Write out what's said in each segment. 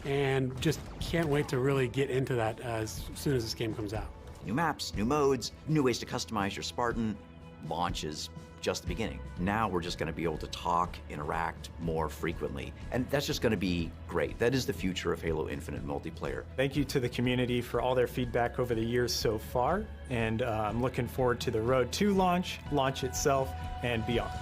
and just can't wait to really get into that as soon as this game comes out. New maps, new modes, new ways to customize your Spartan. Launch is just the beginning. Now we're just going to be able to talk, interact more frequently, and that's just going to be great. That is the future of Halo Infinite multiplayer. Thank you to the community for all their feedback over the years so far, and I'm looking forward to the road to launch itself, and beyond.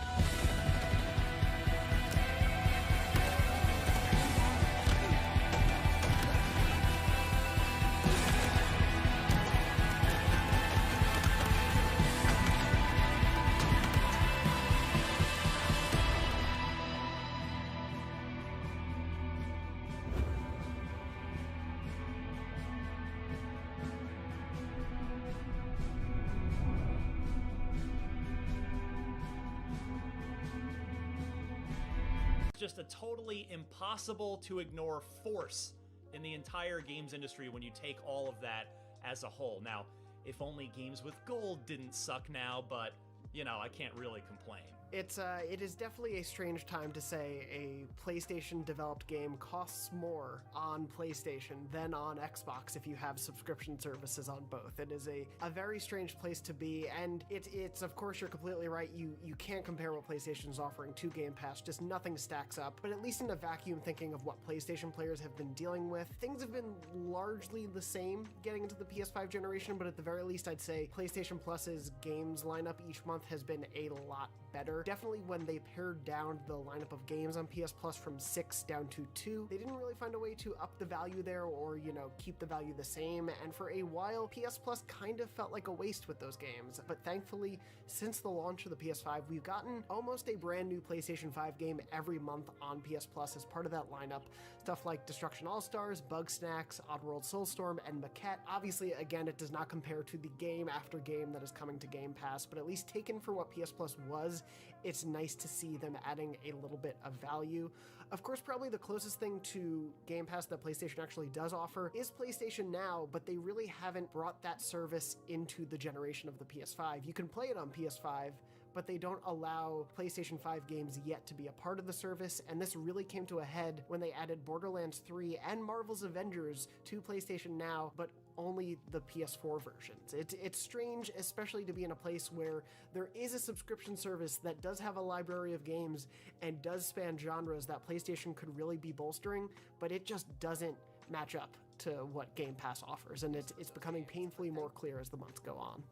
Just a totally impossible to ignore force in the entire games industry when you take all of that as a whole. Now, if only games with gold didn't suck now, but, you know, I can't really complain. It is definitely a strange time to say a PlayStation-developed game costs more on PlayStation than on Xbox if you have subscription services on both. It is a very strange place to be, and it's of course, you're completely right, you can't compare what PlayStation's offering to Game Pass, just nothing stacks up, but at least in a vacuum thinking of what PlayStation players have been dealing with, things have been largely the same getting into the PS5 generation, but at the very least I'd say PlayStation Plus's games lineup each month has been a lot better. Definitely when they pared down the lineup of games on PS Plus from 6 down to 2, they didn't really find a way to up the value there or, you know, keep the value the same, and for a while, PS Plus kind of felt like a waste with those games, but thankfully, since the launch of the PS5, we've gotten almost a brand new PlayStation 5 game every month on PS Plus as part of that lineup. Stuff like Destruction All-Stars, Bug Snacks, Oddworld Soulstorm, and Maquette. Obviously, again, it does not compare to the game after game that is coming to Game Pass, but at least taken for what PS Plus was, it's nice to see them adding a little bit of value. Of course, probably the closest thing to Game Pass that PlayStation actually does offer is PlayStation Now, but they really haven't brought that service into the generation of the PS5. You can play it on PS5, but they don't allow PlayStation 5 games yet to be a part of the service, and this really came to a head when they added Borderlands 3 and Marvel's Avengers to PlayStation Now, but only the PS4 versions. It's strange, especially to be in a place where there is a subscription service that does have a library of games and does span genres that PlayStation could really be bolstering, but it just doesn't match up to what Game Pass offers, and it's becoming painfully more clear as the months go on.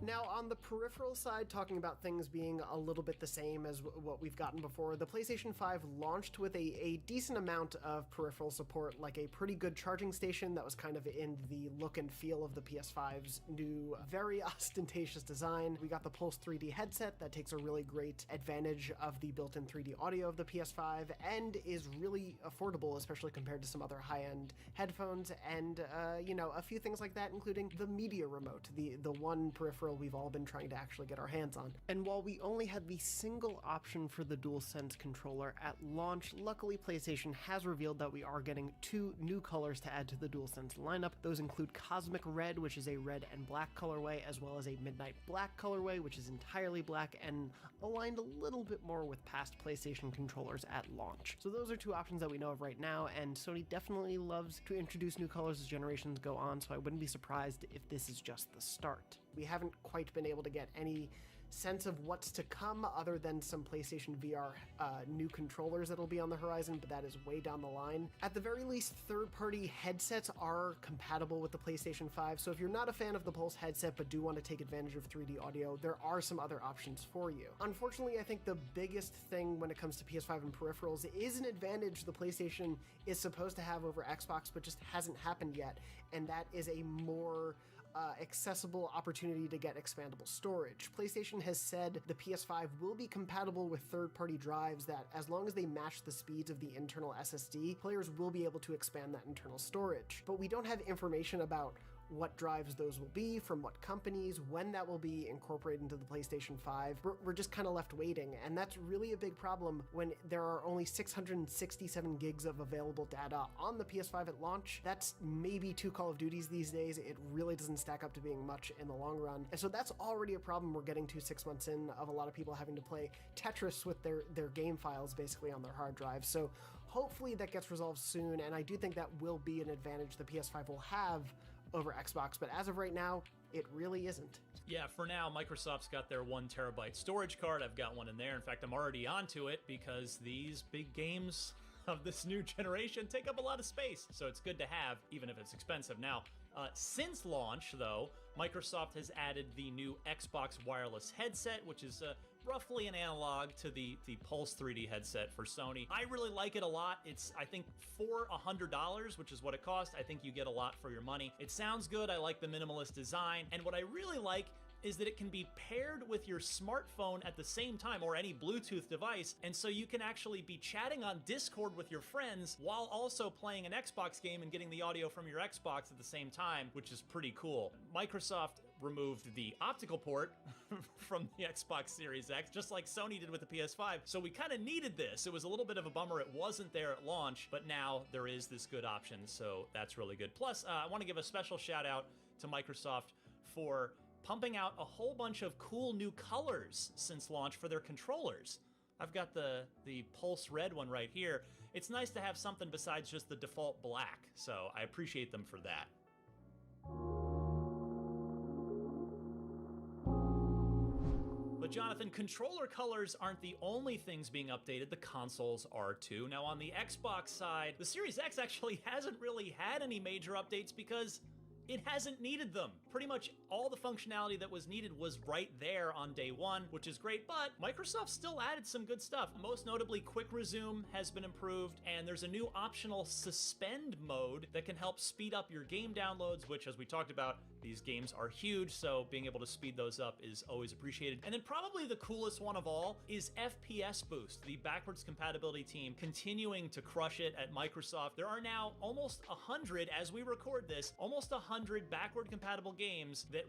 Now, on the peripheral side, talking about things being a little bit the same as what we've gotten before, the PlayStation 5 launched with a decent amount of peripheral support, like a pretty good charging station that was kind of in the look and feel of the PS5's new, very ostentatious design. We got the Pulse 3D headset that takes a really great advantage of the built-in 3D audio of the PS5 and is really affordable, especially compared to some other high-end headphones, and, you know, a few things like that, including the media remote, the one peripheral we've all been trying to actually get our hands on. And while we only had the single option for the DualSense controller at launch, luckily PlayStation has revealed that we are getting 2 new colors to add to the DualSense lineup. Those include Cosmic Red, which is a red and black colorway, as well as a Midnight Black colorway, which is entirely black and aligned a little bit more with past PlayStation controllers at launch. So those are 2 options that we know of right now, and Sony definitely loves to introduce new colors as generations go on, so I wouldn't be surprised if this is just the start. We haven't quite been able to get any sense of what's to come other than some PlayStation VR new controllers that'll be on the horizon, but that is way down the line. At the very least, third-party headsets are compatible with the PlayStation 5, so if you're not a fan of the Pulse headset but do want to take advantage of 3D audio, there are some other options for you. Unfortunately, I think the biggest thing when it comes to PS5 and peripherals is an advantage the PlayStation is supposed to have over Xbox, but just hasn't happened yet, and that is a more accessible opportunity to get expandable storage. PlayStation has said the PS5 will be compatible with third-party drives that, as long as they match the speeds of the internal SSD, players will be able to expand that internal storage. But we don't have information about what drives those will be, from what companies, when that will be incorporated into the PlayStation 5. We're just kind of left waiting, and that's really a big problem when there are only 667 gigs of available data on the PS5 at launch. That's maybe 2 Call of Duties these days. It really doesn't stack up to being much in the long run. And so that's already a problem we're getting to 6 months in, of a lot of people having to play Tetris with their game files basically on their hard drive. So hopefully that gets resolved soon, and I do think that will be an advantage the PS5 will have over Xbox, but as of right now, it really isn't. Yeah, for now, Microsoft's got their 1 terabyte storage card. I've got one in there. In fact, I'm already onto it because these big games of this new generation take up a lot of space. So it's good to have, even if it's expensive. Now, since launch, though, Microsoft has added the new Xbox wireless headset, which is roughly an analog to the Pulse 3D headset for Sony. I really like it a lot. It's, I think, for $100, which is what it costs, I think you get a lot for your money. It sounds good. I like the minimalist design. And what I really like is that it can be paired with your smartphone at the same time, or any Bluetooth device, and so you can actually be chatting on Discord with your friends while also playing an Xbox game and getting the audio from your Xbox at the same time, which is pretty cool. Microsoft removed the optical port from the Xbox Series X, just like Sony did with the PS5, so we kind of needed this. It was a little bit of a bummer it wasn't there at launch, but now there is this good option, so that's really good. Plus, I want to give a special shout out to Microsoft for pumping out a whole bunch of cool new colors since launch for their controllers. I've got the Pulse Red one right here. It's nice to have something besides just the default black, so I appreciate them for that. But Jonathan, controller colors aren't the only things being updated, the consoles are too. Now on the Xbox side, the Series X actually hasn't really had any major updates because it hasn't needed them. Pretty much all the functionality that was needed was right there on day one, which is great, but Microsoft still added some good stuff. Most notably, Quick Resume has been improved, and there's a new optional suspend mode that can help speed up your game downloads, which, as we talked about, these games are huge, so being able to speed those up is always appreciated. And then probably the coolest one of all is FPS Boost, the backwards compatibility team continuing to crush it at Microsoft. There are now almost 100, as we record this, almost 100 backward compatible games that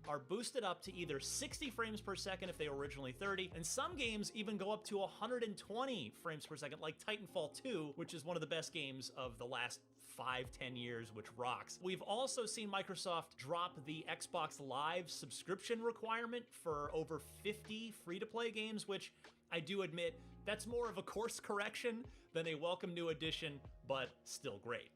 are boosted up to either 60 frames per second if they were originally 30, and some games even go up to 120 frames per second, like Titanfall 2, which is one of the best games of the last 5-10 years, which rocks. We've also seen Microsoft drop the Xbox Live subscription requirement for over 50 free-to-play games, which I do admit, that's more of a course correction than a welcome new addition, but still great.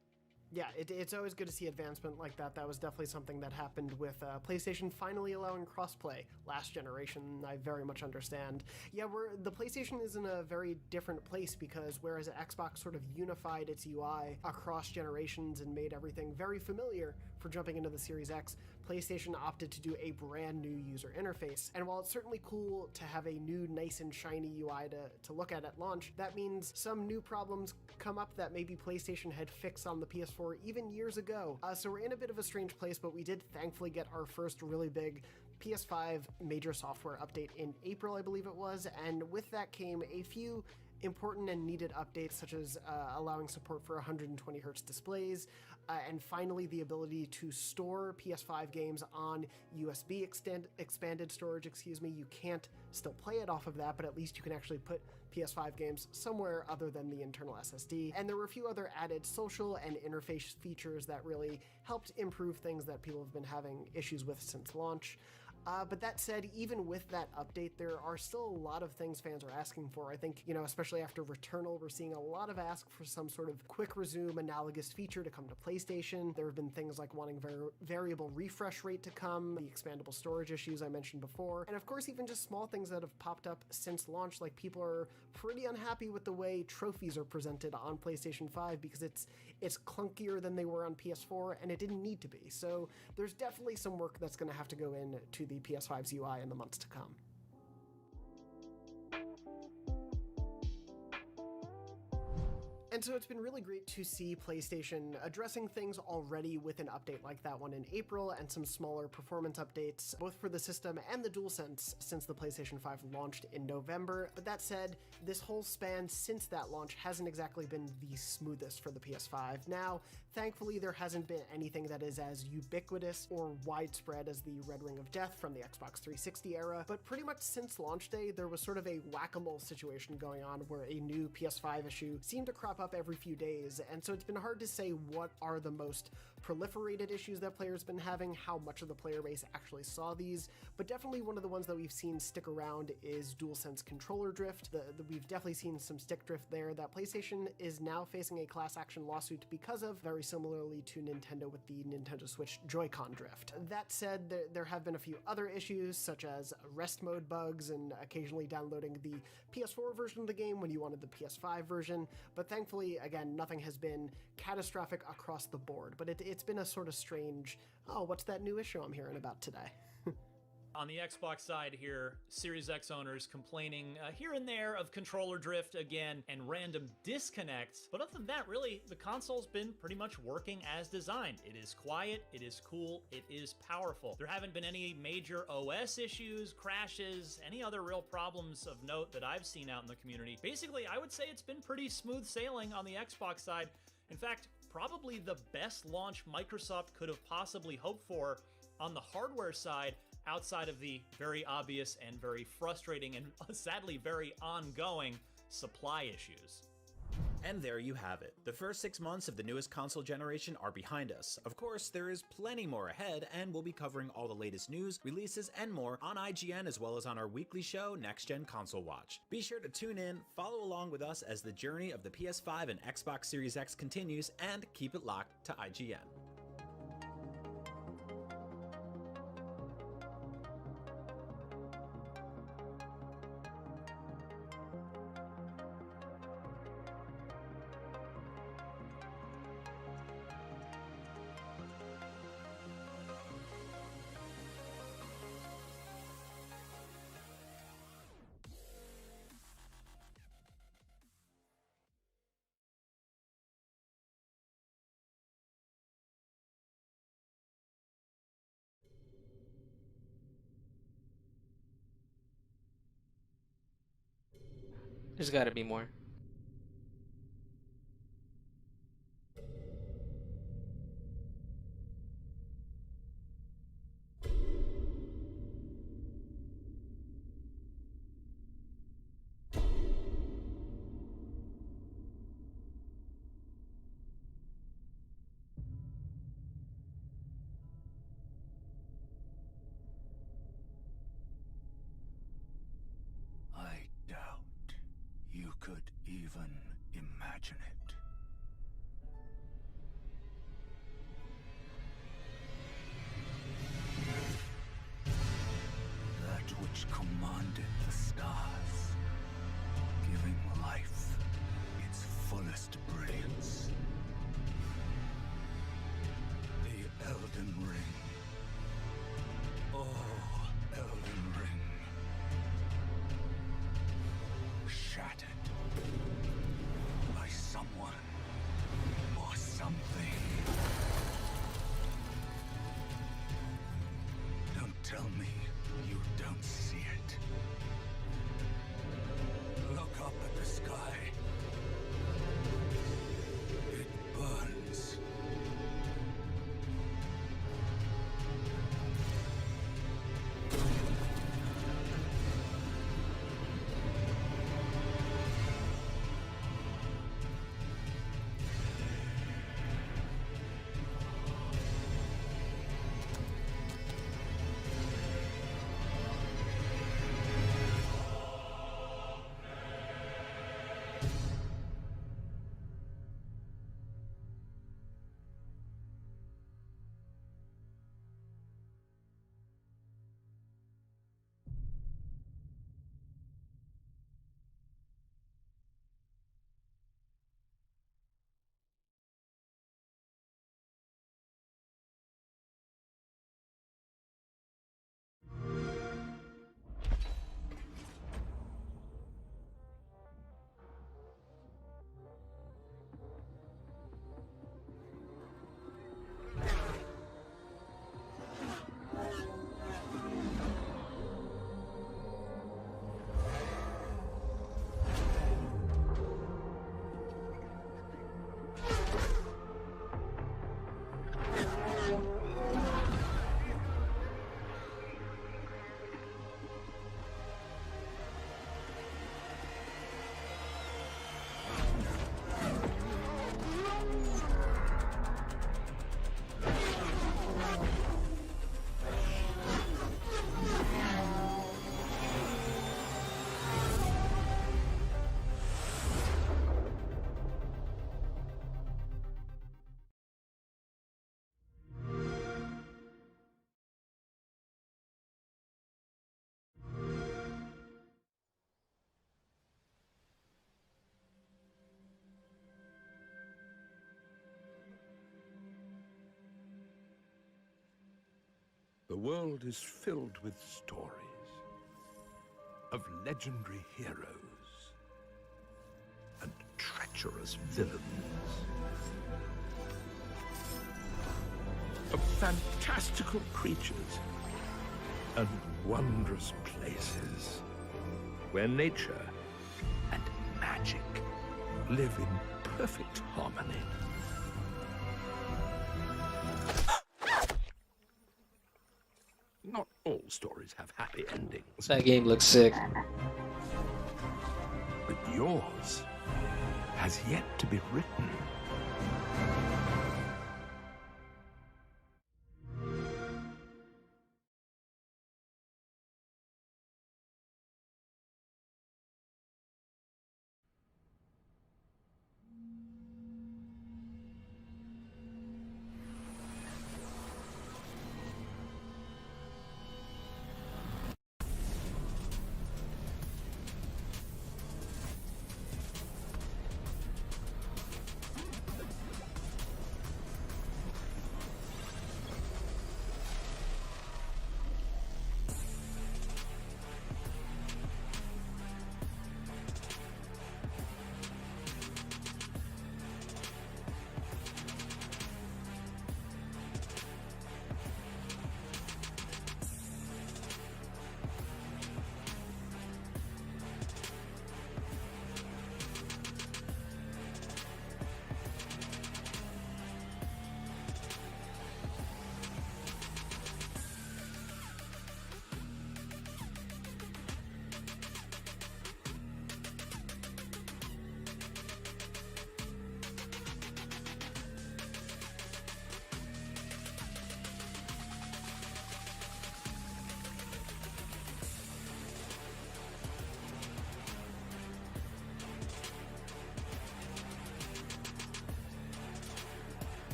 Yeah, it's always good to see advancement like that. That was definitely something that happened with PlayStation finally allowing crossplay last generation. I very much understand. Yeah, the PlayStation is in a very different place because whereas Xbox sort of unified its UI across generations and made everything very familiar for jumping into the Series X, PlayStation opted to do a brand new user interface. And while it's certainly cool to have a new nice and shiny UI to look at launch, that means some new problems come up that maybe PlayStation had fixed on the PS4 even years ago. So we're in a bit of a strange place, but we did thankfully get our first really big PS5 major software update in April, I believe it was, and with that came a few important and needed updates, such as allowing support for 120 hertz displays, and finally the ability to store PS5 games on USB expanded storage, You can't still play it off of that, but at least you can actually put PS5 games somewhere other than the internal SSD. And there were a few other added social and interface features that really helped improve things that people have been having issues with since launch. But that said, even with that update, there are still a lot of things fans are asking for. I think, especially after Returnal, we're seeing a lot of ask for some sort of quick resume analogous feature to come to PlayStation. There have been things like wanting variable refresh rate to come, the expandable storage issues I mentioned before, and of course even just small things that have popped up since launch, like people are pretty unhappy with the way trophies are presented on PlayStation 5 because it's clunkier than they were on PS4, and it didn't need to be. So there's definitely some work that's going to have to go into the PS5's UI in the months to come. And so it's been really great to see PlayStation addressing things already with an update like that one in April and some smaller performance updates, both for the system and the DualSense since the PlayStation 5 launched in November. But that said, this whole span since that launch hasn't exactly been the smoothest for the PS5. Now, thankfully, there hasn't been anything that is as ubiquitous or widespread as the Red Ring of Death from the Xbox 360 era, but pretty much since launch day, there was sort of a whack-a-mole situation going on where a new PS5 issue seemed to crop up every few days, and so it's been hard to say what are the most proliferated issues that players been having, how much of the player base actually saw these, but definitely one of the ones that we've seen stick around is DualSense controller drift. We've definitely seen some stick drift there that PlayStation is now facing a class action lawsuit because of, very similarly to Nintendo with the Nintendo Switch Joy-Con drift. That said, there have been a few other issues such as rest mode bugs and occasionally downloading the PS4 version of the game when you wanted the PS5 version, but thankfully, again, nothing has been catastrophic across the board, but it's been a sort of strange, oh, what's that new issue I'm hearing about today? On the Xbox side here, Series X owners complaining here and there of controller drift again and random disconnects. But other than that, really, the console's been pretty much working as designed. It is quiet, it is cool, it is powerful. There haven't been any major OS issues, crashes, any other real problems of note that I've seen out in the community. Basically, I would say it's been pretty smooth sailing on the Xbox side. In fact, probably the best launch Microsoft could have possibly hoped for on the hardware side, outside of the very obvious and very frustrating and sadly very ongoing supply issues. And there you have it. The first 6 months of the newest console generation are behind us. Of course, there is plenty more ahead, and we'll be covering all the latest news, releases, and more on IGN as well as on our weekly show, Next Gen Console Watch. Be sure to tune in, follow along with us as the journey of the PS5 and Xbox Series X continues, and keep it locked to IGN. There's gotta be more. I doubt you could even imagine it. That which commanded the stars, giving life its fullest brilliance. The Elden Ring. Oh, Elden Ring. Shattered by someone or something. Don't tell me you don't see it. Look up at the sky. It burns. The world is filled with stories of legendary heroes and treacherous villains, of fantastical creatures and wondrous places where nature and magic live in perfect harmony. Not all stories have happy endings, That game looks sick. but yours has yet to be written.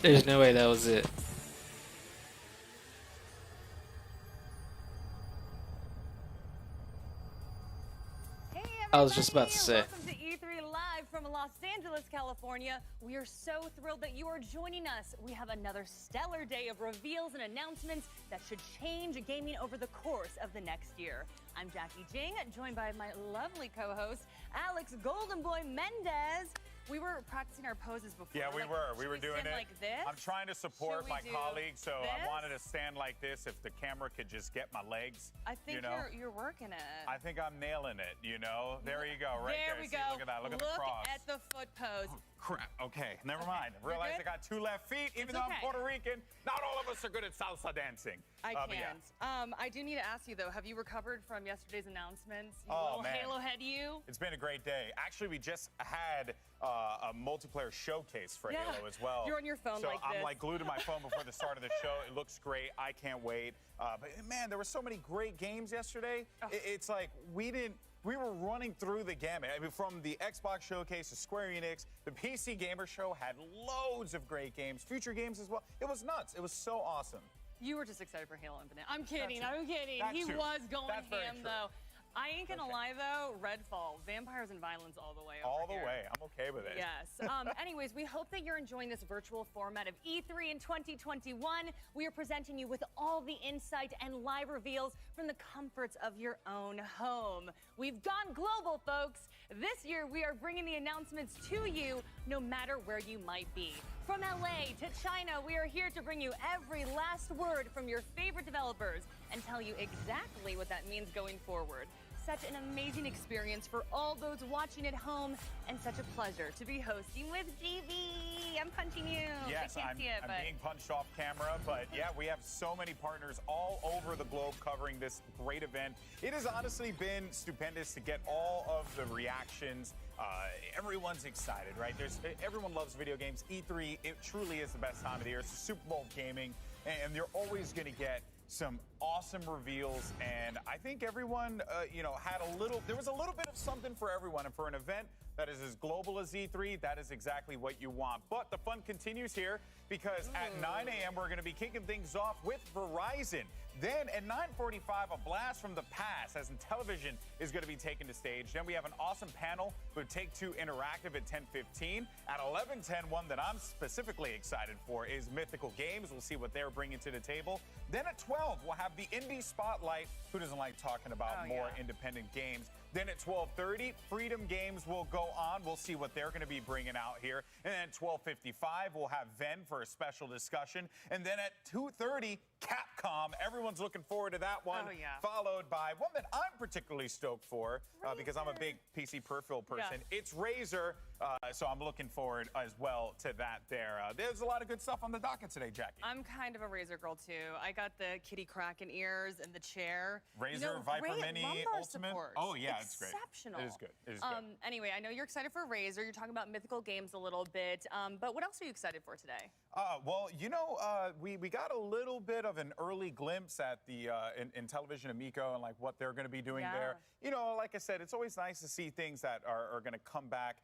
There's no way that was it. Hey I was just about to say. Welcome to E3 Live from Los Angeles, California. We are so thrilled that you are joining us. We have another stellar day of reveals and announcements that should change gaming over the course of the next year. I'm Jackie Jing, joined by my lovely co-host, Alex Golden Boy Mendez. We were practicing our poses before. Yeah, we Like, were. We should were doing stand it. like this? I'm trying to support Should we my do colleagues, so I this? wanted to stand like this. If the camera could just get my legs, I think you know? you're working it. I think I'm nailing it. You know, there you go, right there. There we See, go. look at that. Look at the cross. at the foot pose. Crap. Okay, never Okay. mind. You're Realized I good? got 2 left feet, even It's though okay. I'm Puerto Rican. Not all of us are good at salsa dancing. I But yeah. can't. I do need to ask you though, have you recovered from yesterday's announcements? You Oh, little man. Halo head you? It's been a great day. Actually, we just had a multiplayer showcase for Yeah. Halo as well. You're on your phone so like I'm this. like glued to my phone before the start of the show. It looks great. I can't wait. But man, there were so many great games yesterday. Oh. It's like we were running through the gamut. I mean, from the Xbox showcase to Square Enix, the PC Gamer Show had loads of great games, future games as well. It was nuts. It was so awesome. You were just excited for Halo Infinite. I'm kidding. That too. I'm kidding. That He too. was going That's very ham true. though. I ain't gonna lie though, Redfall, vampires and violence all the way over All the here. way. I'm okay with it. Yes. Anyways, we hope that you're enjoying this virtual format of E3 in 2021. We are presenting you with all the insight and live reveals from the comforts of your own home. We've gone global, folks. This year, we are bringing the announcements to you no matter where you might be. From LA to China, we are here to bring you every last word from your favorite developers and tell you exactly what that means going forward. Such an amazing experience for all those watching at home, and such a pleasure to be hosting with GB. I'm punching you. Yes, I can't I'm see it, but being punched off camera, but yeah, we have so many partners all over the globe covering this great event. It has honestly been stupendous to get all of the reactions. Everyone's excited, right? Everyone loves video games. E3, it truly is the best time of the year. It's the Super Bowl gaming, and you're always going to get some awesome reveals, and I think everyone, there was a little bit of something for everyone, and for an event that is as global as E3, that is exactly what you want. But the fun continues here, because at 9 a.m. we're going to be kicking things off with Verizon. Then at 9:45, a blast from the past, as Intellivision is going to be taken to stage. Then we have an awesome panel with Take-Two Interactive at 10:15. At 11:10, one that I'm specifically excited for is Mythical Games. We'll see what they're bringing to the table. Then at 12, we'll have the Indie Spotlight. Who doesn't like talking about more independent games? Then at 12:30, Freedom Games will go on. We'll see what they're going to be bringing out here. And then at 12:55, we'll have Ven for a special discussion. And then at 2:30, Capcom. Everyone's looking forward to that one. Followed by one that I'm particularly stoked for because I'm a big PC peripheral person. It's Razer. So I'm looking forward as well to that there. There's a lot of good stuff on the docket today, Jackie. I'm kind of a Razer girl, too. I got the Kitty Kraken ears and the chair. Razer Viper Mini Ultimate. Support. Oh, yeah, it's great. Exceptional. It is good. It is good. Anyway, I know you're excited for Razer. You're talking about Mythical Games a little bit. But what else are you excited for today? Well, we got a little bit of an early glimpse at the Intellivision Amico and like what they're going to be doing there. Like I said, it's always nice to see things that are going to come back,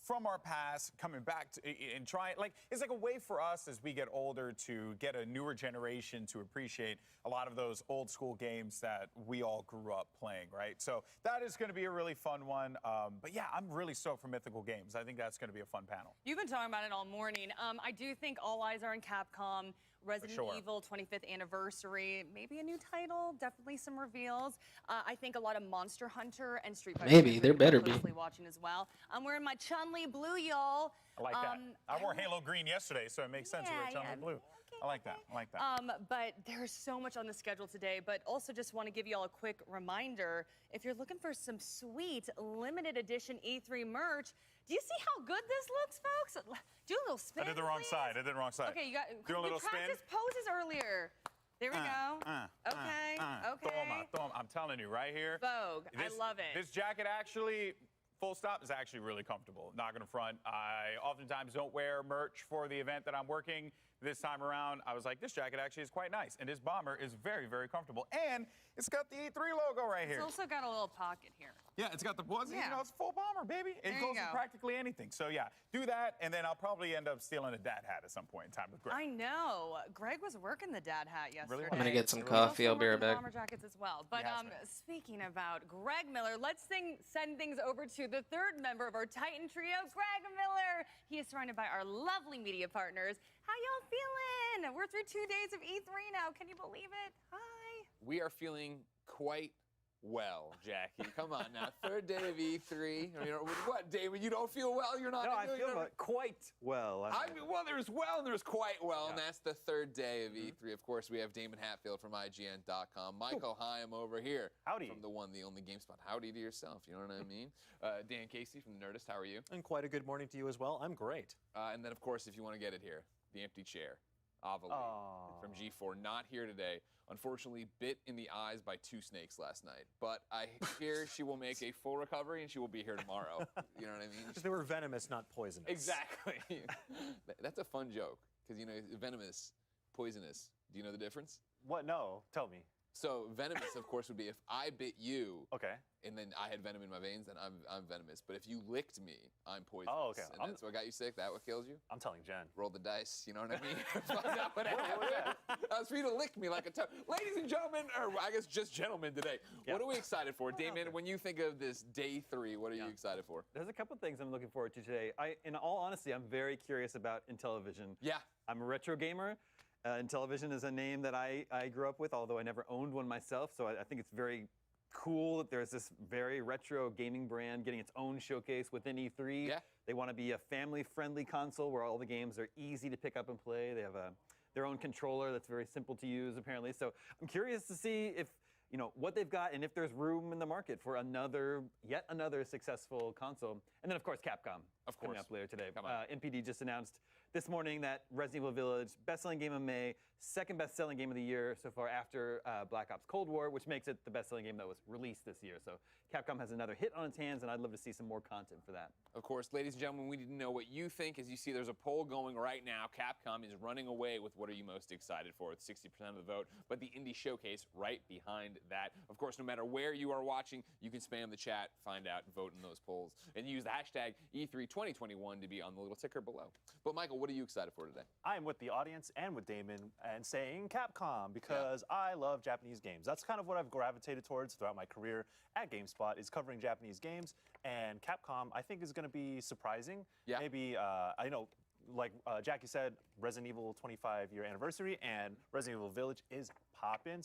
from our past, coming back to, and trying, it's like a way for us as we get older to get a newer generation to appreciate a lot of those old school games that we all grew up playing, right? So that is going to be a really fun one. But yeah, I'm really stoked for Mythical Games. I think that's going to be a fun panel. You've been talking about it all morning. I do think all eyes are on Capcom. Resident Evil 25th anniversary, maybe a new title, definitely some reveals. I think a lot of Monster Hunter and Street Fighter. Maybe, there better be. Watching as well. I'm wearing my Chun-Li blue, y'all. I like that. I wore Halo Green yesterday, so it makes sense to wear Chun-Li blue. I like that. I like that. But there's so much on the schedule today, but also just want to give you all a quick reminder. If you're looking for some sweet limited edition E3 merch, do you see how good this looks, folks? Do a little spin, I did the wrong side. I did the wrong side. Okay, you got do a little spin. Practice poses earlier. There we go. Okay. I'm telling you, right here. Vogue. I love it. This jacket actually, full stop, is actually really comfortable. Not gonna front. I oftentimes don't wear merch for the event that I'm working. This time around, I was like, this jacket actually is quite nice. And this bomber is very, very comfortable. And it's got the E3 logo right here. It's also got a little pocket here. Yeah, it's got the, it's full bomber, baby. It goes with practically anything. So yeah, do that, and then I'll probably end up stealing a dad hat at some point in time with Greg. I know. Greg was working the dad hat yesterday. Really? I'm gonna get some coffee. I'll be right back. Bomber jackets as well. But speaking about Greg Miller, let's send things over to the third member of our Titan trio, Greg Miller. He is surrounded by our lovely media partners. How y'all feeling? We're through 2 days of E3 now. Can you believe it? Hi. We are feeling quite well, Jackie. Come on now. Third day of E3. I mean, what, David? You don't feel well? You're not. No, I feel quite well. Well, there's well and there's quite well, and that's the third day of E3. Of course, we have Damon Hatfield from IGN.com. Michael Hyam over here. Howdy. From the one, the only GameSpot. Howdy to yourself. You know what I mean? Dan Casey from The Nerdist. How are you? And quite a good morning to you as well. I'm great. And then, of course, if you want to get it here, the empty chair. Avalie from G4, not here today. Unfortunately, bit in the eyes by 2 snakes last night. But I hear she will make a full recovery and she will be here tomorrow. You know what I mean? They were venomous, not poisonous. Exactly. That's a fun joke because, venomous, poisonous. Do you know the difference? What? No. Tell me. So venomous, of course, would be if I bit you, and then I had venom in my veins, then I'm venomous. But if you licked me, I'm poisonous. Oh, okay. And that's what got you sick. That what kills you? I'm telling Jen. Roll the dice. You know what I mean? Find out what happened. That was for you to lick me like a toad. Ladies and gentlemen, or I guess just gentlemen today. What are we excited for, Damon? When you think of this day 3, what are you excited for? There's a couple things I'm looking forward to today. In all honesty, I'm very curious about Intellivision. Yeah. I'm a retro gamer. Intellivision is a name that I grew up with, although I never owned one myself. So I think it's very cool that there's this very retro gaming brand getting its own showcase within E3. Yeah. They want to be a family-friendly console where all the games are easy to pick up and play. They have their own controller that's very simple to use, apparently. So I'm curious to see if what they've got and if there's room in the market for yet another successful console. And then, of course, Capcom. Of course. Coming up later today. Come on. NPD just announced this morning that Resident Evil Village, best-selling game of May, second best-selling game of the year so far after Black Ops Cold War, which makes it the best-selling game that was released this year. So Capcom has another hit on its hands, and I'd love to see some more content for that. Of course, ladies and gentlemen, we need to know what you think. As you see, there's a poll going right now. Capcom is running away with what are you most excited for with 60% of the vote, but the Indie Showcase right behind that. Of course, no matter where you are watching, you can spam the chat, find out, vote in those polls, and use the hashtag E3 2021 to be on the little ticker below. But Michael, what are you excited for today? I am with the audience and with Damon and saying Capcom because I love Japanese games. That's kind of what I've gravitated towards throughout my career at GameSpot is covering Japanese games, and Capcom I think is going to be surprising. Yeah. Maybe, I know, like Jackie said, Resident Evil 25-year anniversary and Resident Evil Village is poppin',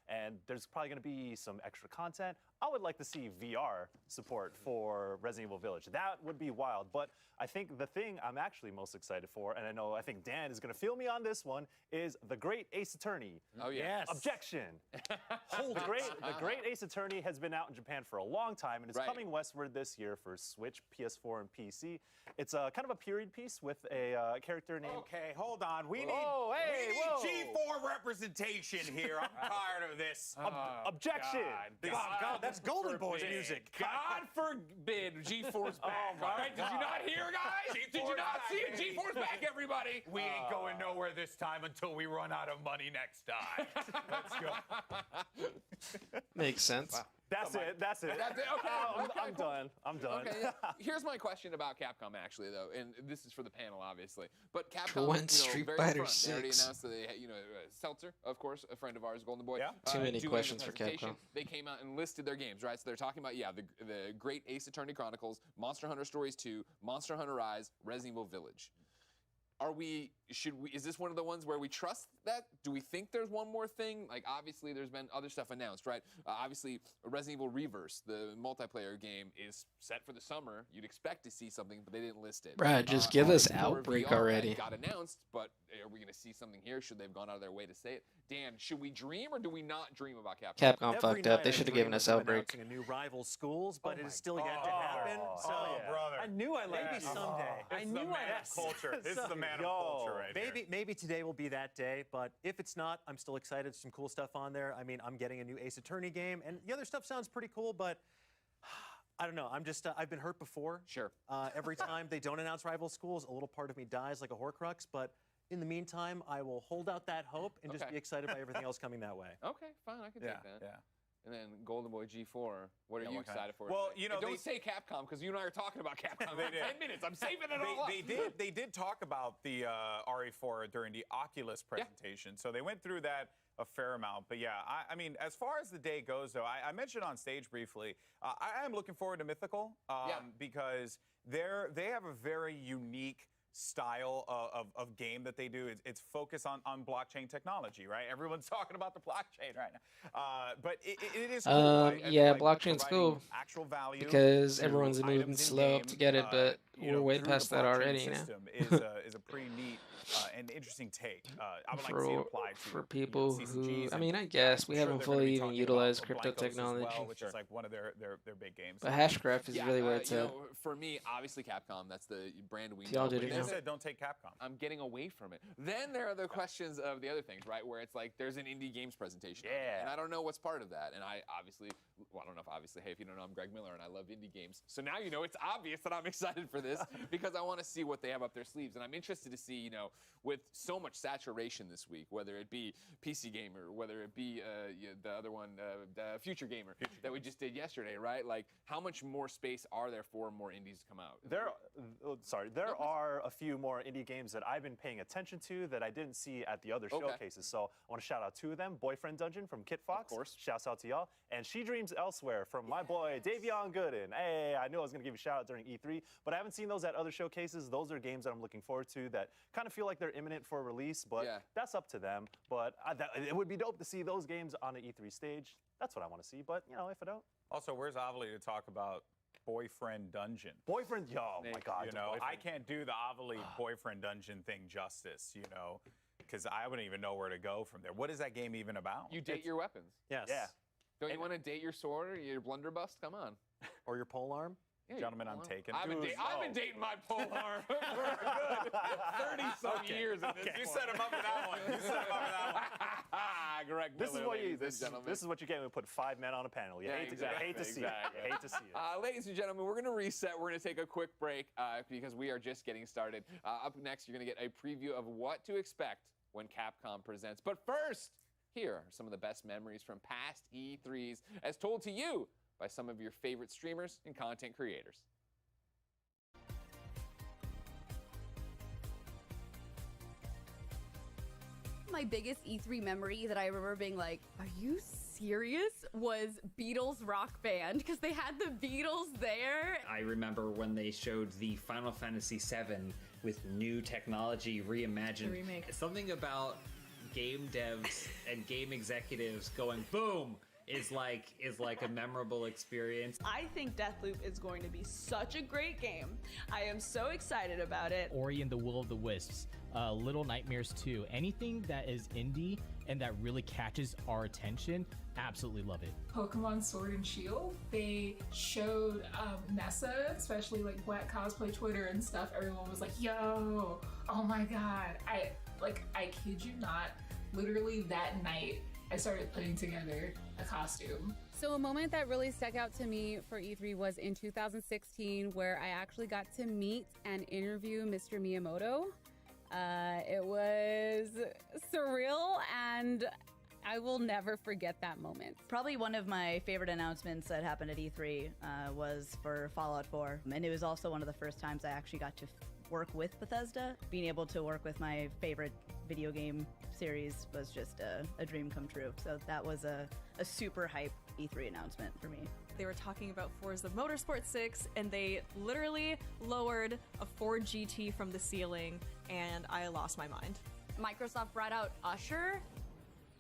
and there's probably going to be some extra content. I would like to see VR support for Resident Evil Village. That would be wild, but I think the thing I'm actually most excited for, and I think Dan is going to feel me on this one, is the Great Ace Attorney. Oh, yeah. Yes. Objection. The Great Ace Attorney has been out in Japan for a long time, and it's coming westward this year for Switch, PS4, and PC. It's kind of a period piece with a character named... Okay, hold on. We need G4 representation here. I'm tired of this. Objection. God, that's Golden Boy's music. God forbid G4's back. All right, did you not hear, guys? Did you not see it? G4's back, everybody. We ain't going nowhere this time until we run out of money next time. Let's go. Makes sense. Wow. That's it. That's it. Okay. I'm done. I'm done. Okay. Here's my question about Capcom, actually, though, and this is for the panel, obviously. But Capcom, Street very Fighter upfront, they already 6. announced that they, Seltzer, of course, a friend of ours, Golden Boy. Yeah. Too many doing questions the for presentation. Capcom. They came out and listed their games, right? So they're talking about, the Great Ace Attorney Chronicles, Monster Hunter Stories 2, Monster Hunter Rise, Resident Evil Village. Is this one of the ones where we trust that? Do we think there's one more thing? Like, obviously, there's been other stuff announced, right? Obviously, Resident Evil Reverse, the multiplayer game, is set for the summer. You'd expect to see something, but they didn't list it. Bruh, just give us RE4 Outbreak VR already. got announced, but are we going to see something here? Should they have gone out of their way to say it? Dan, should we dream or do we not dream about Capcom? Capcom fucked up. They should have given us Outbreak. Announcing a new rival schools, but it is still yet to happen. Brother. I knew I liked Maybe someday. This is the man of culture. This is the man of culture right here. Maybe today will be that day, but if it's not, I'm still excited. There's some cool stuff on there. I mean, I'm getting a new Ace Attorney game, and the other stuff sounds pretty cool, but I don't know. I'm just, I've been hurt before. Sure. Every time they don't announce rival schools, a little part of me dies like a Horcrux, but in the meantime, I will hold out that hope and just be excited by everything else coming that way. Okay, fine. I can take that. Yeah. And then Golden Boy G4, what are you excited for? Well, today? Don't say Capcom, because you and I are talking about Capcom They for did. 10 minutes. I'm saving it all up. They did talk about the RE4 during the Oculus presentation, so they went through that a fair amount. But yeah, I mean, as far as the day goes, though, I mentioned on stage briefly, I am looking forward to Mythical because they have a very unique style of game that they do. It's focused on blockchain technology, right? Everyone's talking about the blockchain right now. But it is cool. Yeah, blockchain's cool. Actual value because everyone's moving slow up to get it, but we're way past that already now. is a pretty neat and interesting take. I would like to see it applied to for people who, CCGs I mean, I guess we haven't fully even utilized crypto technology, which is like one of their big games. But Hashcraft is really where it's at. For me, obviously Capcom. That's the brand we Y'all know. did it. They said don't take Capcom. I'm getting away from it. Then there are the questions of the other things, right? Where it's like there's an indie games presentation, and I don't know what's part of that. And I obviously, well, I don't know if obviously. Hey, if you don't know, I'm Greg Miller, and I love indie games. So now you know it's obvious that I'm excited for this because I want to see what they have up their sleeves, and I'm interested to see, with so much saturation this week, whether it be PC Gamer, whether it be the other one, the Future Gamer that we just did yesterday, right? Like, how much more space are there for more indies to come out? There are a few more indie games that I've been paying attention to that I didn't see at the other showcases. So I want to shout out two of them. Boyfriend Dungeon from Kit Fox. Of course. Shouts out to y'all. And She Dreams Elsewhere from my boy Davion Gooden. Hey, I knew I was going to give you a shout out during E3, but I haven't seen those at other showcases. Those are games that I'm looking forward to that kind of feel like they're imminent for release, but that's up to them. But it would be dope to see those games on an E3 stage. That's what I want to see, but if I don't. Also, where's Avali to talk about Boyfriend Dungeon? Boyfriend, my God. I can't do the Avali Boyfriend Dungeon thing justice, because I wouldn't even know where to go from there. What is that game even about? You date your weapons. Yes. Yeah. Don't you want to date your sword or your blunderbuss? Come on. Or your polearm? Yeah, Gentlemen, I'm taken. I've been dating my Polar for a good 30-some years in this You one. set him up with that one. You set him up with that one. Greg This is Miller, what you. ladies and gentlemen. This is what you get when we put 5 men on a panel. You hate to see it. You hate to see it. Ladies and gentlemen, we're going to reset. We're going to take a quick break because we are just getting started. Up next, you're going to get a preview of what to expect when Capcom presents. But first, here are some of the best memories from past E3s as told to you by some of your favorite streamers and content creators. My biggest E3 memory that I remember being like, are you serious? Was Beatles Rock Band, because they had the Beatles there. I remember when they showed the Final Fantasy VII with new technology reimagined. The remake. Something about game devs and game executives going boom is like a memorable experience. I think Deathloop is going to be such a great game. I am so excited about it. Ori and the Will of the Wisps, Little Nightmares 2, anything that is indie and that really catches our attention, absolutely love it. Pokemon Sword and Shield, they showed Nessa, especially like Black Cosplay Twitter and stuff. Everyone was like, yo, oh my god. I kid you not, literally that night I started putting together a costume. So a moment that really stuck out to me for E3 was in 2016, where I actually got to meet and interview Mr. Miyamoto. It was surreal, and I will never forget that moment. Probably one of my favorite announcements that happened at E3 was for Fallout 4. And it was also one of the first times I actually got to work with Bethesda. Being able to work with my favorite video game series was just a dream come true. So that was a super hype E3 announcement for me. They were talking about Forza Motorsport 6, and they literally lowered a Ford GT from the ceiling, and I lost my mind. Microsoft brought out Usher.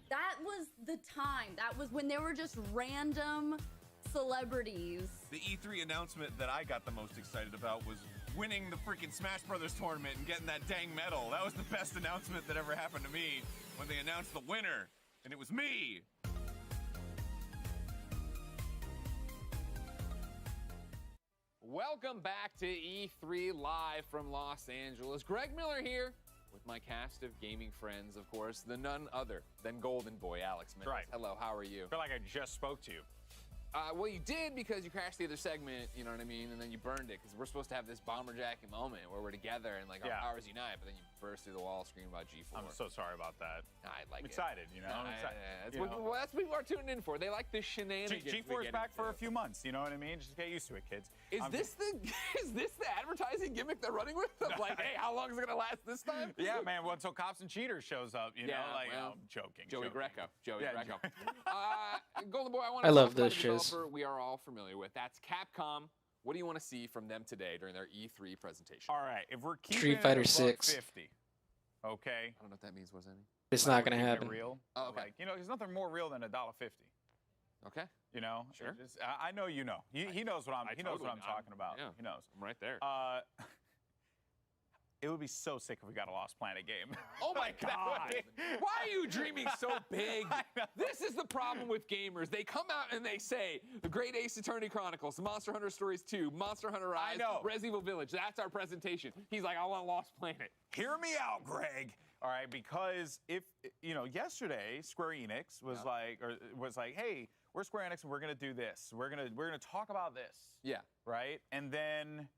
That was the time. That was when there were just random celebrities. The E3 announcement that I got the most excited about was winning the freaking Smash Brothers tournament and getting that dang medal. That was the best announcement that ever happened to me when they announced the winner, and it was me. Welcome back to E3 Live from Los Angeles. Greg Miller here with my cast of gaming friends, of course, the none other than Golden Boy Alex Miller. Right. Hello, how are you? I feel like I just spoke to you. Well, you did because you crashed the other segment, you know what I mean, and then you burned it because we're supposed to have this bomber jacket moment where we're together and like our powers unite, but then you burst through the wall screaming about G4. I'm so sorry about that. I like I'm excited, you know. I'm excited. That's what people are tuning in for. They like the shenanigans. G4 is back for a few months. You know what I mean? Just get used to it, kids. Is this the advertising gimmick they're running with? Of like, hey, how long is it gonna last this time? Yeah, man. Well, until Cops and Cheaters shows up, you know, like, I'm joking. Joey Greco. Joey Yeah, Greco. Golden Boy, I love those shows. We are all familiar with. That's Capcom. What do you want to see from them today during their E3 presentation? All right, if we're keeping Street Fighter it at VI. $1.50, okay. I don't know what that means. What does that mean? It's not gonna happen. Real. Oh, okay. Like, you know, there's nothing more real than $1.50. Okay. You know. Sure. I know you know. He knows what I'm. He knows what I'm talking about. Yeah, he knows. I'm right there. It would be so sick if we got a Lost Planet game. Oh my God! Why are you dreaming so big? This is the problem with gamers. They come out and they say the Great Ace Attorney Chronicles, Monster Hunter Stories 2, Monster Hunter Rise, Resident Evil Village. That's our presentation. He's like, I want Lost Planet. Hear me out, Greg. All right, because if you know, yesterday Square Enix was like, hey, we're Square Enix and we're gonna do this. We're gonna talk about this. Yeah. Right. And then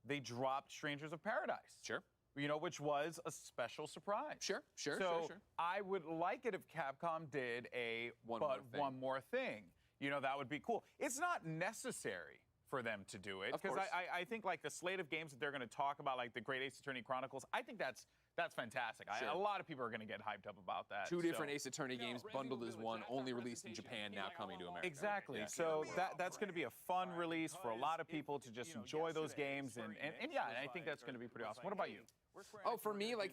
they dropped Strangers of Paradise. Sure. You know, which was a special surprise. Sure. So I would like it if Capcom did one more thing. You know, that would be cool. It's not necessary for them to do it because I think like the slate of games that they're going to talk about, like the Great Ace Attorney Chronicles, I think that's fantastic. Sure. A lot of people are going to get hyped up about that. Two different Ace Attorney games bundled as one, only released in Japan, now coming to America. Exactly. So that's going to be a fun release for a lot of people to just enjoy those games, and yeah, I think that's going to be pretty awesome. What about you? Oh, for me, like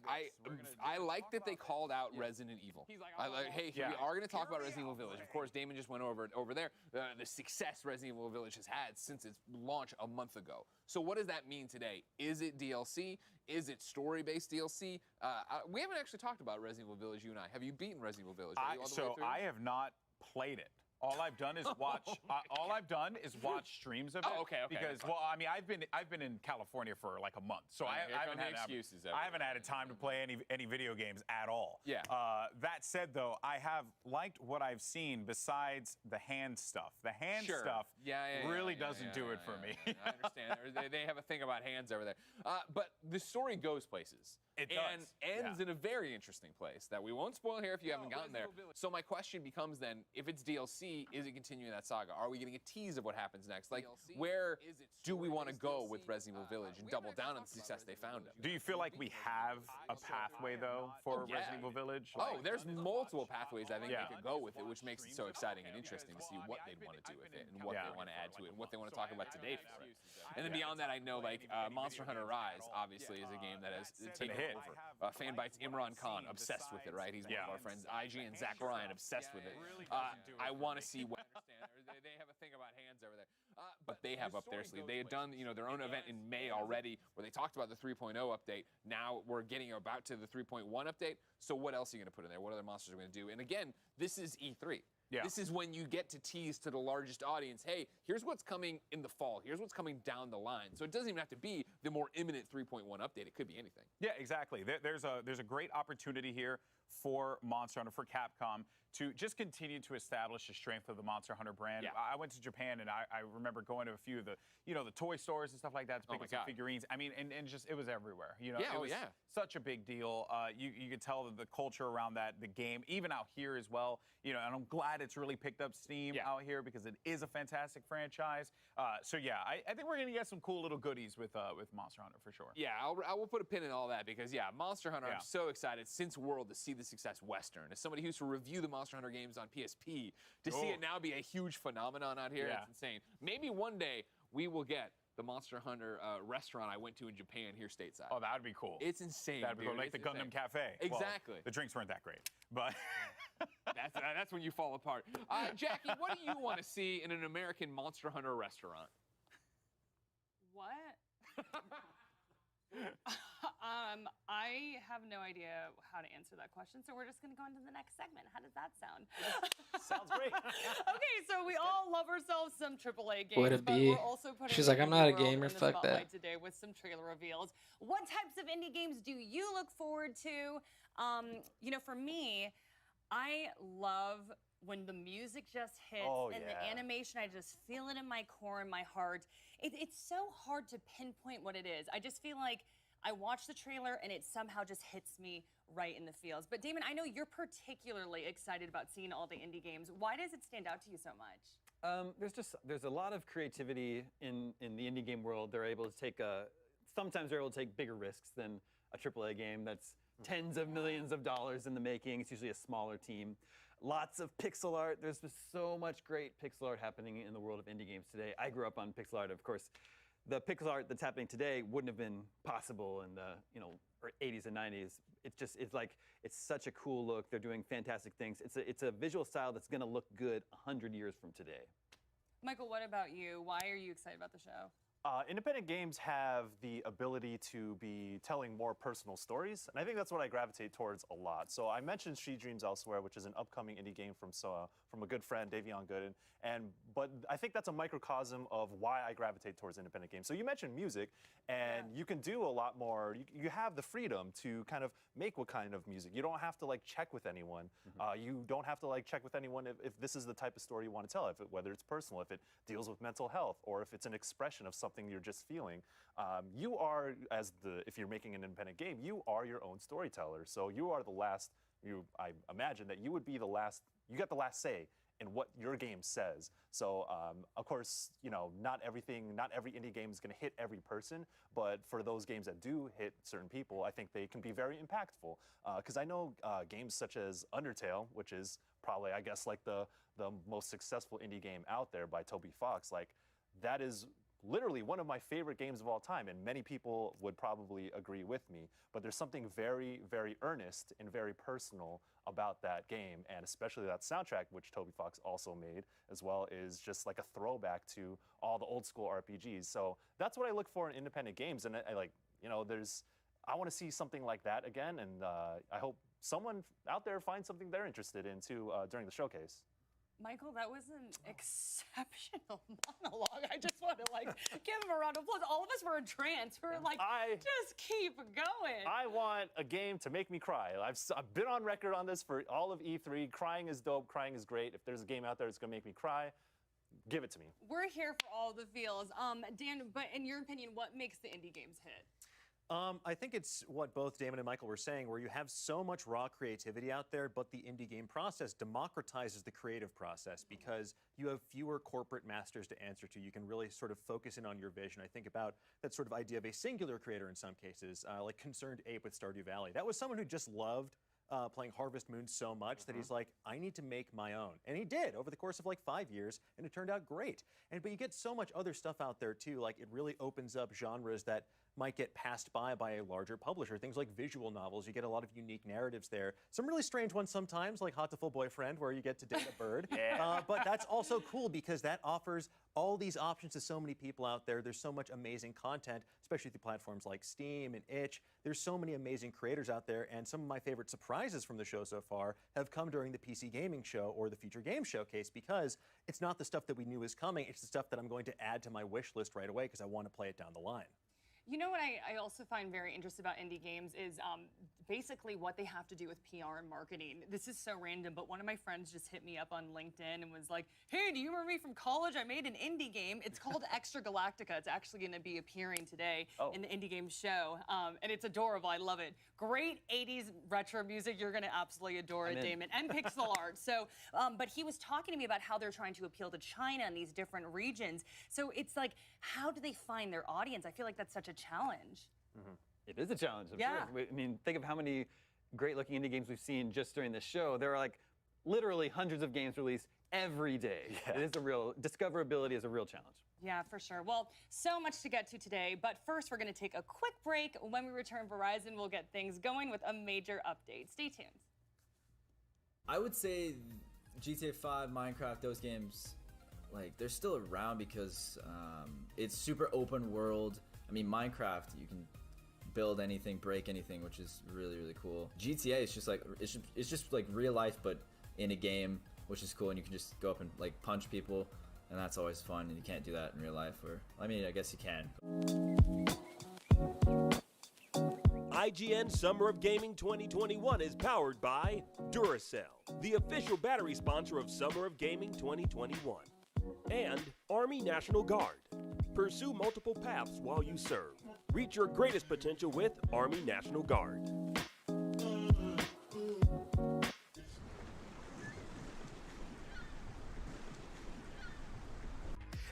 I like that they called out Resident Evil. I like, hey, we are going to talk about Resident Evil Village. Of course, Damon just went over there. The success Resident Evil Village has had since its launch a month ago. So what does that mean today? Is it DLC? Is it story-based DLC? We haven't actually talked about Resident Evil Village, you and I. Have you beaten Resident Evil Village? I have not played it. All I've done is watch. All I've done is watch streams of it. Oh, okay. Because, well, I mean, I've been in California for like a month, so I haven't had excuses. I haven't had time to play any video games at all. Yeah. That said, though, I have liked what I've seen besides the hand stuff. The hand stuff really doesn't do it for me. I understand. They have a thing about hands over there. But the story goes places. It and does. ends in a very interesting place that we won't spoil here if you haven't gotten there. So my question becomes then, if it's DLC, is it continuing that saga? Are we getting a tease of what happens next? Like, where do we want to go with Resident Evil Village and double down on the success they found it? Do you feel like we have a pathway, though, for Resident Evil Village? Oh, there's multiple pathways I think they could go with it, which makes it so exciting and interesting to see what they'd want to do with it and what they want to add to it and what they want to talk about today for it. And then beyond that, I know like Monster Hunter Rise obviously is a game that has taken over. Fanbytes Imran Khan, obsessed with it, right? He's one of our friends. IG and Zach Ryan, obsessed with it. I want to see what. They have a thing about hands over there. But they have up their sleeve. They had done, their own event in May already where they talked about the 3.0 update. Now we're getting about to the 3.1 update. So what else are you going to put in there? What other monsters are we going to do? And again, this is E3. Yeah. This is when you get to tease to the largest audience, hey, here's what's coming in the fall. Here's what's coming down the line. So it doesn't even have to be the more imminent 3.1 update. It could be anything. Yeah, exactly. There's a great opportunity here for Monster Hunter, for Capcom, to just continue to establish the strength of the Monster Hunter brand. Yeah. I went to Japan, and I remember going to a few of the, the toy stores and stuff like that to pick up some figurines. I mean, and just, it was everywhere. It was such a big deal. You could tell that the culture around that, the game, even out here as well, and I'm glad it's really picked up steam out here because it is a fantastic franchise. So yeah, I think we're going to get some cool little goodies with Monster Hunter for sure. Yeah, I will put a pin in all that because, Monster Hunter, I'm so excited since World to see the success Western. As somebody who used to review the Monster Hunter games on PSP, to see it now be a huge phenomenon out here, it's insane. Maybe one day we will get the Monster Hunter restaurant I went to in Japan here stateside. Oh, that would be cool. It's insane, That'd be cool. Like the Gundam Cafe. Exactly. Well, the drinks weren't that great, but... that's when you fall apart. Jackie, what do you want to see in an American Monster Hunter restaurant? What? I have no idea how to answer that question, so we're just going to go into the next segment. How does that sound? Sounds great. Okay, so we all love ourselves some AAA games, Would it but be? we're also putting She's like, I'm not a the world gamer, in the fuck that. spotlight today with some trailer reveals. What types of indie games do you look forward to? For me, I love when the music just hits and the animation, I just feel it in my core and my heart. It's so hard to pinpoint what it is. I just feel like I watch the trailer and it somehow just hits me right in the feels. But Damon, I know you're particularly excited about seeing all the indie games. Why does it stand out to you so much? There's a lot of creativity in the indie game world. They're able to take sometimes they're able to take bigger risks than a AAA game that's tens of millions of dollars in the making. It's usually a smaller team. Lots of pixel art. There's just so much great pixel art happening in the world of indie games today. I grew up on pixel art, of course. The pixel art that's happening today wouldn't have been possible in the 80s and 90s. It's such a cool look. They're doing fantastic things. It's a visual style that's going to look good 100 years from today. Michael, what about you? Why are you excited about the show? Independent games have the ability to be telling more personal stories, and I think that's what I gravitate towards a lot. So I mentioned She Dreams Elsewhere, which is an upcoming indie game from a good friend, Davion Gooden, but I think that's a microcosm of why I gravitate towards independent games. So you mentioned music, and you can do a lot more. You have the freedom to kind of make what kind of music. You don't have to check with anyone. You don't have to check with anyone if this is the type of story you want to tell, whether it's personal, if it deals with mental health, or if it's an expression of something you're just feeling. You are, if you're making an independent game, you are your own storyteller. So you are the last, I imagine that you would be the last, you got the last say in what your game says. So of course, not every indie game is going to hit every person, but for those games that do hit certain people, I think they can be very impactful. Because I know games such as Undertale, which is probably, I guess, the most successful indie game out there by Toby Fox, that is literally one of my favorite games of all time, and many people would probably agree with me. But there's something very, very earnest and very personal about that game, and especially that soundtrack, which Toby Fox also made as well, is just like a throwback to all the old school RPGs. So that's what I look for in independent games, and I want to see something like that again, and I hope someone out there finds something they're interested in too during the showcase. Michael, that was an exceptional monologue. I just want to give him a round of applause. All of us were in trance. We were just keep going. I want a game to make me cry. I've been on record on this for all of E3. Crying is dope. Crying is great. If there's a game out there that's going to make me cry, give it to me. We're here for all the feels. Dan, but in your opinion, what makes the indie games hit? I think it's what both Damon and Michael were saying, where you have so much raw creativity out there, but the indie game process democratizes the creative process because you have fewer corporate masters to answer to. You can really sort of focus in on your vision. I think about that sort of idea of a singular creator in some cases, like Concerned Ape with Stardew Valley. That was someone who just loved playing Harvest Moon so much that he's like, I need to make my own. And he did over the course of 5 years, and it turned out great. But you get so much other stuff out there too, it really opens up genres that might get passed by a larger publisher. Things like visual novels, you get a lot of unique narratives there. Some really strange ones sometimes, like Hatoful Boyfriend, where you get to date a bird. But that's also cool because that offers all these options to so many people out there. There's so much amazing content, especially through platforms like Steam and Itch. There's so many amazing creators out there, and some of my favorite surprises from the show so far have come during the PC Gaming Show or the Future Game Showcase, because it's not the stuff that we knew was coming, it's the stuff that I'm going to add to my wish list right away because I want to play it down the line. You know what I also find very interesting about indie games is basically what they have to do with PR and marketing. This is so random, but one of my friends just hit me up on LinkedIn and was like, hey, do you remember me from college? I made an indie game. It's called Extra Galactica. It's actually going to be appearing today in the Indie Game Show, and it's adorable. I love it. Great 80s retro music. You're going to absolutely adore it, Damon, and pixel art. So, but he was talking to me about how they're trying to appeal to China and these different regions. So it's like, how do they find their audience? I feel like that's such a challenge. It is a challenge, I'm sure. I mean, think of how many great-looking indie games we've seen just during this show. There are literally hundreds of games released every day. It is a real, discoverability is a real challenge. Yeah, for sure. Well, so much to get to today, but first we're going to take a quick break. When we return, Verizon will get things going with a major update. Stay tuned. I would say GTA 5, Minecraft, those games, they're still around because it's super open world. I mean, Minecraft, you can build anything, break anything, which is really, really cool. GTA is just it's just like real life, but in a game, which is cool, and you can just go up and punch people, and that's always fun, and you can't do that in real life, or, I mean, I guess you can. IGN Summer of Gaming 2021 is powered by Duracell, the official battery sponsor of Summer of Gaming 2021. And Army National Guard. Pursue multiple paths while you serve. Reach your greatest potential with Army National Guard.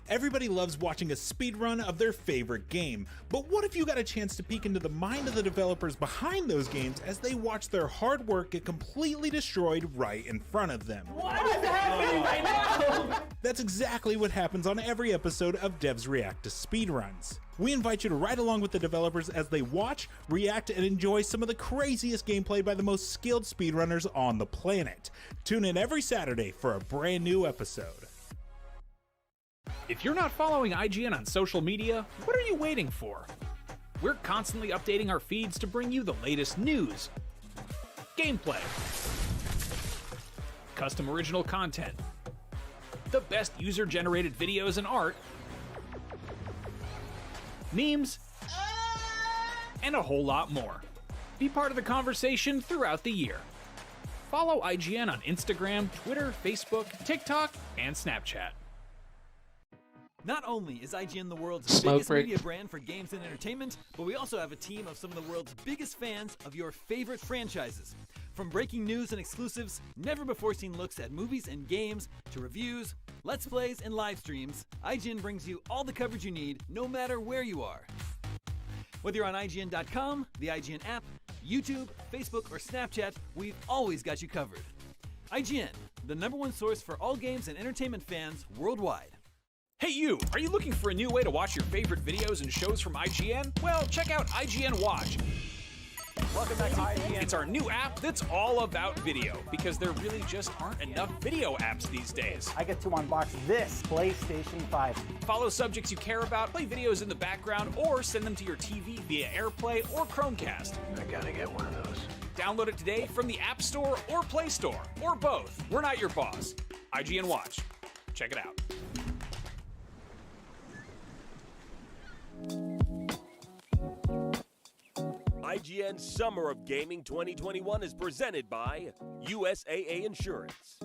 Everybody loves watching a speedrun of their favorite game, but what if you got a chance to peek into the mind of the developers behind those games as they watch their hard work get completely destroyed right in front of them? What is happening right now? That's exactly what happens on every episode of Devs React to Speedruns. We invite you to ride along with the developers as they watch, react, and enjoy some of the craziest gameplay by the most skilled speedrunners on the planet. Tune in every Saturday for a brand new episode. If you're not following IGN on social media, what are you waiting for? We're constantly updating our feeds to bring you the latest news, gameplay, custom original content, the best user-generated videos and art, memes, and a whole lot more. Be part of the conversation throughout the year. Follow IGN on Instagram, Twitter, Facebook, TikTok, and Snapchat. Not only is IGN the world's biggest media brand for games and entertainment, but we also have a team of some of the world's biggest fans of your favorite franchises. From breaking news and exclusives, never-before-seen looks at movies and games, to reviews, let's plays, and live streams, IGN brings you all the coverage you need, no matter where you are. Whether you're on IGN.com, the IGN app, YouTube, Facebook, or Snapchat, we've always got you covered. IGN, the #1 source for all games and entertainment fans worldwide. Hey you! Are you looking for a new way to watch your favorite videos and shows from IGN? Well, check out IGN Watch. Welcome back to IGN. It's our new app that's all about video, because there really just aren't enough video apps these days. I get to unbox this PlayStation 5. Follow subjects you care about, play videos in the background, or send them to your TV via AirPlay or Chromecast. I gotta get one of those. Download it today from the App Store or Play Store, or both. We're not your boss. IGN Watch. Check it out. IGN Summer of Gaming 2021 is presented by USAA Insurance.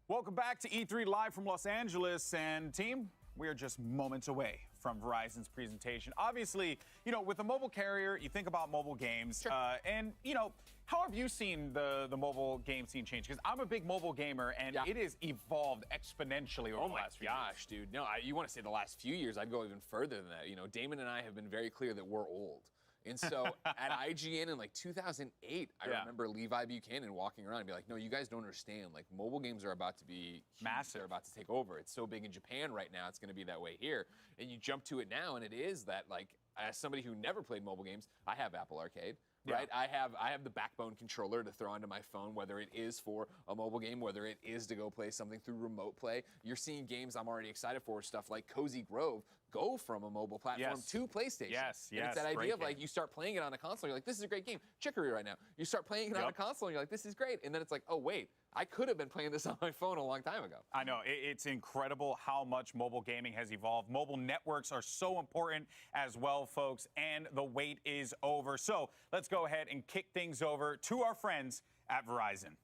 Welcome back to E3 Live from Los Angeles. And team, we are just moments away from Verizon's presentation. Obviously, you know, with a mobile carrier, you think about mobile games. Sure. And, you know, how have you seen the mobile game scene change? Because I'm a big mobile gamer, and it has evolved exponentially over the last few years. Dude. No, you want to say the last few years. I'd go even further than that. You know, Damon and I have been very clear that we're old. And so at IGN in like 2008, I remember Levi Buchanan walking around and be like, no, you guys don't understand. Like, mobile games are about to be massive. They're about to take over. It's so big in Japan right now. It's going to be that way here. And you jump to it now, and it is that, like, as somebody who never played mobile games, I have Apple Arcade. Right, I have the Backbone controller to throw onto my phone, whether it is for a mobile game, whether it is to go play something through remote play. You're seeing games I'm already excited for, stuff like Cozy Grove, go from a mobile platform to PlayStation. And it's that idea of like, you start playing it on a console, you're like, this is a great game. Chicory right now. You start playing it on a console, and you're like, this is great. And then it's like, oh wait, I could have been playing this on my phone a long time ago. I know, it's incredible how much mobile gaming has evolved. Mobile networks are so important as well, folks, and the wait is over. So let's go ahead and kick things over to our friends at Verizon.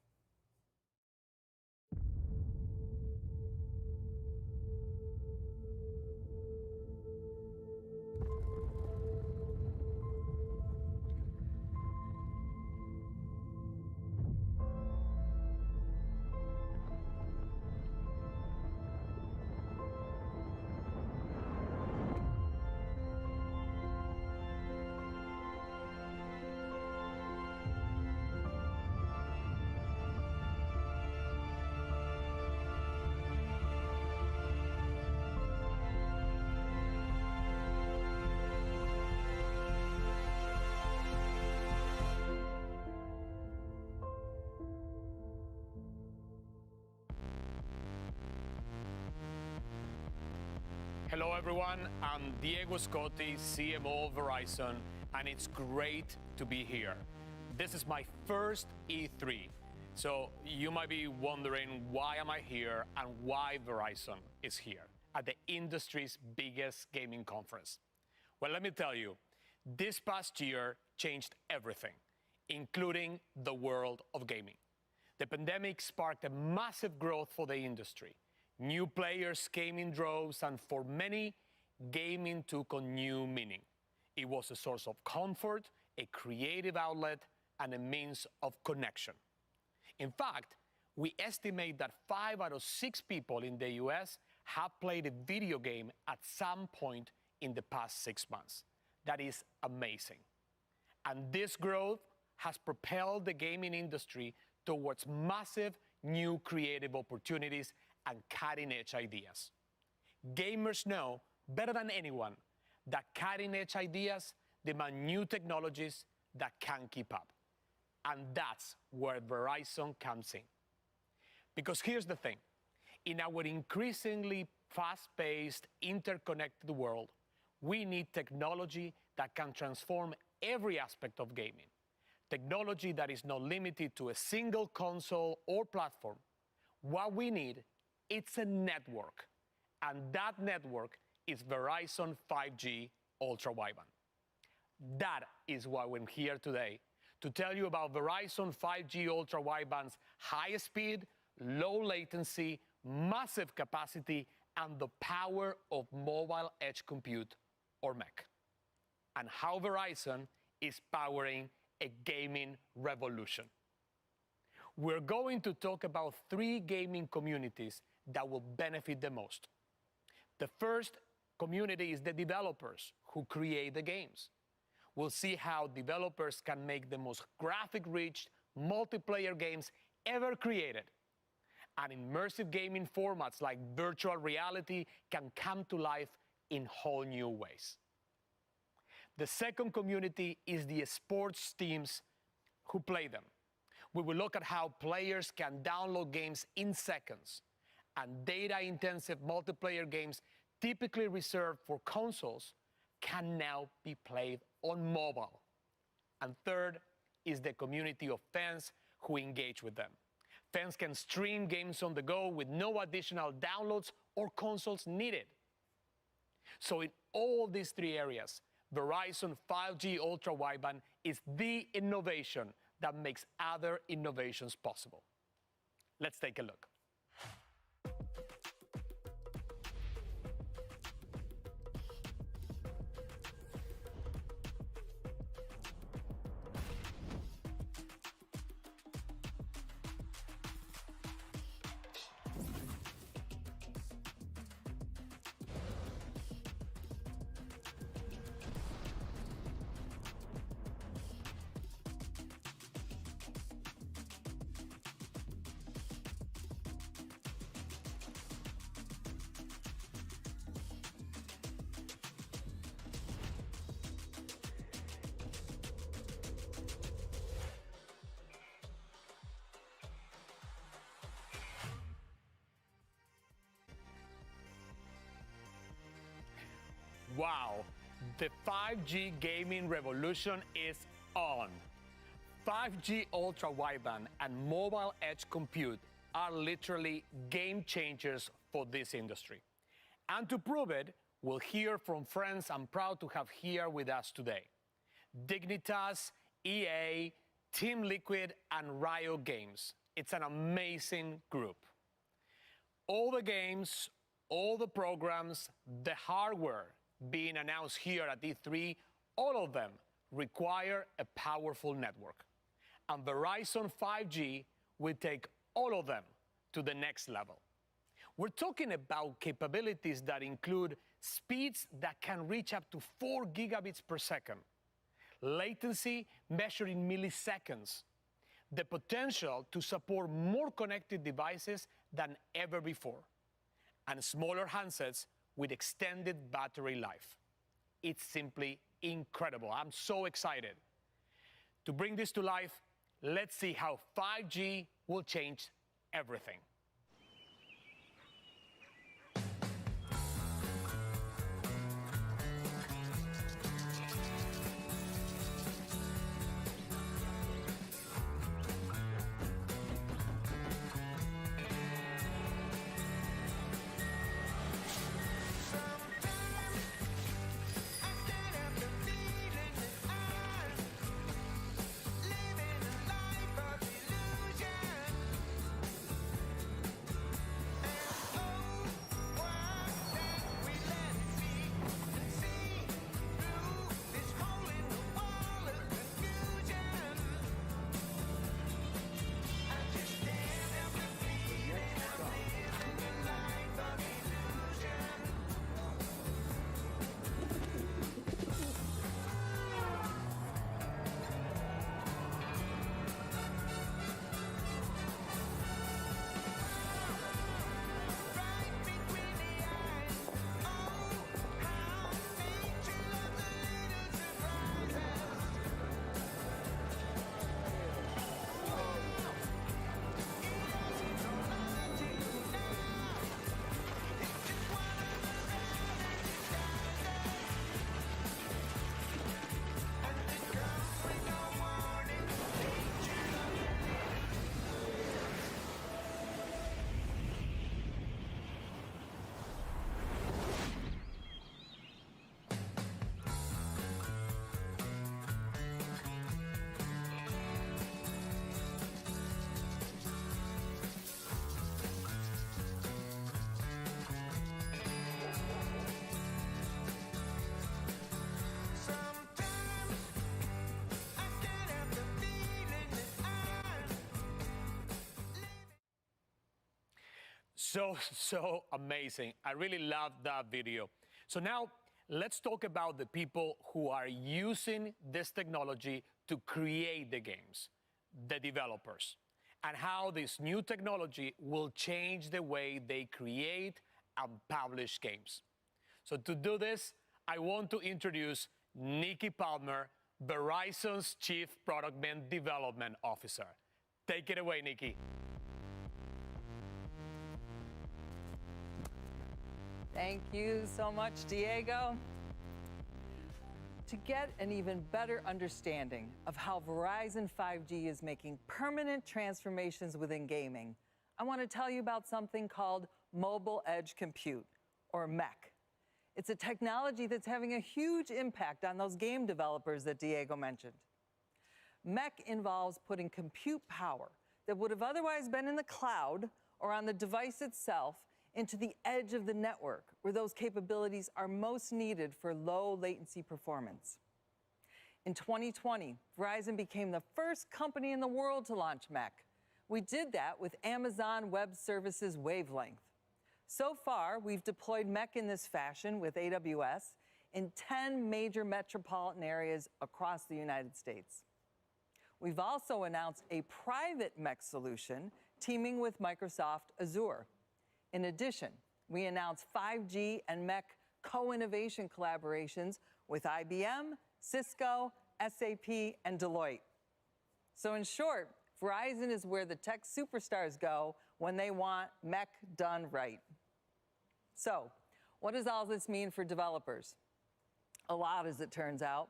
Hello everyone, I'm Diego Scotti, CMO of Verizon, and it's great to be here. This is my first E3, so you might be wondering why am I here and why Verizon is here at the industry's biggest gaming conference. Well, let me tell you, this past year changed everything, including the world of gaming. The pandemic sparked a massive growth for the industry. New players came in droves, and for many, gaming took on new meaning. It was a source of comfort, a creative outlet, and a means of connection. In fact, we estimate that 5 out of 6 people in the US have played a video game at some point in the past 6 months. That is amazing. And this growth has propelled the gaming industry towards massive new creative opportunities and cutting-edge ideas. Gamers know better than anyone that cutting-edge ideas demand new technologies that can keep up. And that's where Verizon comes in. Because here's the thing. In our increasingly fast-paced, interconnected world, we need technology that can transform every aspect of gaming. Technology that is not limited to a single console or platform. What we need, it's a network. And that network is Verizon 5G Ultra Wideband. That is why we're here today, to tell you about Verizon 5G Ultra Wideband's high speed, low latency, massive capacity, and the power of mobile edge compute, or MEC. And how Verizon is powering a gaming revolution. We're going to talk about 3 gaming communities that will benefit the most. The first community is the developers who create the games. We'll see how developers can make the most graphic-rich multiplayer games ever created. And immersive gaming formats like virtual reality can come to life in whole new ways. The second community is the sports teams who play them. We will look at how players can download games in seconds, and data-intensive multiplayer games typically reserved for consoles can now be played on mobile. And third is the community of fans who engage with them. Fans can stream games on the go with no additional downloads or consoles needed. So in all these three areas, Verizon 5G Ultra Wideband is the innovation that makes other innovations possible. Let's take a look. Wow, the 5G gaming revolution is on. 5G Ultra Wideband and mobile edge compute are literally game changers for this industry. And to prove it, we'll hear from friends I'm proud to have here with us today. Dignitas, EA, Team Liquid, and Riot Games. It's an amazing group. All the games, all the programs, the hardware being announced here at E3, all of them require a powerful network. And Verizon 5G will take all of them to the next level. We're talking about capabilities that include speeds that can reach up to 4 gigabits per second, latency measured in milliseconds, the potential to support more connected devices than ever before, and smaller handsets with extended battery life. It's simply incredible. I'm so excited. To bring this to life, let's see how 5G will change everything. So amazing. I really loved that video. So now let's talk about the people who are using this technology to create the games, the developers, and how this new technology will change the way they create and publish games. So to do this, I want to introduce Nikki Palmer, Verizon's Chief Product and Development Officer. Take it away, Nikki. Thank you so much, Diego. To get an even better understanding of how Verizon 5G is making permanent transformations within gaming, I want to tell you about something called Mobile Edge Compute, or MEC. It's a technology that's having a huge impact on those game developers that Diego mentioned. MEC involves putting compute power that would have otherwise been in the cloud or on the device itself into the edge of the network, where those capabilities are most needed for low latency performance. In 2020, Verizon became the first company in the world to launch MEC. We did that with Amazon Web Services Wavelength. So far, we've deployed MEC in this fashion with AWS in 10 major metropolitan areas across the United States. We've also announced a private MEC solution teaming with Microsoft Azure. In addition, we announced 5G and MEC co-innovation collaborations with IBM, Cisco, SAP, and Deloitte. So in short, Verizon is where the tech superstars go when they want MEC done right. So, what does all this mean for developers? A lot, as it turns out.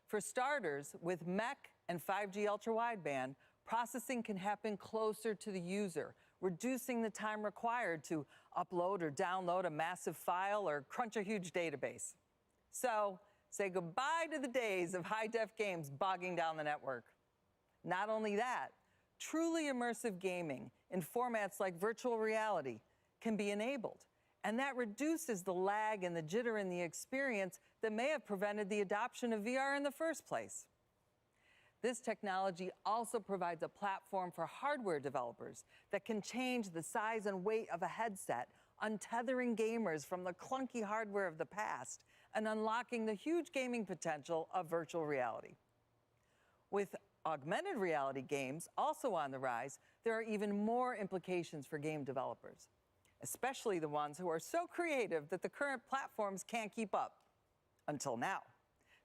For starters, with MEC and 5G ultra-wideband, processing can happen closer to the user, reducing the time required to upload or download a massive file or crunch a huge database. So, say goodbye to the days of high-def games bogging down the network. Not only that, truly immersive gaming in formats like virtual reality can be enabled, and that reduces the lag and the jitter in the experience that may have prevented the adoption of VR in the first place. This technology also provides a platform for hardware developers that can change the size and weight of a headset, untethering gamers from the clunky hardware of the past and unlocking the huge gaming potential of virtual reality. With augmented reality games also on the rise, there are even more implications for game developers, especially the ones who are so creative that the current platforms can't keep up. Until now.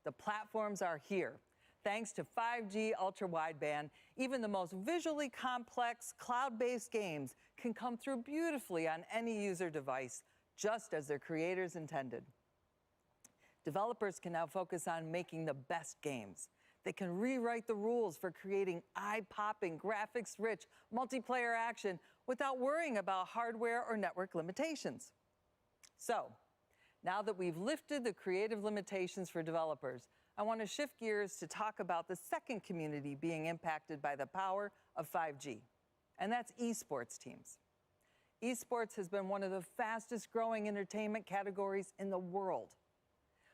The platforms are here. Thanks to 5G ultra-wideband, even the most visually complex cloud-based games can come through beautifully on any user device, just as their creators intended. Developers can now focus on making the best games. They can rewrite the rules for creating eye-popping, graphics-rich multiplayer action without worrying about hardware or network limitations. So, now that we've lifted the creative limitations for developers, I want to shift gears to talk about the second community being impacted by the power of 5G, and that's esports teams. Esports has been one of the fastest growing entertainment categories in the world.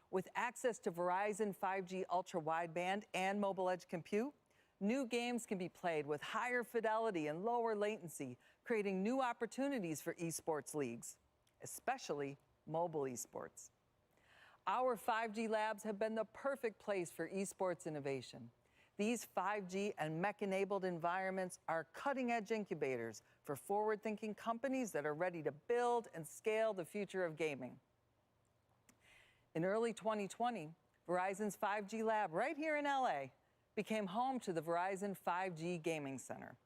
With access to Verizon 5G ultra-wideband and mobile edge compute, new games can be played with higher fidelity and lower latency, creating new opportunities for esports leagues, especially mobile esports. Our 5G labs have been the perfect place for esports innovation. These 5G and MEC-enabled environments are cutting-edge incubators for forward-thinking companies that are ready to build and scale the future of gaming. In early 2020, Verizon's 5G lab right here in LA became home to the Verizon 5G Gaming Center.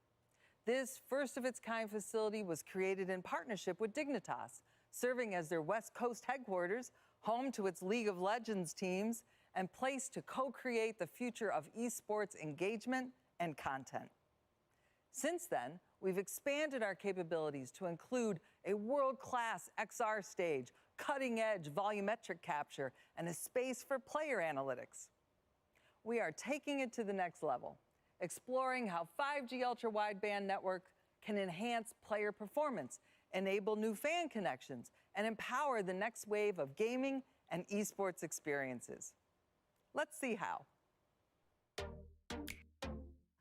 This first-of-its-kind facility was created in partnership with Dignitas, serving as their West Coast headquarters, home to its League of Legends teams, and place to co-create the future of esports engagement and content. Since then, we've expanded our capabilities to include a world-class XR stage, cutting-edge volumetric capture, and a space for player analytics. We are taking it to the next level, exploring how 5G ultra-wideband network can enhance player performance, enable new fan connections, and empower the next wave of gaming and esports experiences. Let's see how.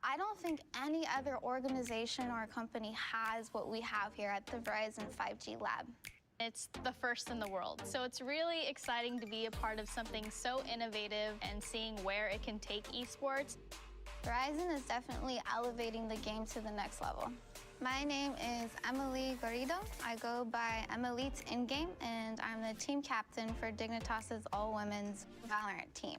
I don't think any other organization or company has what we have here at the Verizon 5G Lab. It's the first in the world. So it's really exciting to be a part of something so innovative and seeing where it can take esports. Verizon is definitely elevating the game to the next level. My name is Emily Garrido. I go by Emelite in-game, and I'm the team captain for Dignitas' all-women's Valorant team.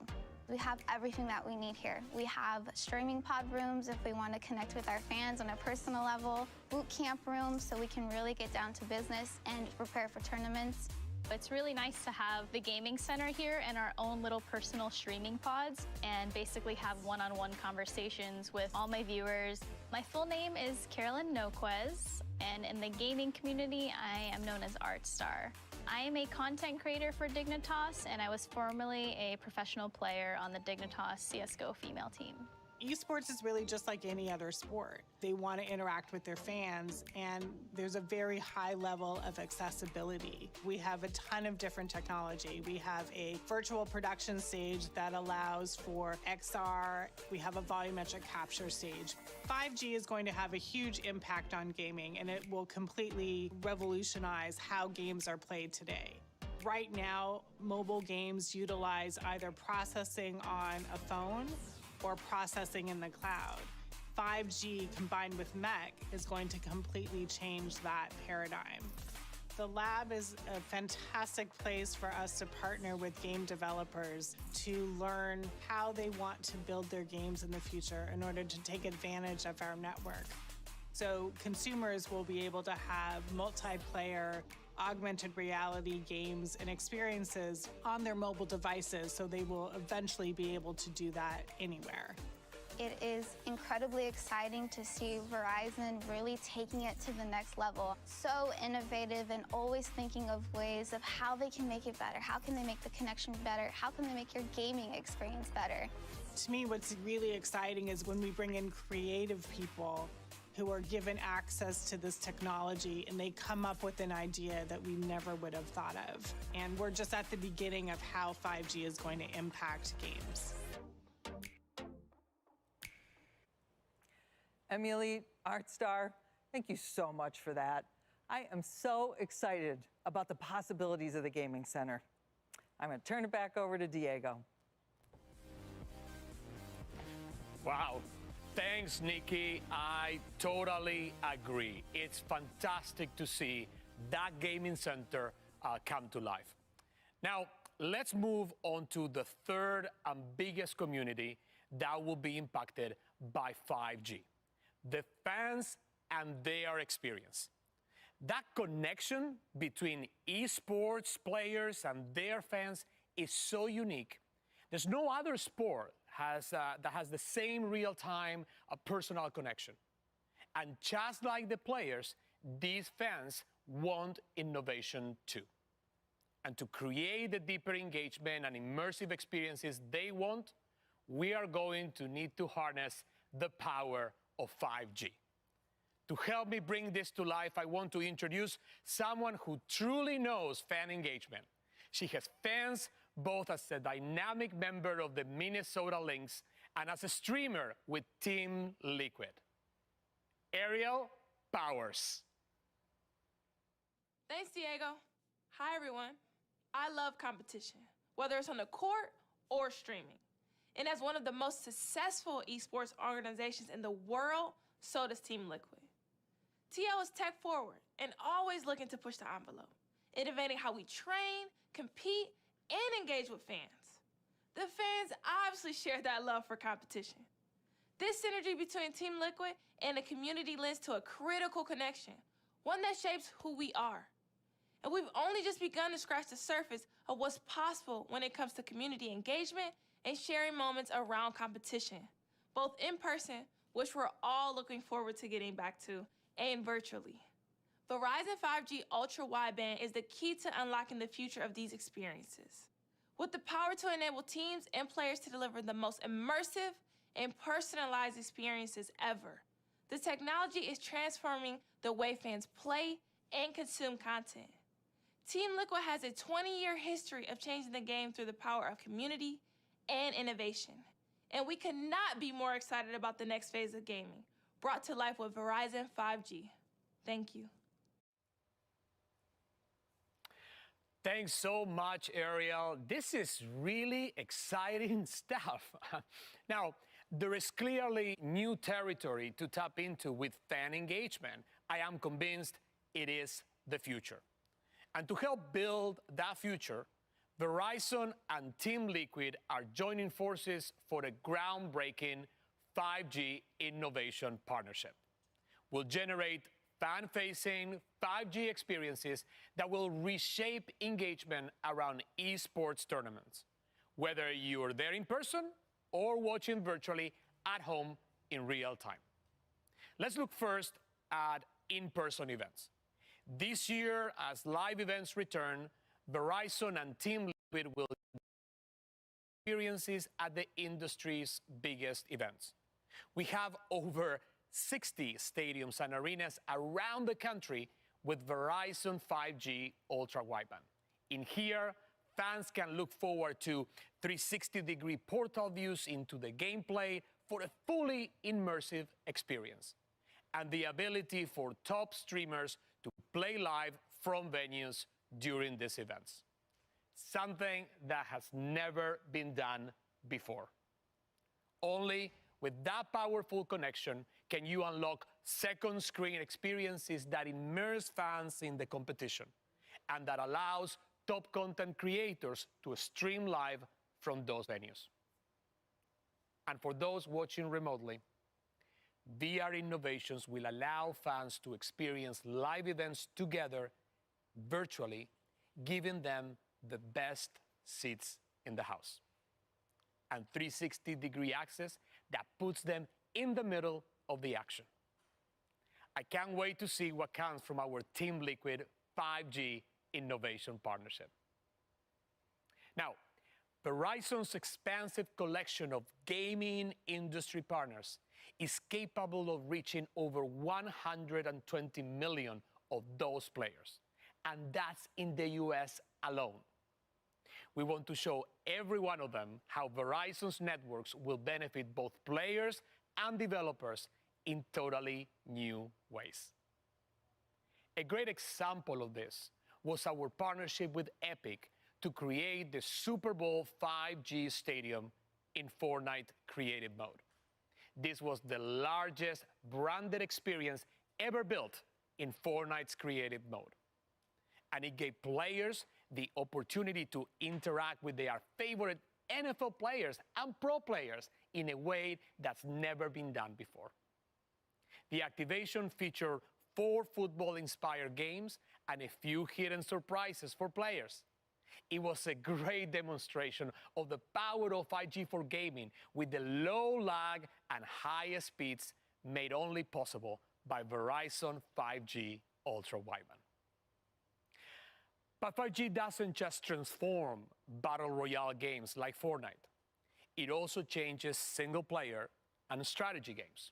We have everything that we need here. We have streaming pod rooms if we want to connect with our fans on a personal level, boot camp rooms so we can really get down to business and prepare for tournaments. It's really nice to have the gaming center here and our own little personal streaming pods and basically have one-on-one conversations with all my viewers. My full name is Carolyn Noquez, and in the gaming community, I am known as ArtStar. I am a content creator for Dignitas, and I was formerly a professional player on the Dignitas CSGO female team. Esports is really just like any other sport. They want to interact with their fans, and there's a very high level of accessibility. We have a ton of different technology. We have a virtual production stage that allows for XR. We have a volumetric capture stage. 5G is going to have a huge impact on gaming, and it will completely revolutionize how games are played today. Right now, mobile games utilize either processing on a phone or processing in the cloud. 5G combined with MEC is going to completely change that paradigm. The lab is a fantastic place for us to partner with game developers to learn how they want to build their games in the future in order to take advantage of our network. So consumers will be able to have multiplayer, augmented reality games and experiences on their mobile devices, so they will eventually be able to do that anywhere. It is incredibly exciting to see Verizon really taking it to the next level. So innovative and always thinking of ways of how they can make it better. How can they make the connection better? How can they make your gaming experience better? To me, what's really exciting is when we bring in creative people who are given access to this technology and they come up with an idea that we never would have thought of. And we're just at the beginning of how 5G is going to impact games. Emily, ArtStar, thank you so much for that. I am so excited about the possibilities of the Gaming Center. I'm going to turn it back over to Diego. Wow. Thanks, Nikki. I totally agree. It's fantastic to see that gaming center come to life. Now, let's move on to the third and biggest community that will be impacted by 5G, the fans and their experience. That connection between esports players and their fans is so unique. There's no other sport that has the same real-time personal connection. And just like the players, these fans want innovation too. And to create the deeper engagement and immersive experiences they want, we are going to need to harness the power of 5G. To help me bring this to life, I want to introduce someone who truly knows fan engagement. She has fans both as a dynamic member of the Minnesota Lynx and as a streamer with Team Liquid. Ariel Powers. Thanks, Diego. Hi, everyone. I love competition, whether it's on the court or streaming. And as one of the most successful esports organizations in the world, so does Team Liquid. TL is tech forward and always looking to push the envelope, innovating how we train, compete, and engage with fans. The fans obviously share that love for competition. This synergy between Team Liquid and the community lends to a critical connection, one that shapes who we are. And we've only just begun to scratch the surface of what's possible when it comes to community engagement and sharing moments around competition, both in person, which we're all looking forward to getting back to, and virtually. Verizon 5G Ultra Wideband is the key to unlocking the future of these experiences. With the power to enable teams and players to deliver the most immersive and personalized experiences ever, the technology is transforming the way fans play and consume content. Team Liquid has a 20-year history of changing the game through the power of community and innovation. And we could not be more excited about the next phase of gaming, brought to life with Verizon 5G. Thank you. Thanks so much, Ariel. This is really exciting stuff. Now, there is clearly new territory to tap into with fan engagement. I am convinced it is the future. And to help build that future, Verizon and Team Liquid are joining forces for a groundbreaking 5G innovation partnership. We'll generate fan-facing 5G experiences that will reshape engagement around esports tournaments, whether you're there in person or watching virtually at home in real time. Let's look first at in-person events. This year, as live events return, Verizon and Team Liquid will experiences at the industry's biggest events. We have over 60 stadiums and arenas around the country with Verizon 5G Ultra Wideband. In here, fans can look forward to 360-degree portal views into the gameplay for a fully immersive experience, and the ability for top streamers to play live from venues during these events. Something that has never been done before. Only with that powerful connection can you unlock second screen experiences that immerse fans in the competition and that allows top content creators to stream live from those venues. And for those watching remotely, VR innovations will allow fans to experience live events together virtually, giving them the best seats in the house. And 360-degree access that puts them in the middle of the action. I can't wait to see what comes from our Team Liquid 5G innovation partnership. Now, Verizon's expansive collection of gaming industry partners is capable of reaching over 120 million of those players, and that's in the US alone. We want to show every one of them how Verizon's networks will benefit both players and developers in totally new ways. A great example of this was our partnership with Epic to create the Super Bowl 5G stadium in Fortnite creative mode. This was the largest branded experience ever built in Fortnite's creative mode. And it gave players the opportunity to interact with their favorite NFL players and pro players in a way that's never been done before. The activation featured 4 football-inspired games and a few hidden surprises for players. It was a great demonstration of the power of 5G for gaming with the low lag and high speeds made only possible by Verizon 5G Ultra Wideband. But 5G doesn't just transform battle royale games like Fortnite. It also changes single-player and strategy games.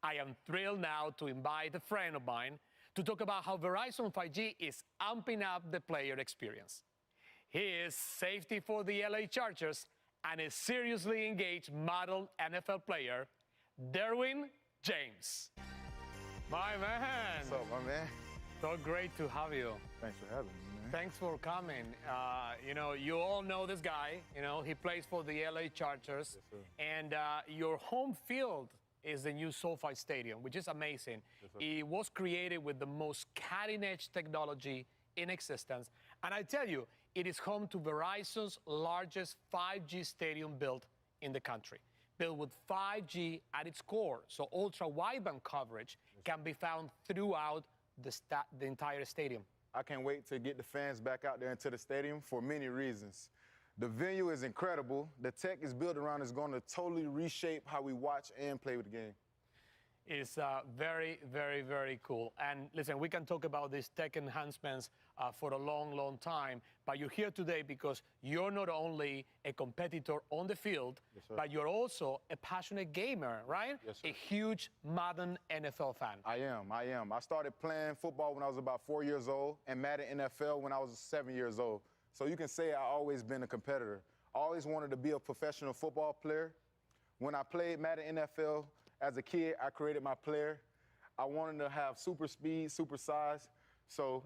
I am thrilled now to invite a friend of mine to talk about how Verizon 5G is amping up the player experience. He is safety for the LA Chargers and a seriously engaged model NFL player, Derwin James. My man. What's up, my man? So great to have you. Thanks for having me, man. Thanks for coming. You all know this guy. He plays for the LA Chargers. Yes, sir. And your home field is the new SoFi Stadium, which is amazing. Yes, sir. It was created with the most cutting-edge technology in existence. And I tell you, it is home to Verizon's largest 5G stadium built in the country, built with 5G at its core. So ultra-wideband coverage can be found throughout the entire stadium. I can't wait to get the fans back out there into the stadium for many reasons. The venue is incredible. The tech is built around is going to totally reshape how we watch and play with the game. It's very, very, very cool. And listen, we can talk about these tech enhancements for a long, long time, but you're here today because you're not only a competitor on the field, Yes, sir. but you're also a passionate gamer, right? Yes, sir. A huge Madden NFL fan. I am. I started playing football when I was about 4 years old and Madden NFL when I was 7 years old. So you can say I've always been a competitor. I always wanted to be a professional football player. When I played Madden NFL, as a kid, I created my player. I wanted to have super speed, super size,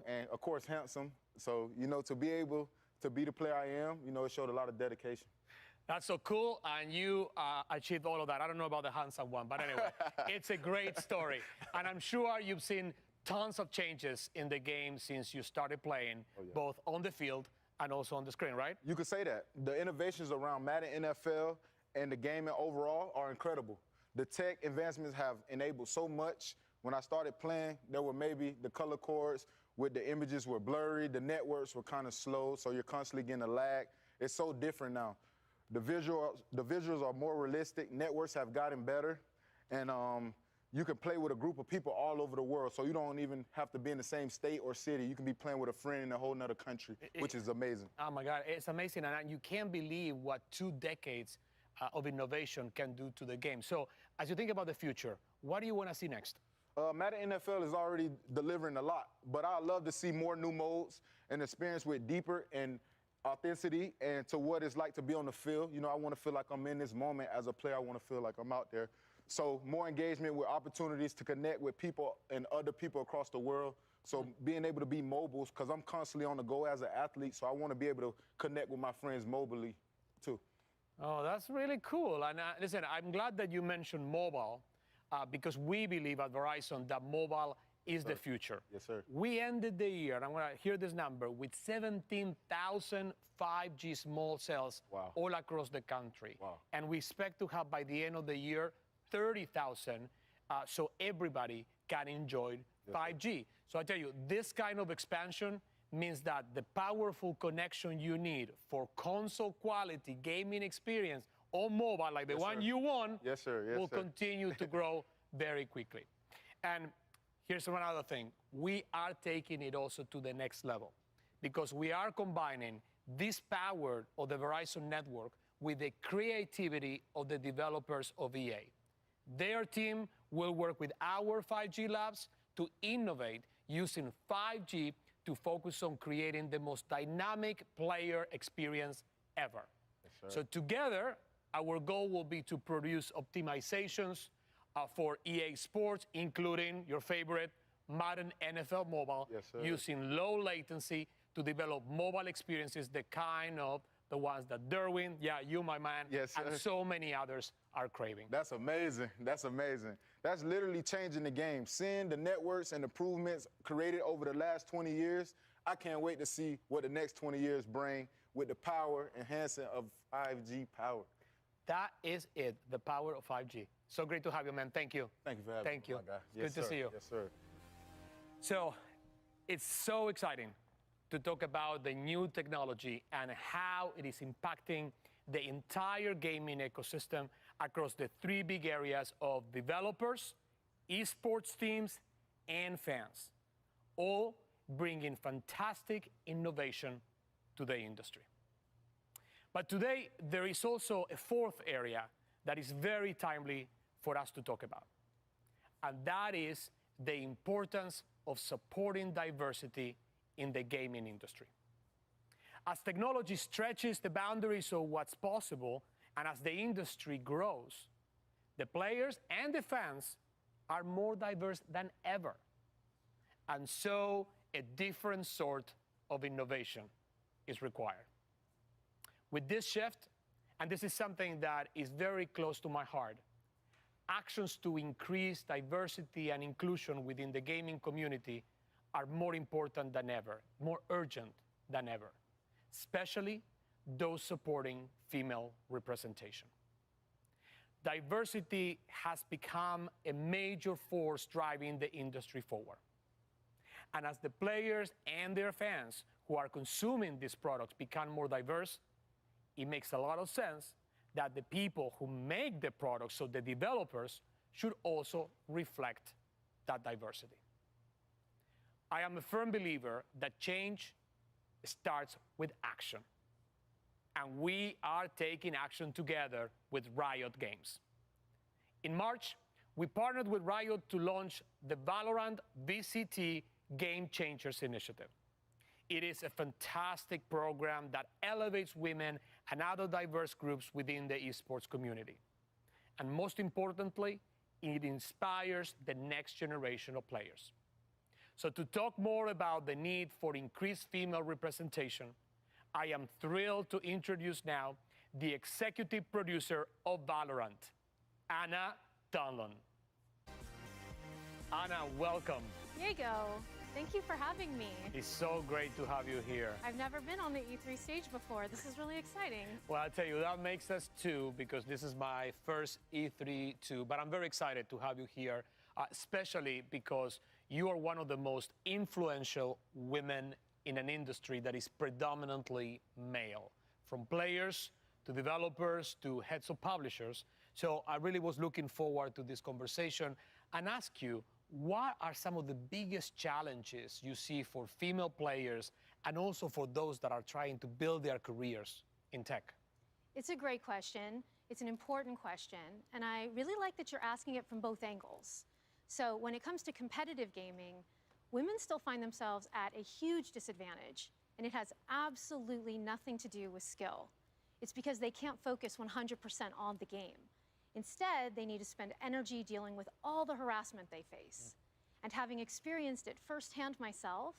and of course, handsome. So, to be able to be the player I am, it showed a lot of dedication. That's so cool, and you achieved all of that. I don't know about the handsome one, but anyway, it's a great story. And I'm sure you've seen tons of changes in the game since you started playing, both on the field and also on the screen, right? You could say that. The innovations around Madden NFL and the gaming overall are incredible. The tech advancements have enabled so much When I started playing, there were maybe the color cords with the images were blurry, the networks were kind of slow, so you're constantly getting a lag. It's so different now. The visuals are more realistic. Networks have gotten better, and you can play with a group of people all over the world, so you don't even have to be in the same state or city. You can be playing with a friend in a whole nother country, which is amazing. Oh my God, it's amazing, and you can't believe what 2 decades of innovation can do to the game. So, as you think about the future, what do you want to see next? Madden NFL is already delivering a lot, but I'd love to see more new modes and experience with deeper and authenticity and to what it's like to be on the field. You know, I want to feel like I'm in this moment as a player. I want to feel like I'm out there. So more engagement with opportunities to connect with people and other people across the world. So being able to be mobile, because I'm constantly on the go as an athlete, so I want to be able to connect with my friends mobilely too. Oh, that's really cool. And listen, I'm glad that you mentioned mobile because we believe at Verizon that mobile is the future. Yes, sir. We ended the year, and I'm going to hear this number, with 17,000 5G small cells all across the country. Wow. And we expect to have, by the end of the year, 30,000, so everybody can enjoy 5G. So I tell you, this kind of expansion means that the powerful connection you need for console quality gaming experience on mobile, like the one you want, will continue to grow very quickly. And here's another thing. We are taking it also to the next level because we are combining this power of the Verizon network with the creativity of the developers of EA. Their team will work with our 5G labs to innovate using 5G to focus on creating the most dynamic player experience ever. So together, our goal will be to produce optimizations for EA Sports, including your favorite Madden NFL Mobile, using low latency to develop mobile experiences, the kind of the ones that Derwin, you, my man, and so many others are craving. That's amazing. That's amazing. That's literally changing the game. Seeing the networks and improvements created over the last 20 years, I can't wait to see what the next 20 years bring with the power enhancing of 5G power. That is it, the power of 5G. So great to have you, man. Thank you. Thank you for having me. Thank you. My guy. Good to see you. Yes, sir. So it's so exciting to talk about the new technology and how it is impacting the entire gaming ecosystem across the 3 big areas of developers, esports teams, and fans, all bringing fantastic innovation to the industry. But today, there is also a 4th area that is very timely for us to talk about, and that is the importance of supporting diversity in the gaming industry. As technology stretches the boundaries of what's possible, and as the industry grows, the players and the fans are more diverse than ever. And so a different sort of innovation is required. With this shift, and this is something that is very close to my heart, actions to increase diversity and inclusion within the gaming community are more important than ever, more urgent than ever, especially those supporting female representation. Diversity has become a major force driving the industry forward. And as the players and their fans who are consuming these products become more diverse, it makes a lot of sense that the people who make the products, so the developers, should also reflect that diversity. I am a firm believer that change starts with action. And we are taking action together with Riot Games. In March, we partnered with Riot to launch the Valorant VCT Game Changers Initiative. It is a fantastic program that elevates women and other diverse groups within the esports community. And most importantly, it inspires the next generation of players. So to talk more about the need for increased female representation, I am thrilled to introduce now the executive producer of Valorant, Anna Dunlon. Anna, welcome. Diego, thank you for having me. It's so great to have you here. I've never been on the E3 stage before. This is really exciting. Well, I'll tell you, that makes us 2 because this is my first E3 too, but I'm very excited to have you here especially because you are one of the most influential women in an industry that is predominantly male, from players to developers to heads of publishers. So I really was looking forward to this conversation and ask you, what are some of the biggest challenges you see for female players and also for those that are trying to build their careers in tech? It's a great question. It's an important question. And I really like that you're asking it from both angles. So when it comes to competitive gaming, women still find themselves at a huge disadvantage. And it has absolutely nothing to do with skill. It's because they can't focus 100% on the game. Instead, they need to spend energy dealing with all the harassment they face. And having experienced it firsthand myself,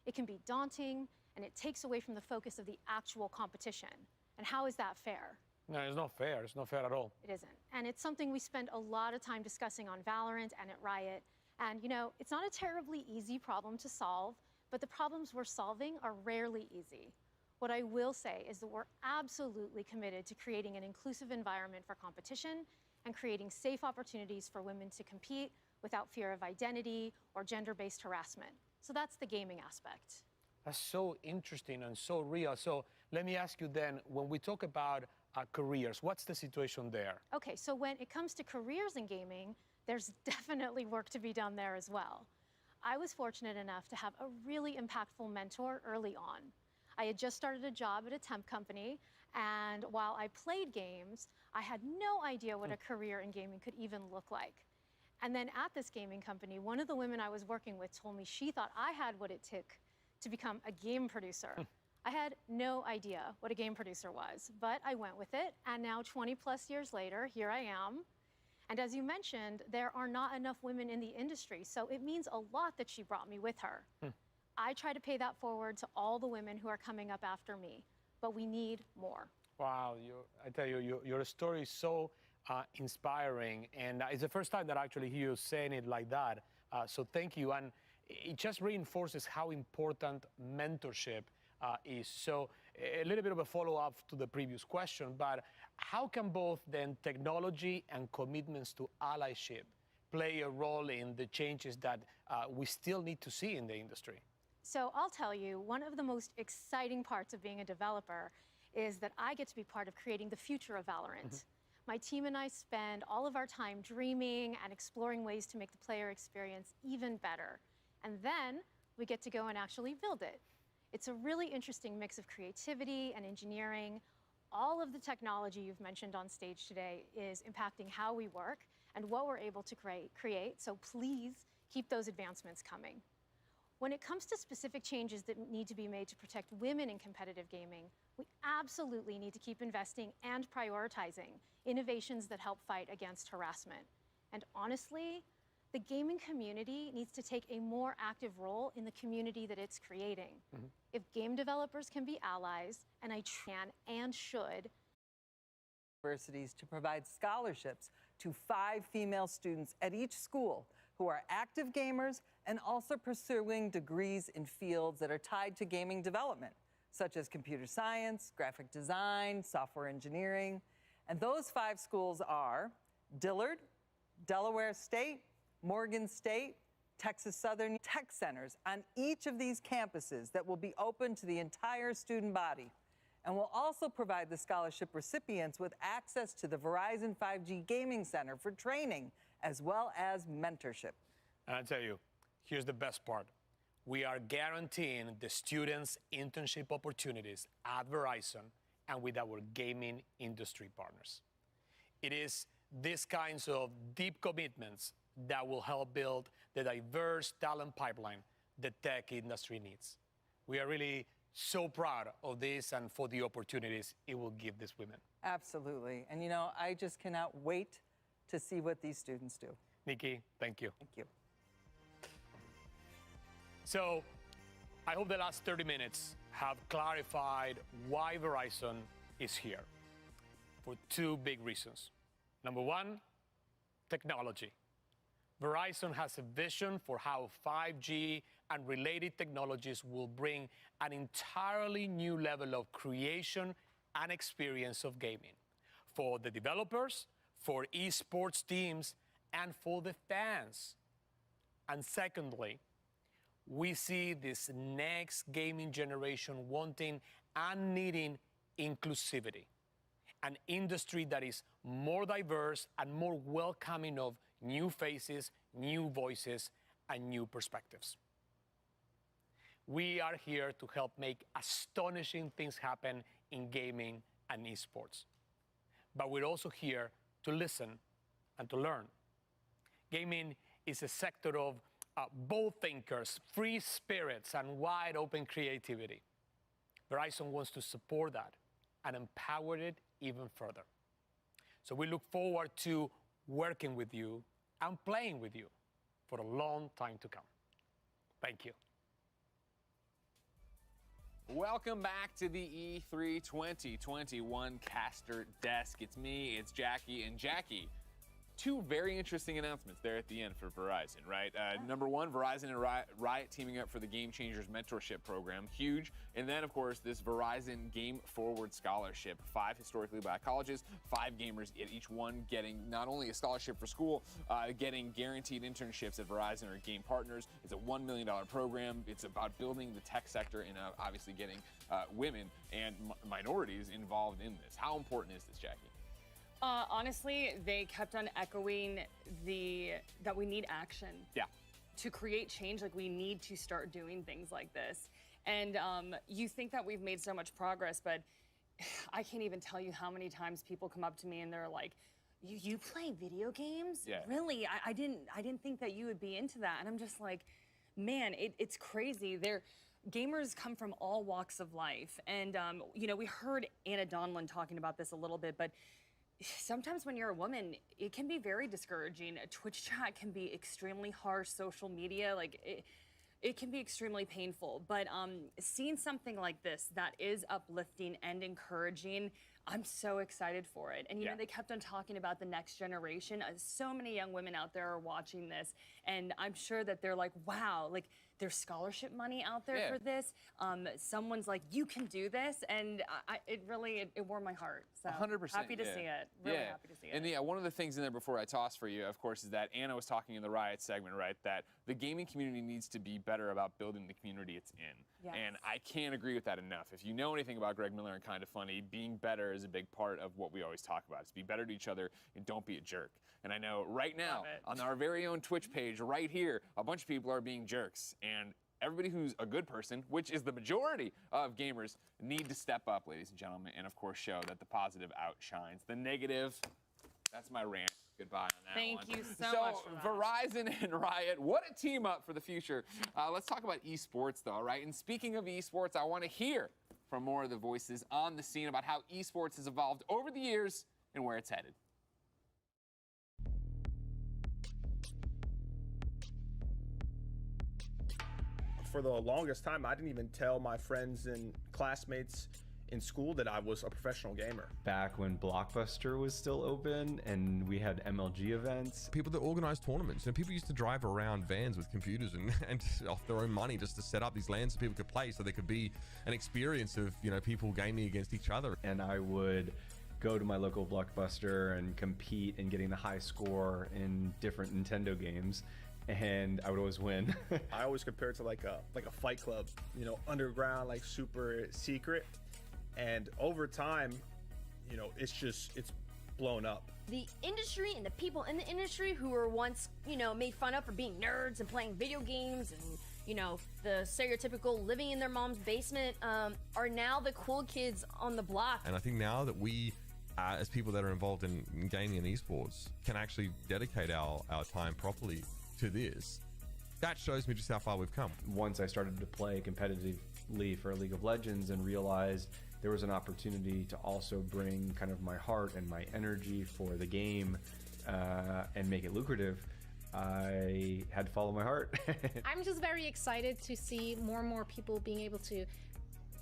it can be daunting and it takes away from the focus of the actual competition. And how is that fair? No, it's not fair. It's not fair at all. It isn't. And it's something we spend a lot of time discussing on Valorant and at Riot. And you know, it's not a terribly easy problem to solve, but the problems we're solving are rarely easy. What I will say is that we're absolutely committed to creating an inclusive environment for competition and creating safe opportunities for women to compete without fear of identity or gender-based harassment. So that's the gaming aspect. That's so interesting and so real. So let me ask you then, when we talk about careers, what's the situation there? Okay, so when it comes to careers in gaming, there's definitely work to be done there as well. I was fortunate enough to have a really impactful mentor early on. I had just started a job at a temp company, and while I played games, I had no idea what a career in gaming could even look like. And then at this gaming company, one of the women I was working with told me she thought I had what it took to become a game producer. I had no idea what a game producer was, but I went with it, and now 20 plus years later, here I am. And as you mentioned, there are not enough women in the industry, so it means a lot that she brought me with her. I try to pay that forward to all the women who are coming up after me, but we need more. Wow, I tell you, your story is so inspiring, and it's the first time that I actually hear you saying it like that. So thank you, and it just reinforces how important mentorship is. So a little bit of a follow-up to the previous question, but how can both then technology and commitments to allyship play a role in the changes that we still need to see in the industry? So I'll tell you, one of the most exciting parts of being a developer is that I get to be part of creating the future of Valorant. My team and I spend all of our time dreaming and exploring ways to make the player experience even better. And then we get to go and actually build it. It's a really interesting mix of creativity and engineering. All of the technology you've mentioned on stage today is impacting how we work and what we're able to create. So please keep those advancements coming. When it comes to specific changes that need to be made to protect women in competitive gaming, we absolutely need to keep investing and prioritizing innovations that help fight against harassment. And honestly, the gaming community needs to take a more active role in the community that it's creating. If game developers can be allies, and I can and should, universities to provide scholarships to 5 female students at each school who are active gamers and also pursuing degrees in fields that are tied to gaming development, such as computer science, graphic design, software engineering. And those 5 schools are Dillard, Delaware State, Morgan State, Texas Southern Tech Centers on each of these campuses that will be open to the entire student body. And will also provide the scholarship recipients with access to the Verizon 5G Gaming Center for training, as well as mentorship. And I tell you, here's the best part. We are guaranteeing the students internship opportunities at Verizon and with our gaming industry partners. It is these kinds of deep commitments that will help build the diverse talent pipeline the tech industry needs. We are really so proud of this and for the opportunities it will give these women. Absolutely. And you know, I just cannot wait to see what these students do. Nikki, thank you. Thank you. So I hope the last 30 minutes have clarified why Verizon is here for 2 big reasons. Number 1, technology. Verizon has a vision for how 5G and related technologies will bring an entirely new level of creation and experience of gaming for the developers, for esports teams, and for the fans And secondly, we see this next gaming generation wanting and needing inclusivity, an industry that is more diverse and more welcoming of new faces, new voices, and new perspectives. We are here to help make astonishing things happen in gaming and esports. But we're also here to listen and to learn. Gaming is a sector of bold thinkers, free spirits, and wide open creativity. Verizon wants to support that and empower it even further. So we look forward to working with you and playing with you for a long time to come. Thank you. Welcome back to the E3 2021 caster desk. It's me, it's Jackie, and Jackie, two very interesting announcements there at the end for Verizon, right? Number one, Verizon and Riot teaming up for the Game Changers Mentorship Program, huge. And then, of course, this Verizon Game Forward Scholarship, 5 historically black colleges, 5 gamers at each one getting not only a scholarship for school, getting guaranteed internships at Verizon or game partners. It's a $1 million program. It's about building the tech sector and obviously getting women and minorities involved in this. How important is this, Jackie? Honestly, they kept on echoing that we need action. Yeah. To create change, like we need to start doing things like this. And you think that we've made so much progress, but I can't even tell you how many times people come up to me and they're like, "You play video games? Yeah. Really? I didn't think that you would be into that." And I'm just like, man, it's crazy. Gamers come from all walks of life, and we heard Anna Donlan talking about this a little bit, but sometimes when you're a woman, it can be very discouraging. Twitch chat can be extremely harsh. Social media, it can be extremely painful. But seeing something like this that is uplifting and encouraging, I'm so excited for it. And they kept on talking about the next generation. So many young women out there are watching this, and I'm sure that they're like, wow, like there's scholarship money out there for this. Someone's like, you can do this, and it really warmed my heart. So 100%. happy to see it. Really happy to see it. And one of the things in there before I toss for you, of course, is that Anna was talking in the Riot segment, right? That the gaming community needs to be better about building the community it's in. Yes. And I can't agree with that enough. If you know anything about Greg Miller and Kinda Funny, being better is a big part of what we always talk about. It's be better to each other and don't be a jerk. And I know right now on our very own Twitch page right here, a bunch of people are being jerks. And everybody who's a good person, which is the majority of gamers, need to step up, ladies and gentlemen, and of course show that the positive outshines the negative. That's my rant. Goodbye on that one. Thank you so much for that. Verizon and Riot, what a team up for the future. Let's talk about esports though, right? And speaking of esports, I want to hear from more of the voices on the scene about how esports has evolved over the years and where it's headed. For the longest time, I didn't even tell my friends and classmates in school that I was a professional gamer. Back when Blockbuster was still open and we had MLG events. People that organized tournaments, and people used to drive around vans with computers and off their own money just to set up these LANs so people could play, so there could be an experience of, people gaming against each other. And I would go to my local Blockbuster and compete in getting the high score in different Nintendo games. And I would always win. I always compare it to like a fight club, underground, like super secret. And over time, it's blown up. The industry and the people in the industry who were once, made fun of for being nerds and playing video games and, the stereotypical living in their mom's basement, are now the cool kids on the block. And I think now that we, as people that are involved in gaming and esports, can actually dedicate our time properly to this, that shows me just how far we've come. Once I started to play competitively for League of Legends and realized there was an opportunity to also bring kind of my heart and my energy for the game and make it lucrative, I had to follow my heart. I'm just very excited to see more and more people being able to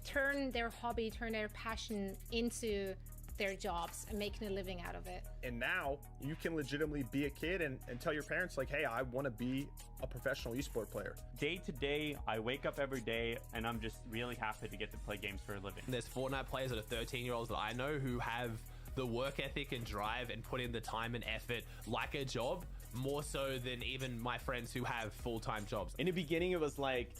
turn their hobby, turn their passion into their jobs and making a living out of it. And now you can legitimately be a kid and tell your parents, like, hey, I want to be a professional esport player. Day to day, I wake up every day and I'm just really happy to get to play games for a living. There's Fortnite players that are 13-year-olds that I know who have the work ethic and drive and put in the time and effort like a job more so than even my friends who have full-time jobs. In the beginning, it was like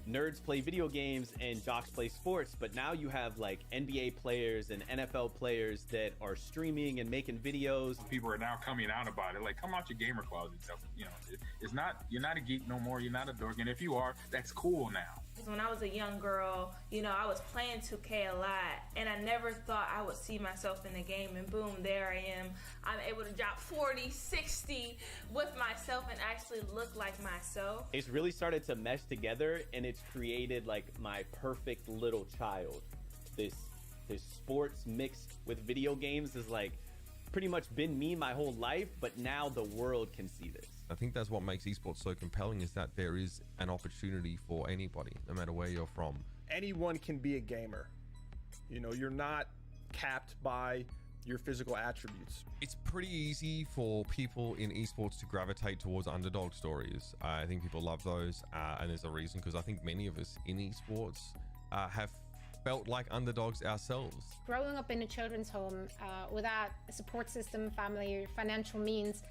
nerds play video games and jocks play sports, but now you have like NBA players and NFL players that are streaming and making videos. People are now coming out about it, like, come out your gamer closet self. You know, it's not, you're not a geek no more, you're not a dork, and if you are, that's cool now. When I was a young girl, you know, I was playing 2K a lot, and I never thought I would see myself in the game, and boom, there I am. I'm able to drop 40, 60 with myself and actually look like myself. It's really started to mesh together, and it's created like my perfect little child. This sports mixed with video games is like pretty much been me my whole life, but now the world can see this. I think that's what makes esports so compelling, is that there is an opportunity for anybody, no matter where you're from. Anyone can be a gamer. You know, you're not capped by your physical attributes. It's pretty easy for people in esports to gravitate towards underdog stories. I think people love those, and there's a reason, because I think many of us in esports have felt like underdogs ourselves. Growing up in a children's home without a support system, family, financial means,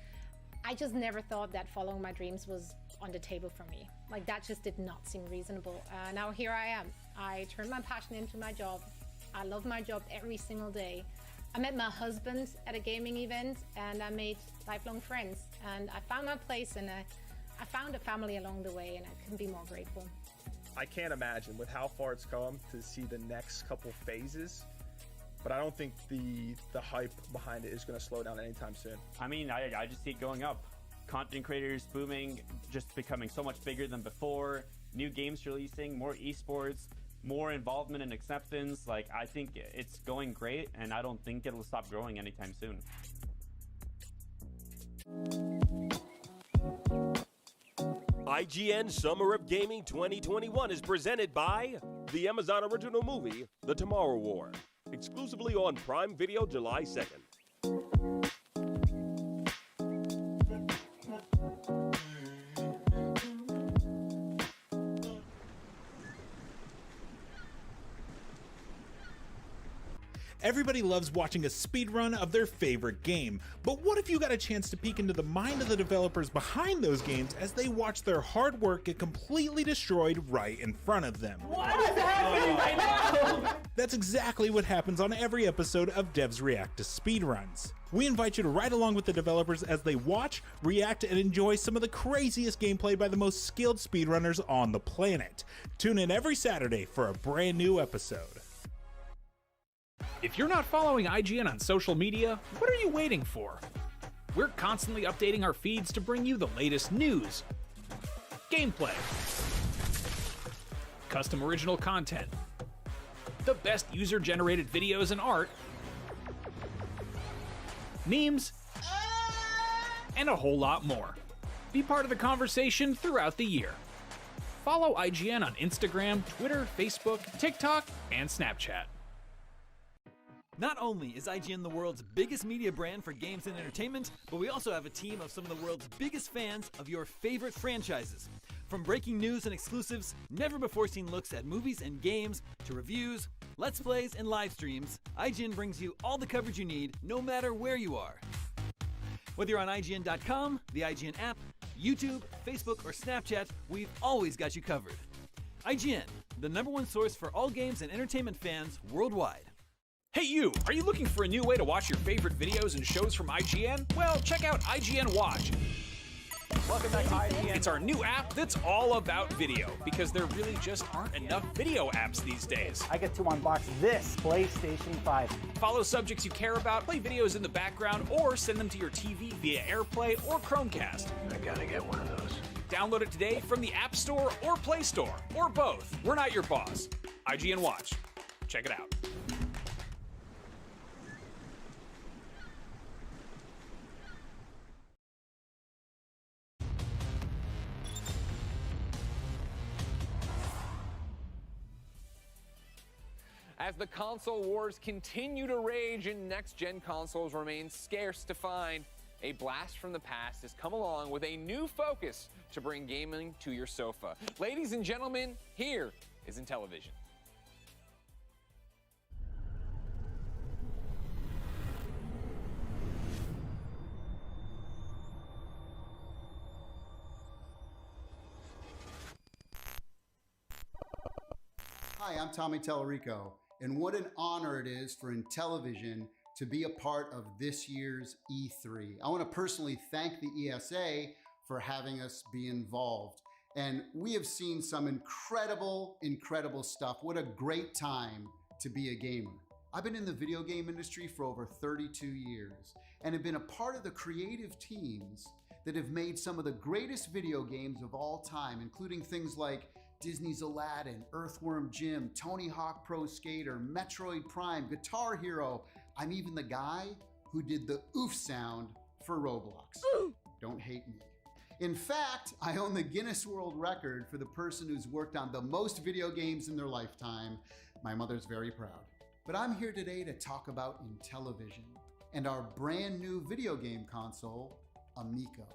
I just never thought that following my dreams was on the table for me. Like, that just did not seem reasonable. Now here I am. I turned my passion into my job. I love my job every single day. I met my husband at a gaming event, and I made lifelong friends. And I found my place, and I found a family along the way, and I couldn't be more grateful. I can't imagine with how far it's come to see the next couple phases, but I don't think the hype behind it is going to slow down anytime soon. I mean, I just see it going up. Content creators booming, just becoming so much bigger than before, new games releasing, more esports, more involvement and acceptance. Like, I think it's going great, and I don't think it'll stop growing anytime soon. IGN Summer of Gaming 2021 is presented by the Amazon original movie, The Tomorrow War, exclusively on Prime Video July 2nd. Everybody loves watching a speedrun of their favorite game, but what if you got a chance to peek into the mind of the developers behind those games as they watch their hard work get completely destroyed right in front of them? What is happening right now? That's exactly what happens on every episode of Devs React to Speedruns. We invite you to ride along with the developers as they watch, react, and enjoy some of the craziest gameplay by the most skilled speedrunners on the planet. Tune in every Saturday for a brand new episode. If you're not following IGN on social media, what are you waiting for? We're constantly updating our feeds to bring you the latest news, gameplay, custom original content, the best user-generated videos and art, memes, and a whole lot more. Be part of the conversation throughout the year. Follow IGN on Instagram, Twitter, Facebook, TikTok, and Snapchat. Not only is IGN the world's biggest media brand for games and entertainment, but we also have a team of some of the world's biggest fans of your favorite franchises. From breaking news and exclusives, never-before-seen looks at movies and games, to reviews, let's plays, and live streams, IGN brings you all the coverage you need, no matter where you are. Whether you're on IGN.com, the IGN app, YouTube, Facebook, or Snapchat, we've always got you covered. IGN, the #1 source for all games and entertainment fans worldwide. Hey you! Are you looking for a new way to watch your favorite videos and shows from IGN? Well, check out IGN Watch. Welcome back to IGN. It's our new app that's all about video, because there really just aren't enough video apps these days. I get to unbox this PlayStation 5. Follow subjects you care about, play videos in the background, or send them to your TV via AirPlay or Chromecast. I gotta get one of those. Download it today from the App Store or Play Store, or both. We're not your boss. IGN Watch. Check it out. As the console wars continue to rage and next-gen consoles remain scarce to find, a blast from the past has come along with a new focus to bring gaming to your sofa. Ladies and gentlemen, here is Intellivision. Hi, I'm Tommy Tellerico, and what an honor it is for Intellivision to be a part of this year's E3. I want to personally thank the ESA for having us be involved. And we have seen some incredible stuff. What a great time to be a gamer. I've been in the video game industry for over 32 years and have been a part of the creative teams that have made some of the greatest video games of all time, including things like Disney's Aladdin, Earthworm Jim, Tony Hawk Pro Skater, Metroid Prime, Guitar Hero. I'm even the guy who did the oof sound for Roblox. Don't hate me. In fact, I own the Guinness World Record for the person who's worked on the most video games in their lifetime. My mother's very proud. But I'm here today to talk about Intellivision and our brand new video game console, Amico.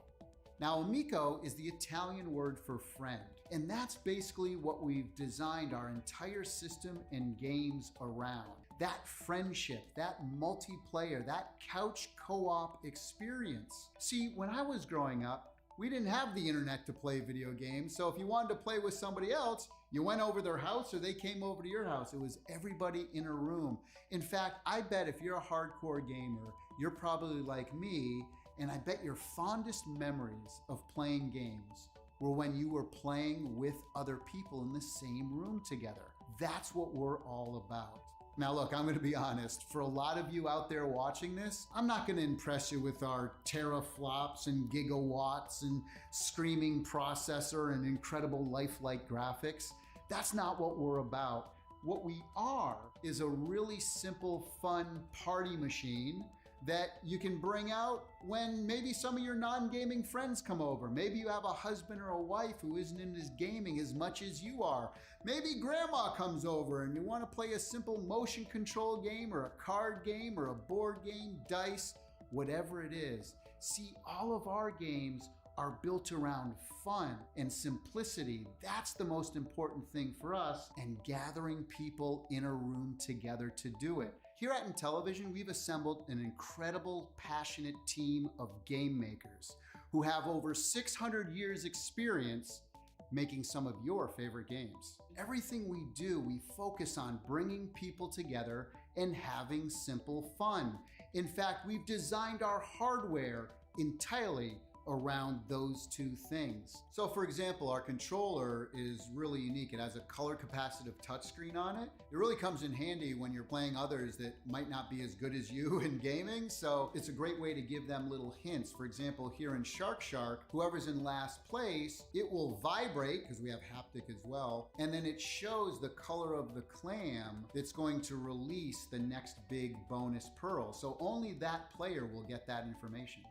Now, Amico is the Italian word for friend, and that's basically what we've designed our entire system and games around. That friendship, that multiplayer, that couch co-op experience. See, when I was growing up, we didn't have the internet to play video games, so if you wanted to play with somebody else, you went over their house or they came over to your house. It was everybody in a room. In fact, I bet if you're a hardcore gamer, you're probably like me, and I bet your fondest memories of playing games were when you were playing with other people in the same room together. That's what we're all about. Now look, I'm gonna be honest, for a lot of you out there watching this, I'm not gonna impress you with our teraflops and gigawatts and screaming processor and incredible lifelike graphics. That's not what we're about. What we are is a really simple, fun party machine that you can bring out when maybe some of your non-gaming friends come over. Maybe you have a husband or a wife who isn't into gaming as much as you are. Maybe grandma comes over and you want to play a simple motion control game or a card game or a board game, dice, whatever it is. See, all of our games are built around fun and simplicity. That's the most important thing for us, and gathering people in a room together to do it. Here at Intellivision, we've assembled an incredible, passionate team of game makers who have over 600 years experience making some of your favorite games. Everything we do, we focus on bringing people together and having simple fun. In fact, we've designed our hardware entirely around those two things. So for example, our controller is really unique. It has a color capacitive touchscreen on it. It really comes in handy when you're playing others that might not be as good as you in gaming. So it's a great way to give them little hints. For example, here in Shark, whoever's in last place, it will vibrate because we have haptic as well. And then it shows the color of the clam that's going to release the next big bonus pearl. So only that player will get that information.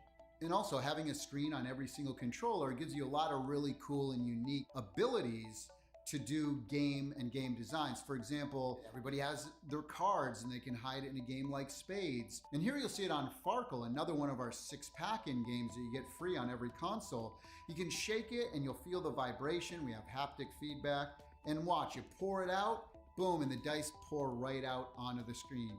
And also, having a screen on every single controller gives you a lot of really cool and unique abilities to do game and game designs. For example, everybody has their cards and they can hide it in a game like Spades. And here you'll see it on Farkle, another one of our 6-pack-in games that you get free on every console. You can shake it and you'll feel the vibration. We have haptic feedback. And watch, you pour it out, boom, and the dice pour right out onto the screen.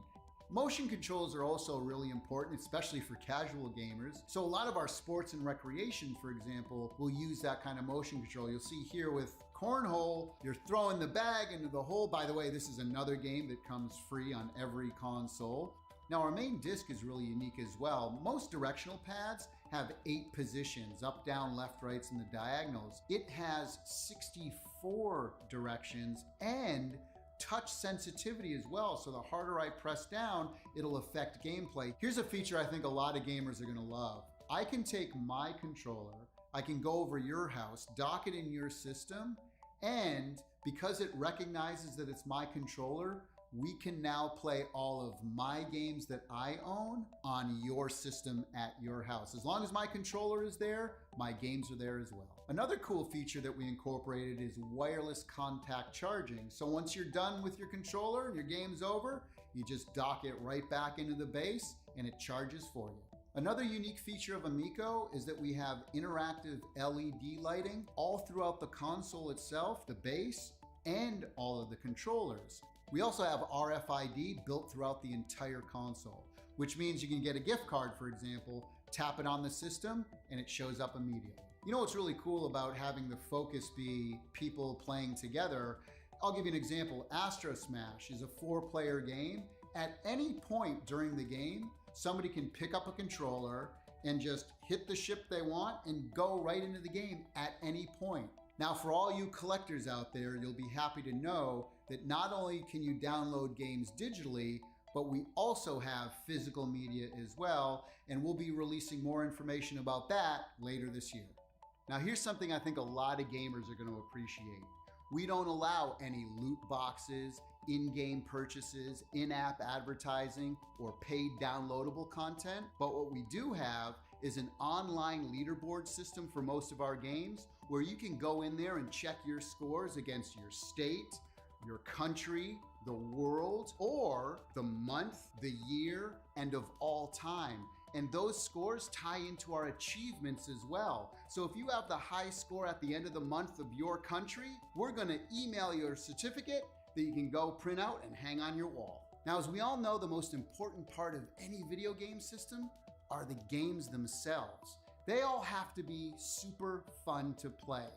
Motion controls are also really important, especially for casual gamers. So a lot of our sports and recreation, for example, will use that kind of motion control. You'll see here with Cornhole, you're throwing the bag into the hole. By the way, this is another game that comes free on every console. Now our main disc is really unique as well. Most directional pads have 8 positions, up, down, left, rights, and the diagonals. It has 64 directions and touch sensitivity as well, so the harder I press down, it'll affect gameplay. Here's a feature I think a lot of gamers are gonna love. I can take my controller, I can go over your house, dock it in your system, and because it recognizes that it's my controller, we can now play all of my games that I own on your system at your house. As long as my controller is there, my games are there as well. Another cool feature that we incorporated is wireless contact charging. So once you're done with your controller and your game's over, you just dock it right back into the base and it charges for you. Another unique feature of Amico is that we have interactive LED lighting all throughout the console itself, the base, and all of the controllers. We also have RFID built throughout the entire console, which means you can get a gift card, for example, tap it on the system, and it shows up immediately. You know what's really cool about having the focus be people playing together? I'll give you an example. Astro Smash is a 4-player game. At any point during the game, somebody can pick up a controller and just hit the ship they want and go right into the game at any point. Now, for all you collectors out there, you'll be happy to know that not only can you download games digitally, but we also have physical media as well, and we'll be releasing more information about that later this year. Now, here's something I think a lot of gamers are going to appreciate. We don't allow any loot boxes, in-game purchases, in-app advertising, or paid downloadable content. But what we do have is an online leaderboard system for most of our games where you can go in there and check your scores against your state, your country, the world, or the month, the year, and of all time. And those scores tie into our achievements as well. So if you have the high score at the end of the month of your country, we're gonna email you a certificate that you can go print out and hang on your wall. Now, as we all know, the most important part of any video game system are the games themselves. They all have to be super fun to play.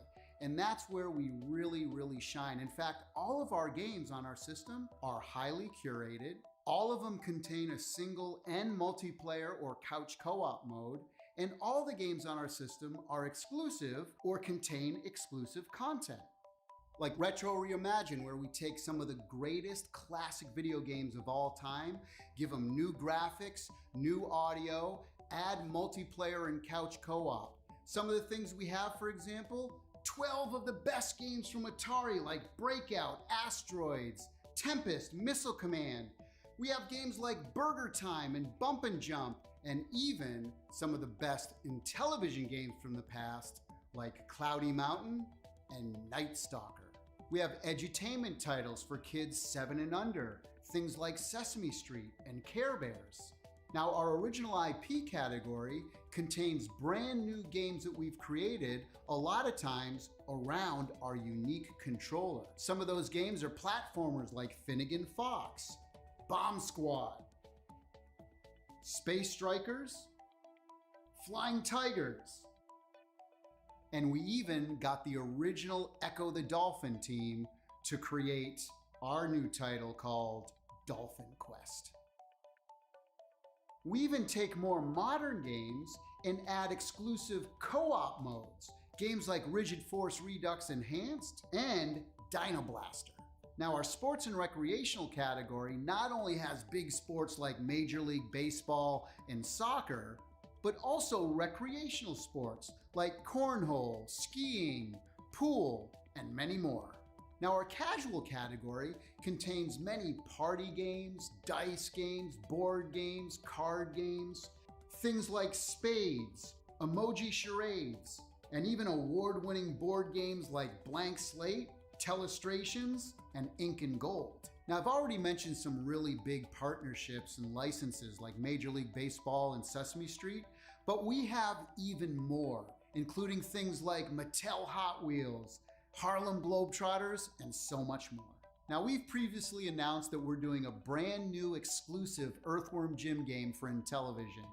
And that's where we really shine. In fact, all of our games on our system are highly curated. All of them contain a single and multiplayer or couch co-op mode. And all the games on our system are exclusive or contain exclusive content. Like Retro Reimagine, where we take some of the greatest classic video games of all time, give them new graphics, new audio, add multiplayer and couch co-op. Some of the things we have, for example, 12 of the best games from Atari like Breakout, Asteroids, Tempest, Missile Command. We have games like Burger Time and Bump and Jump, and even some of the best Intellivision games from the past like Cloudy Mountain and Night Stalker. We have edutainment titles for kids 7 and under, things like Sesame Street and Care Bears. Now, our original IP category contains brand new games that we've created, a lot of times around our unique controller. Some of those games are platformers like Finnegan Fox, Bomb Squad, Space Strikers, Flying Tigers, and we even got the original Echo the Dolphin team to create our new title called Dolphin Quest. We even take more modern games and add exclusive co-op modes, games like Rigid Force Redux Enhanced and Dino Blaster. Now, our sports and recreational category not only has big sports like Major League Baseball and soccer, but also recreational sports like cornhole, skiing, pool, and many more. Now, our casual category contains many party games, dice games, board games, card games, things like spades, emoji charades, and even award-winning board games like Blank Slate, Telestrations, and Ink and Gold. Now, I've already mentioned some really big partnerships and licenses like Major League Baseball and Sesame Street, but we have even more, including things like Mattel Hot Wheels, Harlem Globetrotters, and so much more. Now, we've previously announced that we're doing a brand new exclusive Earthworm Jim game for Intellivision,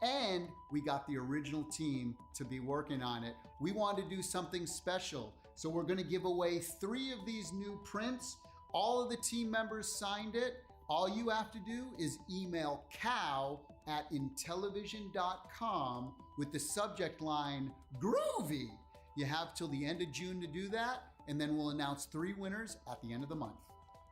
and we got the original team to be working on it. We wanted to do something special, so we're gonna give away 3 of these new prints. All of the team members signed it. All you have to do is email cow@intellivision.com with the subject line, Groovy. You have till the end of June to do that, and then we'll announce 3 winners at the end of the month.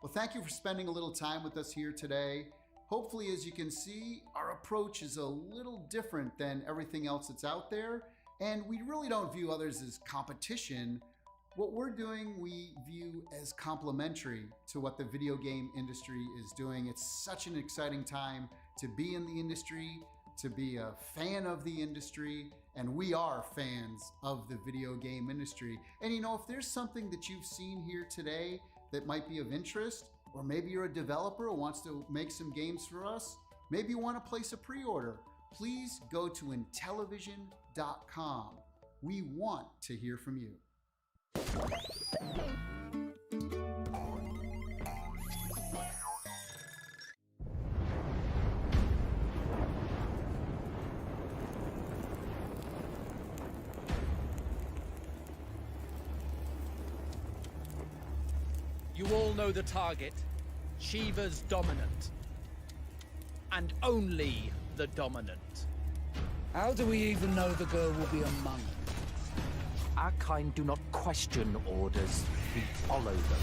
Well, thank you for spending a little time with us here today. Hopefully, as you can see, our approach is a little different than everything else that's out there, and we really don't view others as competition. What we're doing, we view as complementary to what the video game industry is doing. It's such an exciting time to be in the industry, to be a fan of the industry, and we are fans of the video game industry. And you know, if there's something that you've seen here today that might be of interest, or maybe you're a developer who wants to make some games for us, maybe you want to place a pre-order, please go to Intellivision.com. We want to hear from you. You all know the target. Shiva's dominant. And only the dominant. How do we even know the girl will be among us? Our kind do not question orders, we follow them.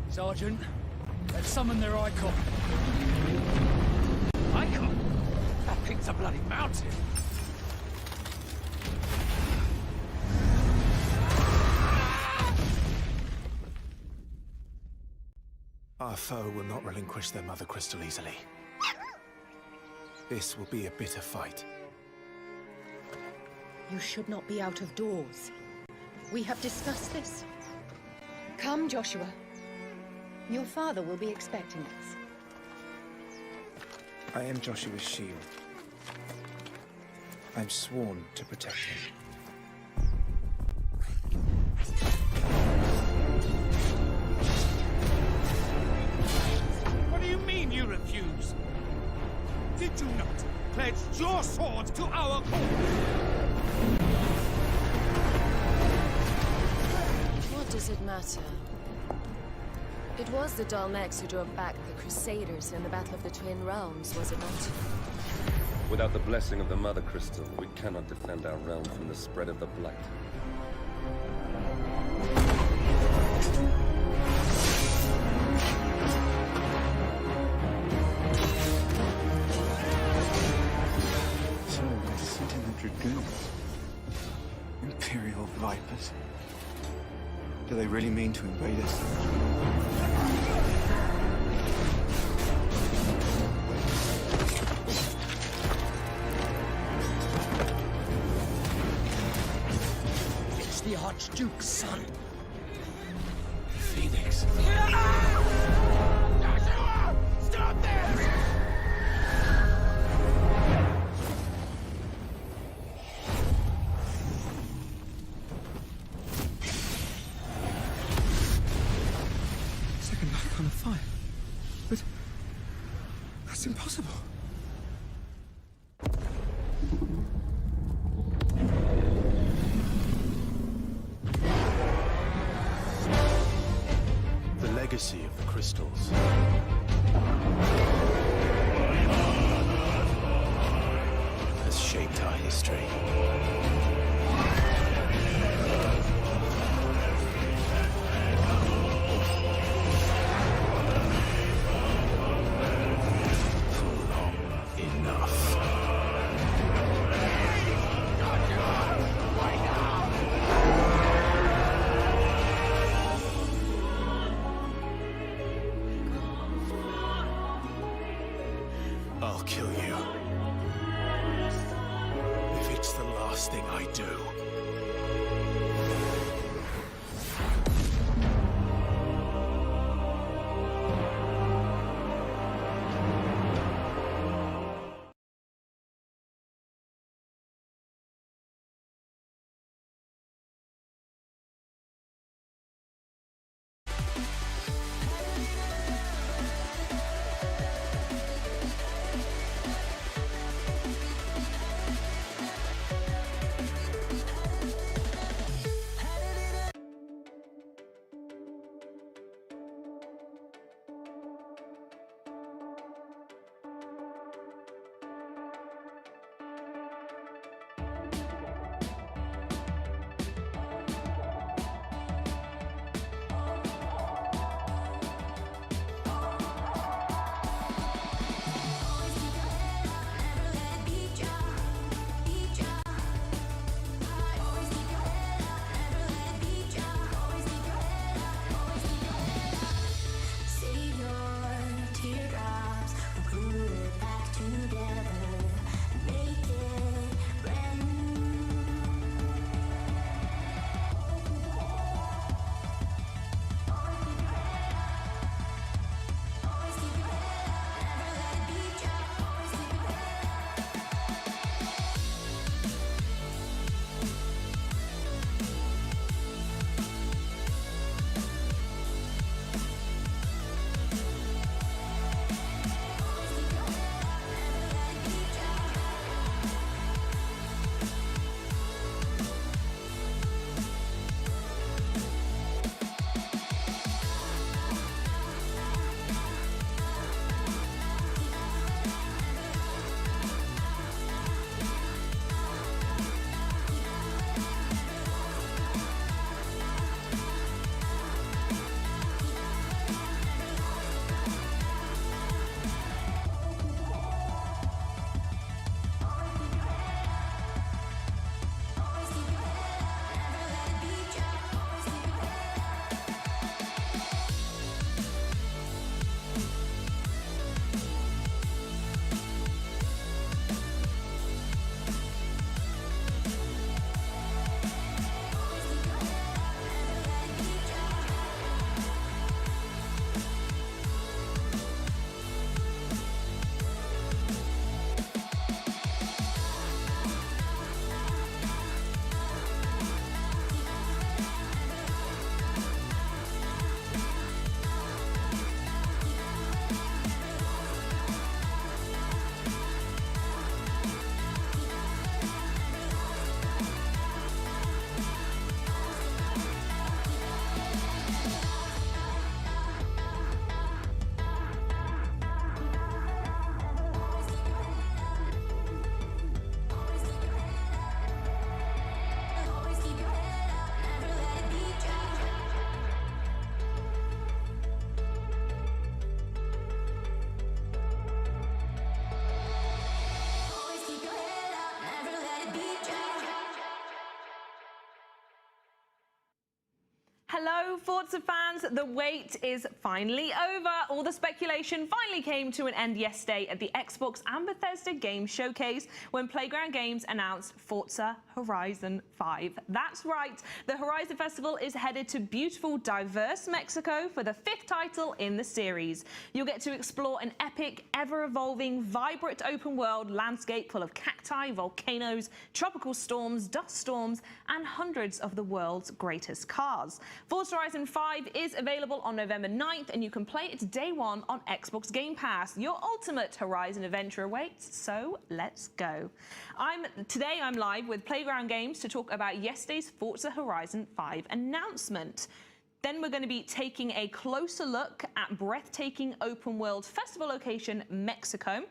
Sergeant, let's summon their icon. Icon? That thing's a bloody mountain. Our foe will not relinquish their mother crystal easily. This will be a bitter fight. You should not be out of doors. We have discussed this. Come, Joshua. Your father will be expecting us. I am Joshua's shield. I'm sworn to protect him. What do you mean you refuse? Did you not pledge your sword to our cause? What does it matter? It was the Dalmex who drove back the Crusaders in the Battle of the Twin Realms, was it not? Without the blessing of the Mother Crystal, we cannot defend our realm from the spread of the Blight. So I sit in the Dragoons. Imperial Vipers. Do they really mean to invade us? It's the Archduke's son. Phoenix. Joshua! Stop this! Second icon of fire. But that's impossible. The legacy of the crystals. Has shaped our history. Enough. I'll kill you. If it's the last thing I Hello, Forza fans. The wait is finally over. All the speculation finally came to an end yesterday at the Xbox and Bethesda Game Showcase when Playground Games announced Forza Horizon 5. That's right. The Horizon Festival is headed to beautiful, diverse Mexico for the 5th title in the series. You'll get to explore an epic, ever-evolving, vibrant open-world landscape full of cacti, volcanoes, tropical storms, dust storms, and hundreds of the world's greatest cars. Forza Horizon 5 is available on November 9th, and you can play it day one on Xbox Game Pass. Your ultimate Horizon adventure awaits, so let's go. Today I'm live with Playground Games to talk about yesterday's Forza Horizon 5 announcement. Then we're going to be taking a closer look at breathtaking open-world festival location Mexico.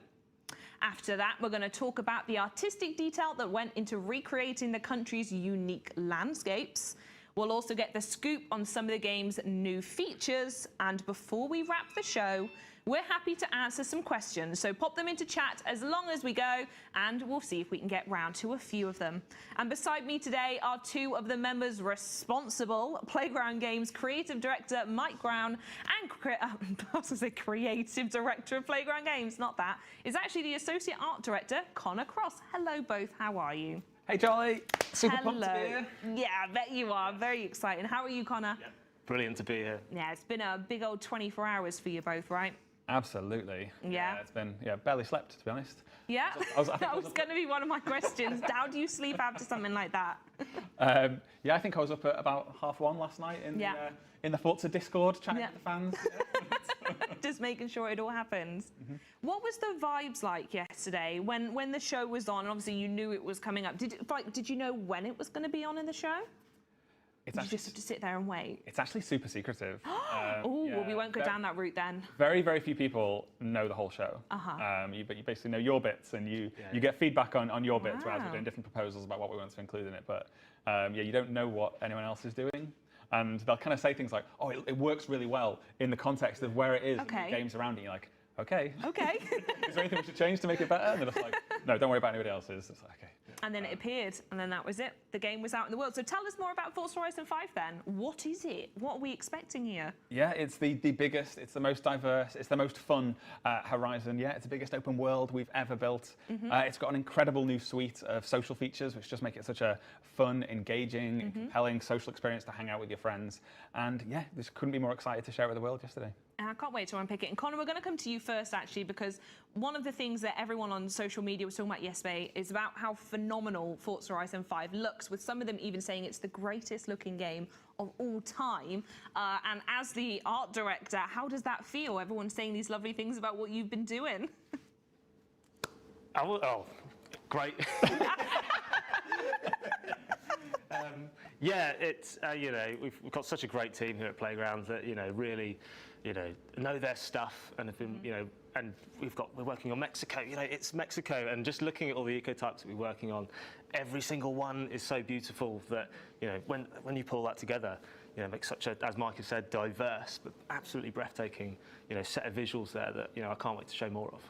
After that, we're going to talk about the artistic detail that went into recreating the country's unique landscapes. We'll also get the scoop on some of the game's new features. And before we wrap the show, we're happy to answer some questions. So pop them into chat as long as we go, and we'll see if we can get round to a few of them. And beside me today are two of the members responsible, Playground Games Creative Director Mike Brown and Creative Director of Playground Games, not that, is actually the Associate Art Director, Connor Cross. Hello both, how are you? Hey Charlie, super pumped to be here. Yeah, I bet you are. Very exciting. How are you, Connor? Yeah. Brilliant to be here. Yeah, it's been a big old 24 hours for you both, right? Absolutely. Yeah. It's been, barely slept, to be honest. Yeah, that was going to be one of my questions. How do you sleep after something like that? Yeah, I think I was up at about 1:30 last night in the Forza Discord chatting with the fans. Just making sure it all happens. What was the vibes like yesterday when the show was on? Obviously, you knew it was coming up. Did you know when it was going to be on in the show? Did you just have to sit there and wait? It's actually super secretive. Well, we won't go down that route then. Very, very few people know the whole show. You basically know your bits, and you get feedback on your bits, whereas we're doing different proposals about what we want to include in it. But you don't know what anyone else is doing. And they'll kind of say things like, oh, it works really well in the context of where it is and the games around it. You're like, okay. Is there anything we should change to make it better? And they're just like, no, don't worry about anybody else's. It's like, okay. And then it appeared, and then that was it. The game was out in the world. So tell us more about Forza Horizon 5 then. What is it? What are we expecting here? Yeah, it's the biggest, it's the most diverse, it's the most fun Horizon. Yeah, it's the biggest open world we've ever built. It's got an incredible new suite of social features, which just make it such a fun, engaging, and compelling social experience to hang out with your friends. And yeah, just couldn't be more excited to share it with the world yesterday. I can't wait to unpick it. And Connor, we're going to come to you first, actually, because one of the things that everyone on social media was talking about yesterday is about how phenomenal Forza Horizon 5 looks, with some of them even saying it's the greatest looking game of all time. And as the art director, how does that feel? Everyone's saying these lovely things about what you've been doing. Great. Yeah, it's we've got such a great team here at Playgrounds that really know their stuff, and have been and we're working on Mexico. It's Mexico, and just looking at all the ecotypes that we're working on, every single one is so beautiful that when you pull that together, it makes such a, as Mike has said, diverse but absolutely breathtaking set of visuals there that I can't wait to show more of.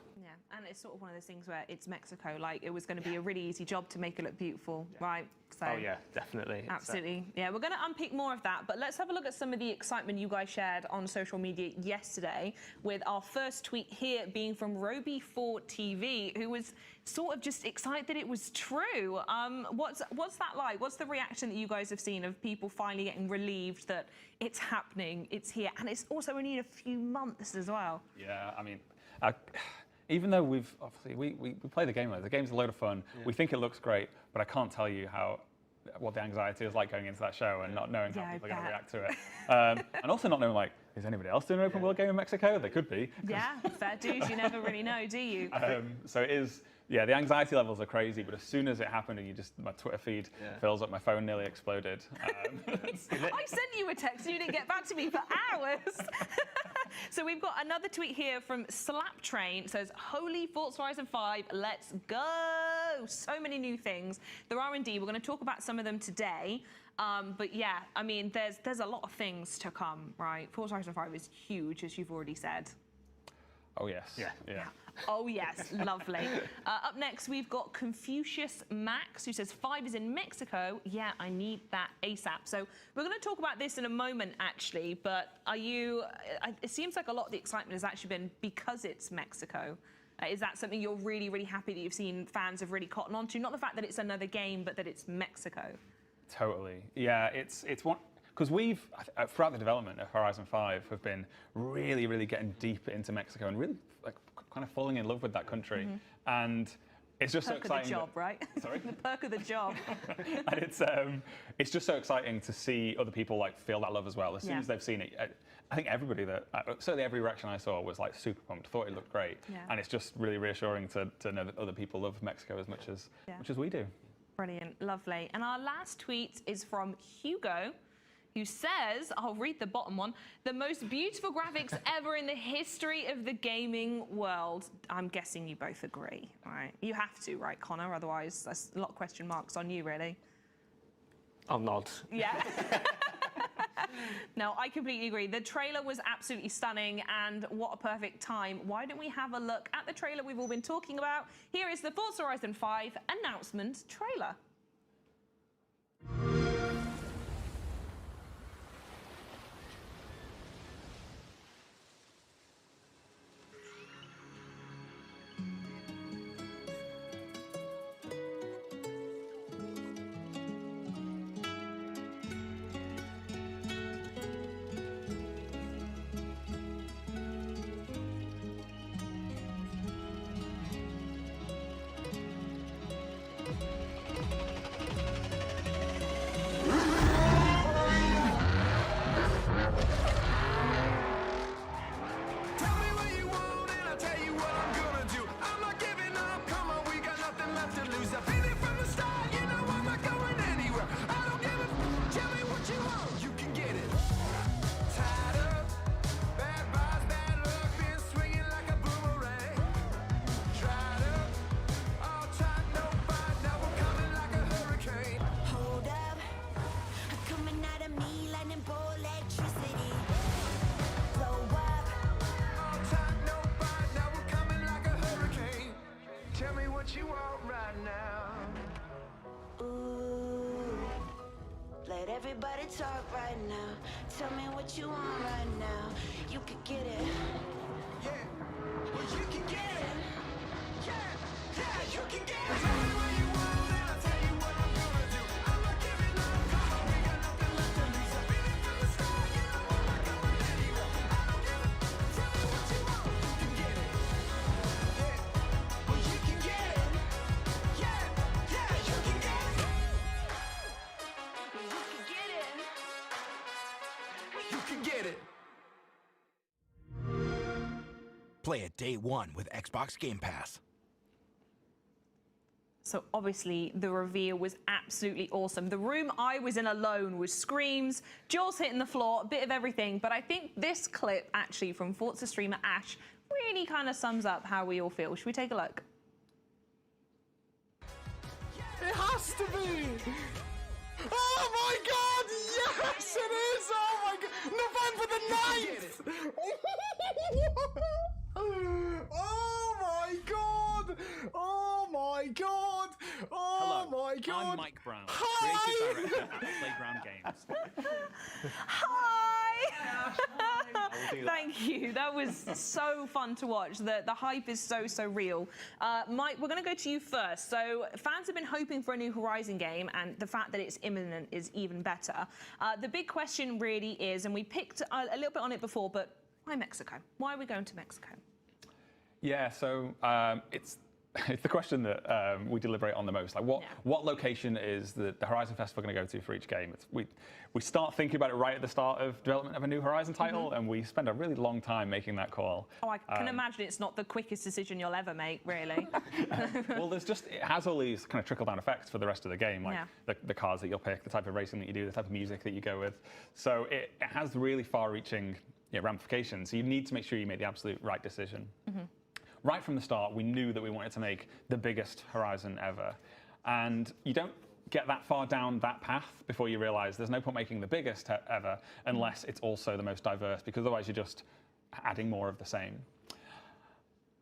And it's sort of one of those things where it's Mexico, like it was going to be a really easy job to make it look beautiful, right? So, oh yeah, definitely. Absolutely. Yeah, we're going to unpick more of that, but let's have a look at some of the excitement you guys shared on social media yesterday, with our first tweet here being from Roby4TV, who was sort of just excited that it was true. What's that like? What's the reaction that you guys have seen of people finally getting relieved that it's happening, it's here, and it's also only in a few months as well? Yeah, I mean, even though we play the game, the game's a load of fun. Yeah. We think it looks great, but I can't tell you what the anxiety is like going into that show and not knowing how people are going to react to it. And also not knowing, like, is anybody else doing an open world game in Mexico? They could be. Yeah, fair dues. You never really know, do you? So it is. Yeah, the anxiety levels are crazy, but as soon as it happened and my Twitter feed fills up, my phone nearly exploded. I sent you a text and you didn't get back to me for hours. So we've got another tweet here from Slaptrain. It says, holy Forza Horizon 5, let's go. So many new things. There are indeed. We're going to talk about some of them today. But yeah, I mean, there's a lot of things to come, right? Forza Horizon 5 is huge, as you've already said. Oh, yes. Yeah. Oh, yes. Lovely. Up next, we've got Confucius Max, who says 5 is in Mexico. Yeah, I need that ASAP. So we're going to talk about this in a moment, actually. But it seems like a lot of the excitement has actually been because it's Mexico. Is that something you're really, really happy that you've seen fans have really cottoned on to? Not the fact that it's another game, but that it's Mexico. Totally. Yeah, it's one... Because we've, throughout the development of Horizon 5, have been really, really getting deep into Mexico and really kind of falling in love with that country. And it's just so exciting. The perk of the job, right? Sorry? The perk of the job. And it's just so exciting to see other people feel that love as well. As soon as they've seen it, I think everybody certainly every reaction I saw was super pumped, thought it looked great. Yeah. And it's just really reassuring to know that other people love Mexico as much as we do. Brilliant, lovely. And our last tweet is from Hugo, who says, I'll read the bottom one, the most beautiful graphics ever in the history of the gaming world. I'm guessing you both agree, right? You have to, right, Connor? Otherwise, there's a lot of question marks on you, really. I'll nod. Yeah. No, I completely agree. The trailer was absolutely stunning, and what a perfect time. Why don't we have a look at the trailer we've all been talking about? Here is the Forza Horizon 5 announcement trailer. Everybody talk right now. Tell me what you want right now. You could get it. Yeah. Well, you can get it. Yeah. Yeah, you can get it. Tell me what you want and I'll tell you what I'm gonna do. I'm not giving up. Come on, we got nothing left to lose. I've been from the start. You know I'm not going anywhere. I don't give a. Tell me what you want. You can get it. Yeah. Well, you can get it. Yeah. Yeah, you can get it. You can get it. Play it day one with Xbox Game Pass. So obviously the reveal was absolutely awesome. The room I was in alone was screams, jaws hitting the floor, a bit of everything. But I think this clip actually from Forza streamer Ash really kind of sums up how we all feel. Should we take a look? It has to be! Oh my god! Yes, it is! Oh my god! November the 9th! Oh my god! Oh my god! Oh my god! I'm Mike Brown, creative director at Playground Games. Hi! Thank you. That was so fun to watch. The hype is so real. Mike, we're going to go to you first. So fans have been hoping for a new Horizon game, and the fact that it's imminent is even better. The big question really is, and we picked a little bit on it before, but why Mexico? Why are we going to Mexico? Yeah, so it's the question that we deliberate on the most. Like, what location is the Horizon Festival going to go to for each game? We start thinking about it right at the start of development of a new Horizon title, and we spend a really long time making that call. Oh, I can imagine it's not the quickest decision you'll ever make, really. Well, it has all these kind of trickle-down effects for the rest of the game, like the cars that you'll pick, the type of racing that you do, the type of music that you go with. So it has really far-reaching ramifications. So you need to make sure you make the absolute right decision. Right from the start, we knew that we wanted to make the biggest Horizon ever. And you don't get that far down that path before you realize there's no point making the biggest ever unless it's also the most diverse, because otherwise you're just adding more of the same.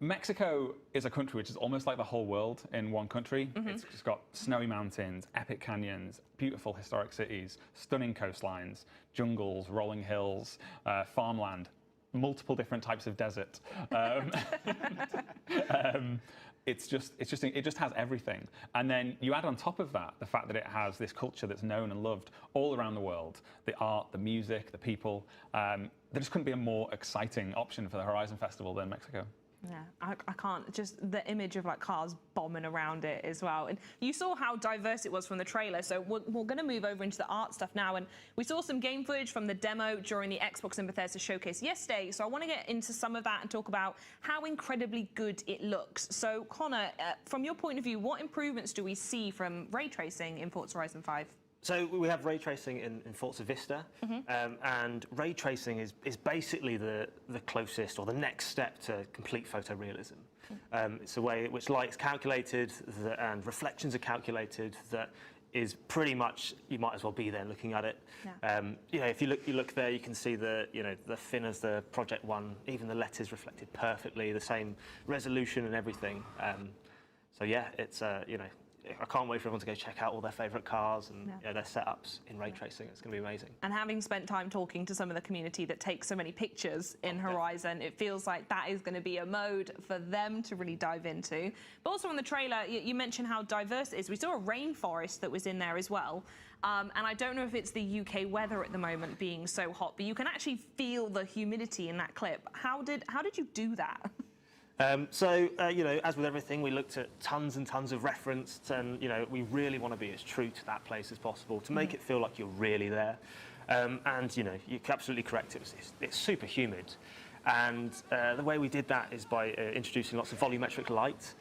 Mexico is a country which is almost like the whole world in one country. It's just got snowy mountains, epic canyons, beautiful historic cities, stunning coastlines, jungles, rolling hills, farmland, multiple different types of desert. It just has everything. And then you add on top of that the fact that it has this culture that's known and loved all around the world, the art, the music, the people. There just couldn't be a more exciting option for the Horizon Festival than Mexico. Yeah, I can't. Just the image of like cars bombing around it as well. And you saw how diverse it was from the trailer. So we're going to move over into the art stuff now. And we saw some game footage from the demo during the Xbox and Bethesda showcase yesterday. So I want to get into some of that and talk about how incredibly good it looks. So Connor, from your point of view, what improvements do we see from ray tracing in Forza Horizon 5? So we have ray tracing in Forza Vista, and ray tracing is basically the closest or the next step to complete photorealism. It's a way in which light is calculated and reflections are calculated that is pretty much, you might as well be there looking at it. Yeah. You know, if you look there, you can see the fin as the Project One, even the letters reflected perfectly, the same resolution and everything. So yeah, it's you know. I can't wait for everyone to go check out all their favourite cars and their setups in ray tracing. It's going to be amazing. And having spent time talking to some of the community that takes so many pictures in Horizon, it feels like that is going to be a mode for them to really dive into. But also on the trailer, you mentioned how diverse it is. We saw a rainforest that was in there as well. And I don't know if it's the UK weather at the moment being so hot, but you can actually feel the humidity in that clip. How did you do that? You know, as with everything, we looked at tons and tons of reference, and you know, we really want to be as true to that place as possible to make it feel like you're really there. And you know, you're absolutely correct. It's super humid, and the way we did that is by introducing lots of volumetric light,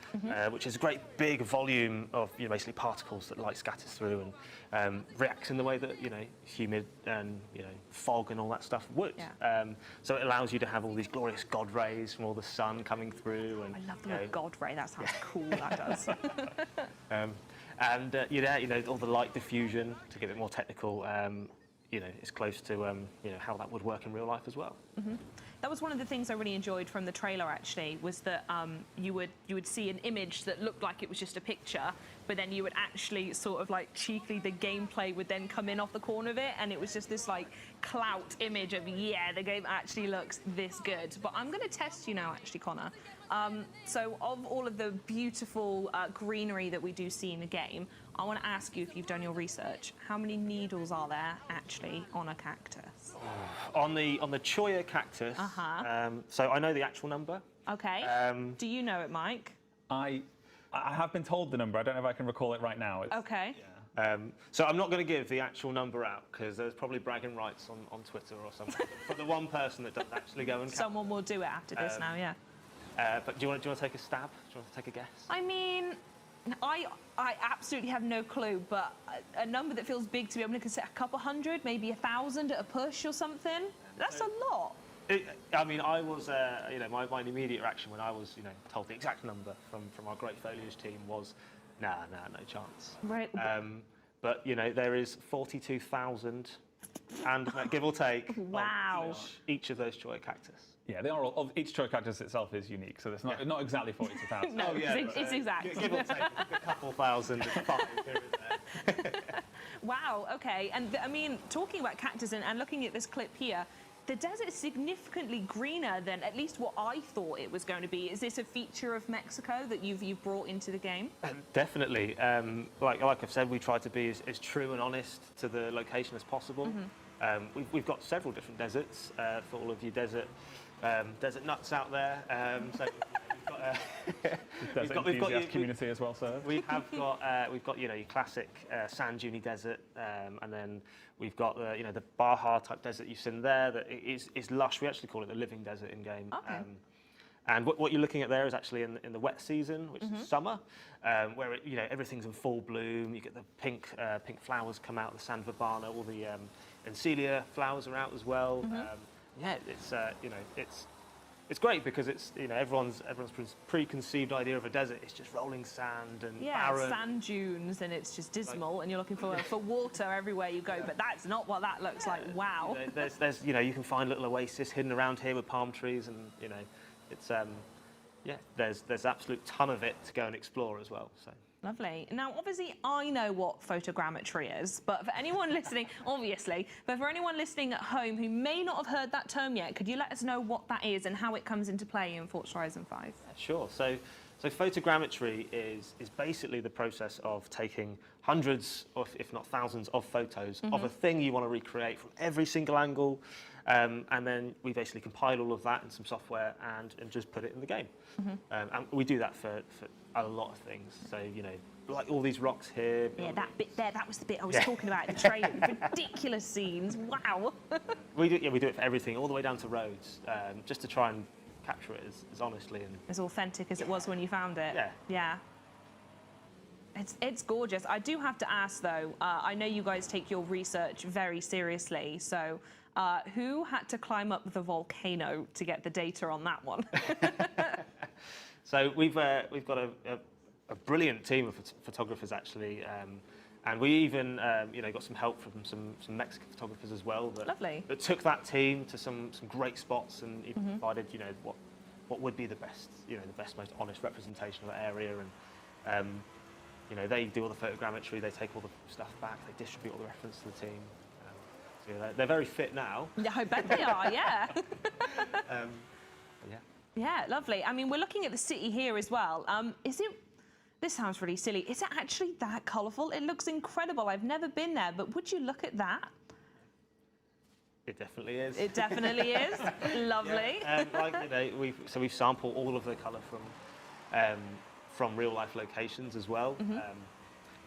which is a great big volume of basically particles that light scatters through and reacts in the way that humid and fog and all that stuff would. Yeah. So it allows you to have all these glorious God rays from all the sun coming through. And I love the word God ray. That sounds cool. That does. And all the light diffusion, to get a bit more technical. It's close to how that would work in real life as well. That was one of the things I really enjoyed from the trailer. Actually, was that you would see an image that looked like it was just a picture, but then you would actually sort of like cheekily, the gameplay would then come in off the corner of it, and it was just this like clout image of the game actually looks this good. But I'm going to test you now, actually, Connor. So of all of the beautiful greenery that we do see in the game, I want to ask you, if you've done your research, how many needles are there actually on a cactus? On the Choya cactus, so I know the actual number. Okay. Do you know it, Mike? I have been told the number. I don't know if I can recall it right now. Okay. Yeah. So I'm not going to give the actual number out because there's probably bragging rights on Twitter or something. For the one person that doesn't actually go and count. Someone will do it after this now, yeah. But do you want to take a stab? Do you want to take a guess? I mean, I absolutely have no clue, but a number that feels big to me, I'm going to consider a couple hundred, maybe 1,000 at a push or something. That's a lot. I mean, I was, my immediate reaction when I was, told the exact number from our great foliage team was, no chance. Right. But there is 42,000, and give or take, wow, each of those Choya cactus. Yeah, they are all, each Choya cactus itself is unique, so it's not exactly 42,000. No, it's exact. Give or take a couple thousand, it's fine. Wow, okay. And I mean, talking about cactus and looking at this clip here, the desert is significantly greener than at least what I thought it was going to be. Is this a feature of Mexico that you've brought into the game? Definitely. Like I've said, we try to be as true and honest to the location as possible. We've got several different deserts for all of you desert nuts out there. So we've got your community as well, sir. We've got your classic sand dune desert, and then we've got the Baja type desert you've seen there that is lush. We actually call it the living desert in game. Okay. And what you're looking at there is actually in the wet season, which is summer, where everything's in full bloom. You get the pink flowers come out, the San Verbana, all the Encelia flowers are out as well. It's great because it's everyone's preconceived idea of a desert. It's just rolling sand and barren. Sand dunes, and it's just dismal, and you're looking for water everywhere you go. But that's not what that looks like. Wow. There's you can find little oases hidden around here with palm trees, and it's yeah, there's absolute ton of it to go and explore as well. So. Lovely. Now, obviously, I know what photogrammetry is, but for anyone listening, obviously, but for anyone listening at home who may not have heard that term yet, could you let us know what that is and how it comes into play in Forza Horizon 5? Sure. So photogrammetry is basically the process of taking hundreds, if not thousands, of photos of a thing you want to recreate from every single angle, and then we basically compile all of that in some software and just put it in the game. And we do that for a lot of things. So, you know, like all these rocks here. Yeah, that bit there, that was the bit I was talking about in the trailer. Ridiculous scenes. Wow. we do it for everything, all the way down to roads, just to try and capture it as honestly and as authentic as it was when you found it. Yeah. Yeah. It's gorgeous. I do have to ask though, I know you guys take your research very seriously, so who had to climb up the volcano to get the data on that one? So we've got a brilliant team of photographers actually, and we even got some help from some Mexican photographers as well that took that team to some great spots and even provided what would be the best most honest representation of that area, and they do all the photogrammetry, they take all the stuff back, they distribute all the reference to the team. So they're very fit now. Yeah, I bet they are. Yeah. Yeah. Yeah, lovely. I mean, we're looking at the city here as well. This sounds really silly. Is it actually that colourful? It looks incredible. I've never been there, but would you look at that? It definitely is. It definitely is. Lovely. Yeah. We've sampled all of the colour from real life locations as well.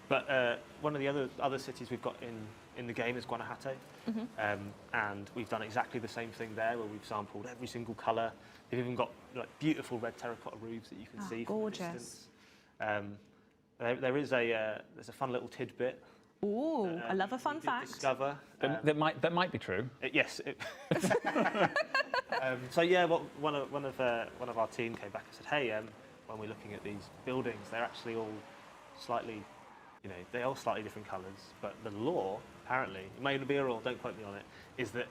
But one of the other cities we've got in the game is Guanajuato, and we've done exactly the same thing there, where we've sampled every single colour. They've even got beautiful red terracotta roofs that you can see from a distance. There's a fun little tidbit. Ooh, I love a fun fact. Discover that might be true. Yes. So yeah, one of our team came back and said, hey, when we're looking at these buildings, they're actually all slightly, they're all slightly different colours. But the law, apparently, it may be a rule, don't quote me on it, is that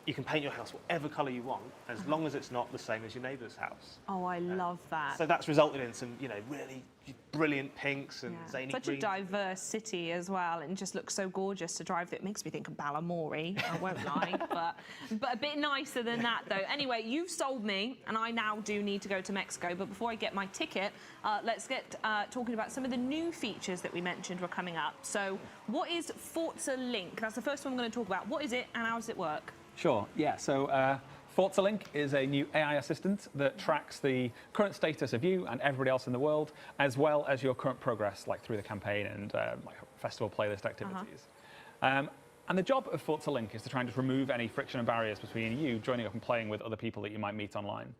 you can paint your house whatever colour you want, as long as it's not the same as your neighbour's house. Oh, I love that. So that's resulted in some, really brilliant pinks and zany such greens. a diverse city as well, and just looks so gorgeous to drive. It makes me think of Balamori, I won't lie, but a bit nicer than that though. Anyway, you've sold me, and I now do need to go to Mexico. But before I get my ticket, let's get talking about some of the new features that we mentioned were coming up. So, what is Forza Link? That's the first one I'm going to talk about. What is it, and how does it work? Sure, yeah. So Forza Link is a new AI assistant that tracks the current status of you and everybody else in the world, as well as your current progress, like through the campaign and festival playlist activities. And the job of Forza Link is to try and just remove any friction and barriers between you joining up and playing with other people that you might meet online.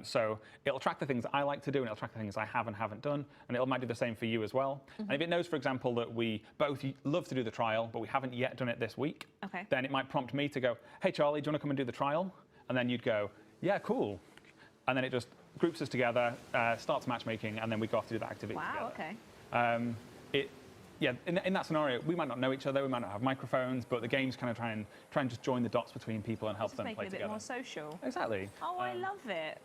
So it'll track the things I like to do, and it'll track the things I have and haven't done, and it might do the same for you as well. And if it knows, for example, that we both love to do the trial, but we haven't yet done it this week, then it might prompt me to go, hey, Charlie, do you want to come and do the trial? And then you'd go, yeah, cool. And then it just groups us together, starts matchmaking, and then we go off to do that activity together. Wow, okay. In that scenario, we might not know each other, we might not have microphones, but the game's kind of try and just join the dots between people and help them play together. Make it a bit more social. Exactly. Oh, I love it.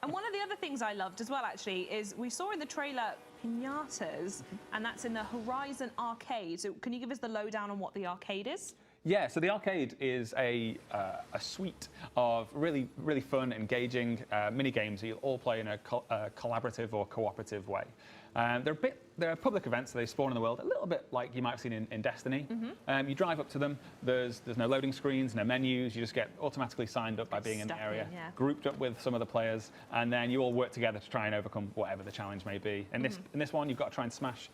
And one of the other things I loved as well, actually, is we saw in the trailer pinatas, and that's in the Horizon Arcade. So can you give us the lowdown on what the arcade is? Yeah, so the arcade is a suite of really, really fun, engaging mini games that you'll all play in a collaborative or cooperative way. They're public events, so they spawn in the world, a little bit like you might have seen in Destiny. You drive up to them, there's no loading screens, no menus, you just get automatically signed up by being in the area, grouped up with some of the players, and then you all work together to try and overcome whatever the challenge may be. In this one, you've got to try and smash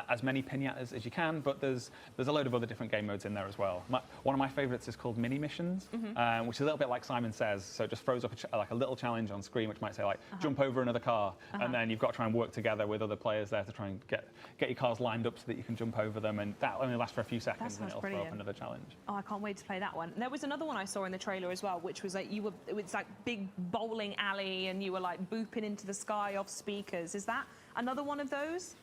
as many pinatas as you can, but there's a load of other different game modes in there as well. One of my favourites is called Mini Missions, which is a little bit like Simon Says, so it just throws up a little challenge on screen, which might say jump over another car, and then you've got to try and work together with other players there to try and get your cars lined up so that you can jump over them, and that only lasts for a few seconds, and it'll throw up another challenge. Oh, I can't wait to play that one. And there was another one I saw in the trailer as well, which was it was like big bowling alley, and you were like booping into the sky off speakers. Is that another one of those?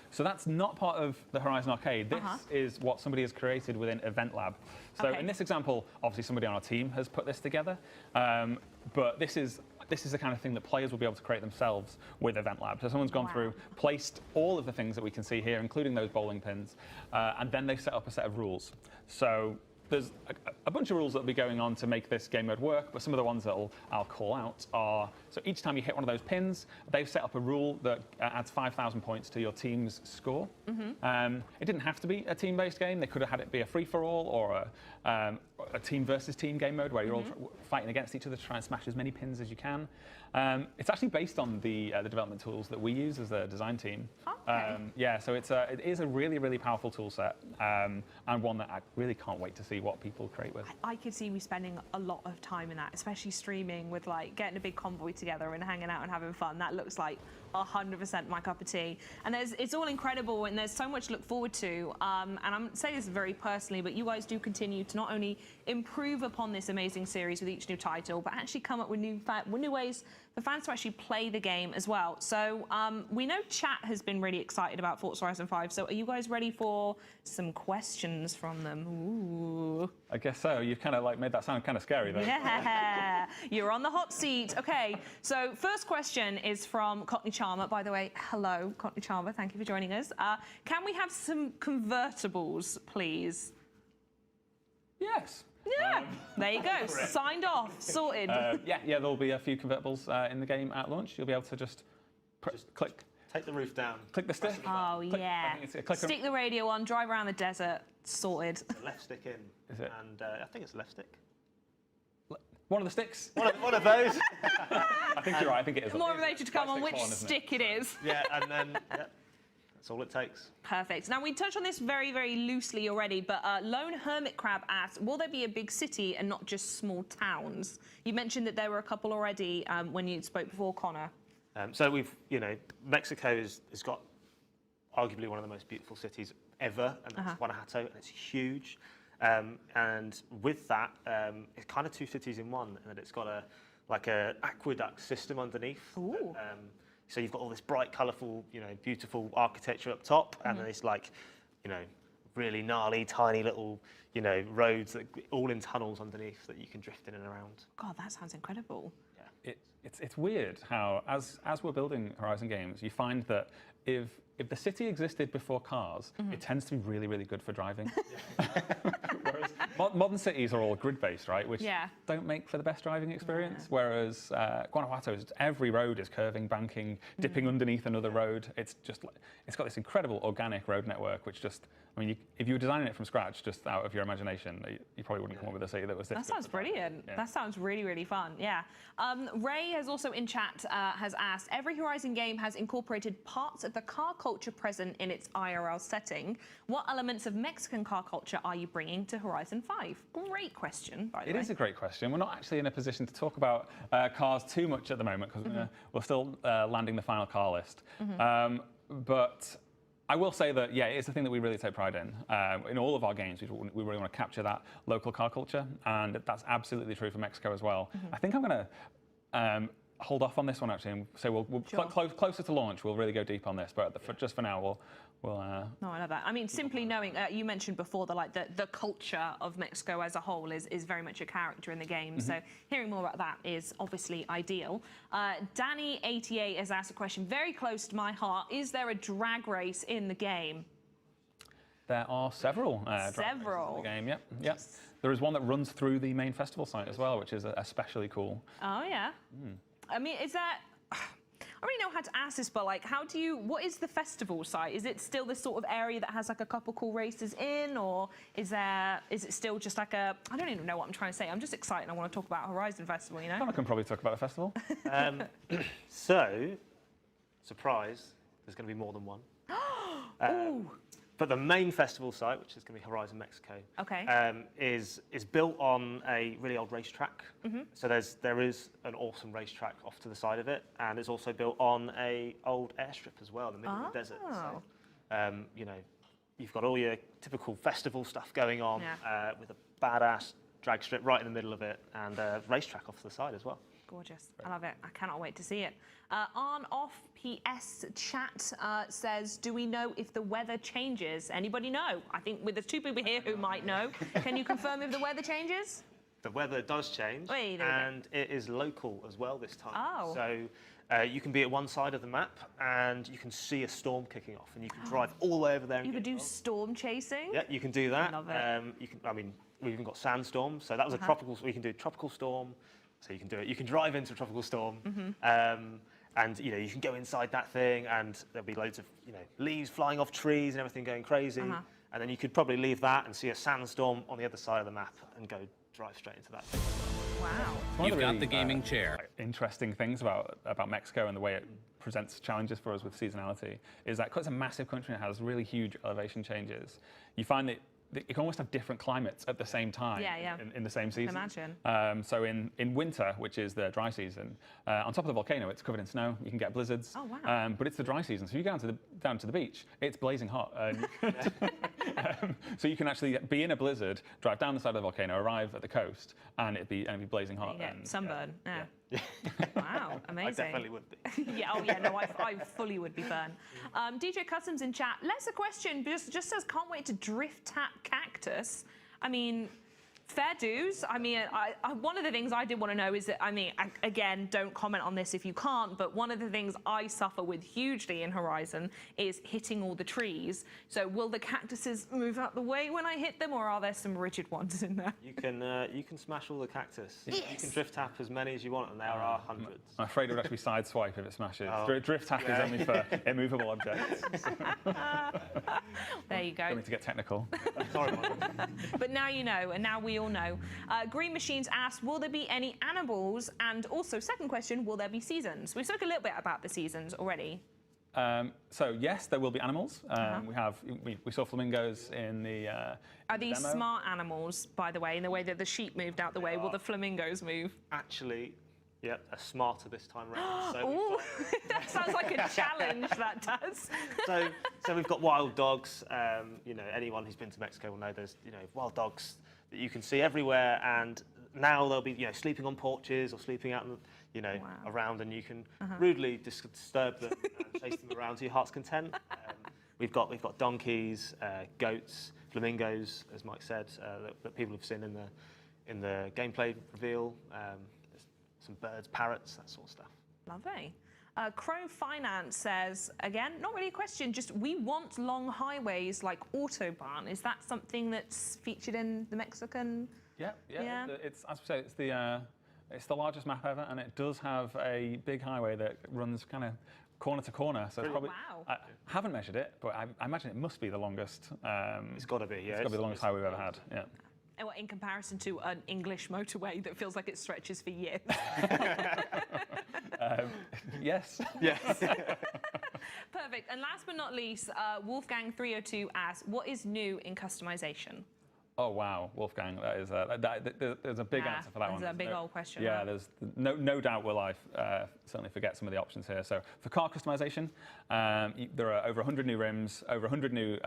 So that's not part of the Horizon Arcade. This is what somebody has created within Event Lab. So in this example, obviously somebody on our team has put this together, but this is this is the kind of thing that players will be able to create themselves with Event Lab. So someone's gone through, placed all of the things that we can see here, including those bowling pins, and then they set up a set of rules. So there's a bunch of rules that will be going on to make this game mode work, but some of the ones that I'll call out are, so each time you hit one of those pins, they've set up a rule that adds 5,000 points to your team's score. It didn't have to be a team-based game. They could have had it be a free-for-all or a team versus team game mode where you're all fighting against each other to try and smash as many pins as you can. It's actually based on the development tools that we use as a design team. Yeah, so it is a really, really powerful tool set, and one that I really can't wait to see what people create with. I could see me spending a lot of time in that, especially streaming with like getting a big convoy together and hanging out and having fun. That looks like 100% my cup of tea. And it's all incredible, and there's so much to look forward to. And I'm saying this very personally, but you guys do continue to not only improve upon this amazing series with each new title, but actually come up with new ways for fans to actually play the game as well. So we know chat has been really excited about Forza Horizon 5. So are you guys ready for some questions from them? Ooh. I guess so. You've kind of like made that sound kind of scary, though. Yeah, you're on the hot seat. Okay, so first question is from Cockney Charmer. By the way, hello, Cockney Charmer. Thank you for joining us. Can we have some convertibles, please? Yes. Yeah, there you go. Signed off, sorted. Yeah, there'll be a few convertibles in the game at launch. You'll be able to just click. Take the roof down. Click the stick. Oh, yeah. Stick the radio on, drive around the desert, sorted. Left stick in. Is it? And I think it's left stick. One of the sticks? One of those. I think you're right. I think it is. More motivated to come on which stick it is. Yeah, and then that's all it takes. Perfect. Now, we touched on this very, very loosely already, but Lone Hermit Crab asked, will there be a big city and not just small towns? You mentioned that there were a couple already when you spoke before, Connor. So we've, Mexico has got arguably one of the most beautiful cities ever, and that's Guanajuato, and it's huge. And with that, it's kind of two cities in one, and it's got a aqueduct system underneath. Ooh. So you've got all this bright, colourful, beautiful architecture up top, and then it's really gnarly, tiny little, roads that all in tunnels underneath that you can drift in and around. God, that sounds incredible. Yeah. It's weird how, as we're building Horizon games, you find that if the city existed before cars, it tends to be really, really good for driving. Whereas modern cities are all grid-based, right? Which don't make for the best driving experience. Whereas Guanajuato, every road is curving, banking, dipping underneath another road. It's just it's got this incredible organic road network, which just, if you were designing it from scratch, just out of your imagination, you probably wouldn't come up with a city that was this. That sounds brilliant. Yeah. That sounds really, really fun. Yeah. Ray has also in chat has asked, every Horizon game has incorporated parts of the car culture present in its IRL setting. What elements of Mexican car culture are you bringing to Horizon 5? Great question, by the way. It is a great question. We're not actually in a position to talk about cars too much at the moment because we're still landing the final car list. But I will say that, it's a thing that we really take pride in. In all of our games, we really want to capture that local car culture, and that's absolutely true for Mexico as well. I think I'm going to hold off on this one, actually, and say we'll closer to launch, we'll really go deep on this, but just for now, we'll No, I love that. Simply knowing, you mentioned before the culture of Mexico as a whole is very much a character in the game. So hearing more about that is obviously ideal. Danny88 has asked a question very close to my heart. Is there a drag race in the game? There are several drag races in the game, yep. There is one that runs through the main festival site as well, which is especially cool. Oh, yeah. Is that... I don't really know how to ask this, but what is the festival site? Is it still this sort of area that has a couple cool races in, or is it still just I don't even know what I'm trying to say. I'm just excited. I want to talk about Horizon Festival, I can probably talk about the festival. So, surprise, there's going to be more than one. But the main festival site, which is going to be Horizon Mexico, is built on a really old racetrack. So there is an awesome racetrack off to the side of it, and it's also built on a old airstrip as well in the middle of the desert. So, you've got all your typical festival stuff going on with a badass drag strip right in the middle of it, and a racetrack off to the side as well. Gorgeous. I love it. I cannot wait to see it. On-off PS chat says, do we know if the weather changes? Anybody know? I think there's two people here who might know. Can you confirm if the weather changes? the weather does change, Wait, there we go. and it is local as well this time. Oh. So you can be at one side of the map, and you can see a storm kicking off, and you can drive all the way over there. And You could do storm chasing? Yeah, you can do that. Love it. We've even got sandstorm, so that was a tropical. We can do tropical storm, so you can do it. You can drive into a tropical storm, and you can go inside that thing, and there'll be loads of leaves flying off trees and everything going crazy. And then you could probably leave that and see a sandstorm on the other side of the map and go drive straight into that thing. Wow. You've got the gaming chair. Interesting things about Mexico and the way it presents challenges for us with seasonality is that because it's a massive country and it has really huge elevation changes, you find that you can almost have different climates at the same time in the same season. Imagine. So in winter, which is the dry season, on top of the volcano, it's covered in snow. You can get blizzards. Oh, wow. But it's the dry season, so you go down to the beach. It's blazing hot. So you can actually be in a blizzard, drive down the side of the volcano, arrive at the coast, and it'd be blazing hot. And sunburn. Yeah. Wow, amazing. I definitely would be. No, I fully would be burned. DJ Customs in chat. Lesser question, just says can't wait to drift tap cactus. I mean, fair dues. I mean, one of the things I did want to know is that, again, don't comment on this if you can't, but one of the things I suffer with hugely in Horizon is hitting all the trees. So will the cactuses move out the way when I hit them, or are there some rigid ones in there? You can smash all the cactus. Yes. You can drift tap as many as you want, and there are hundreds. I'm afraid it would actually sideswipe if it smashes. Oh. Drift tap is only for immovable objects. There you go. Don't need to get technical. Sorry, but now you know, and now we all know. Green Machines asks, will there be any animals? And also, second question, will there be seasons? We spoke a little bit about the seasons already. So yes, there will be animals. We saw flamingos in the. Are these demo. smart animals, by the way, in the way that the sheep moved out the way? Will the flamingos move? Actually, yeah, they're smarter this time round. So Ooh, that sounds like a challenge. That does. So we've got wild dogs. Anyone who's been to Mexico will know there's wild dogs that you can see everywhere, and now they'll be sleeping on porches or sleeping out around, and you can rudely disturb them and chase them around to your heart's content. We've got donkeys, goats, flamingos, as Mike said, that people have seen in the gameplay reveal. There's some birds, parrots, that sort of stuff. Lovely. Chrome Finance says, again, not really a question, just we want long highways like Autobahn. Is that something that's featured in the Mexican? Yeah. It's, as we say, it's the largest map ever, and it does have a big highway that runs kind of corner to corner. So it's probably, wow. I haven't measured it, but I imagine it must be the longest. It's got to be, yeah. It's got to be the longest highway we've ever had. Yeah. In comparison to an English motorway that feels like it stretches for years. Yes. Yes. Perfect. And last but not least, Wolfgang 302 asks, what is new in customization? Oh wow, Wolfgang, that is there's a big answer for that one. That's a big old question. Yeah, right? there's no doubt will I certainly forget some of the options here. So for car customization, there are over 100 new rims, over 100 new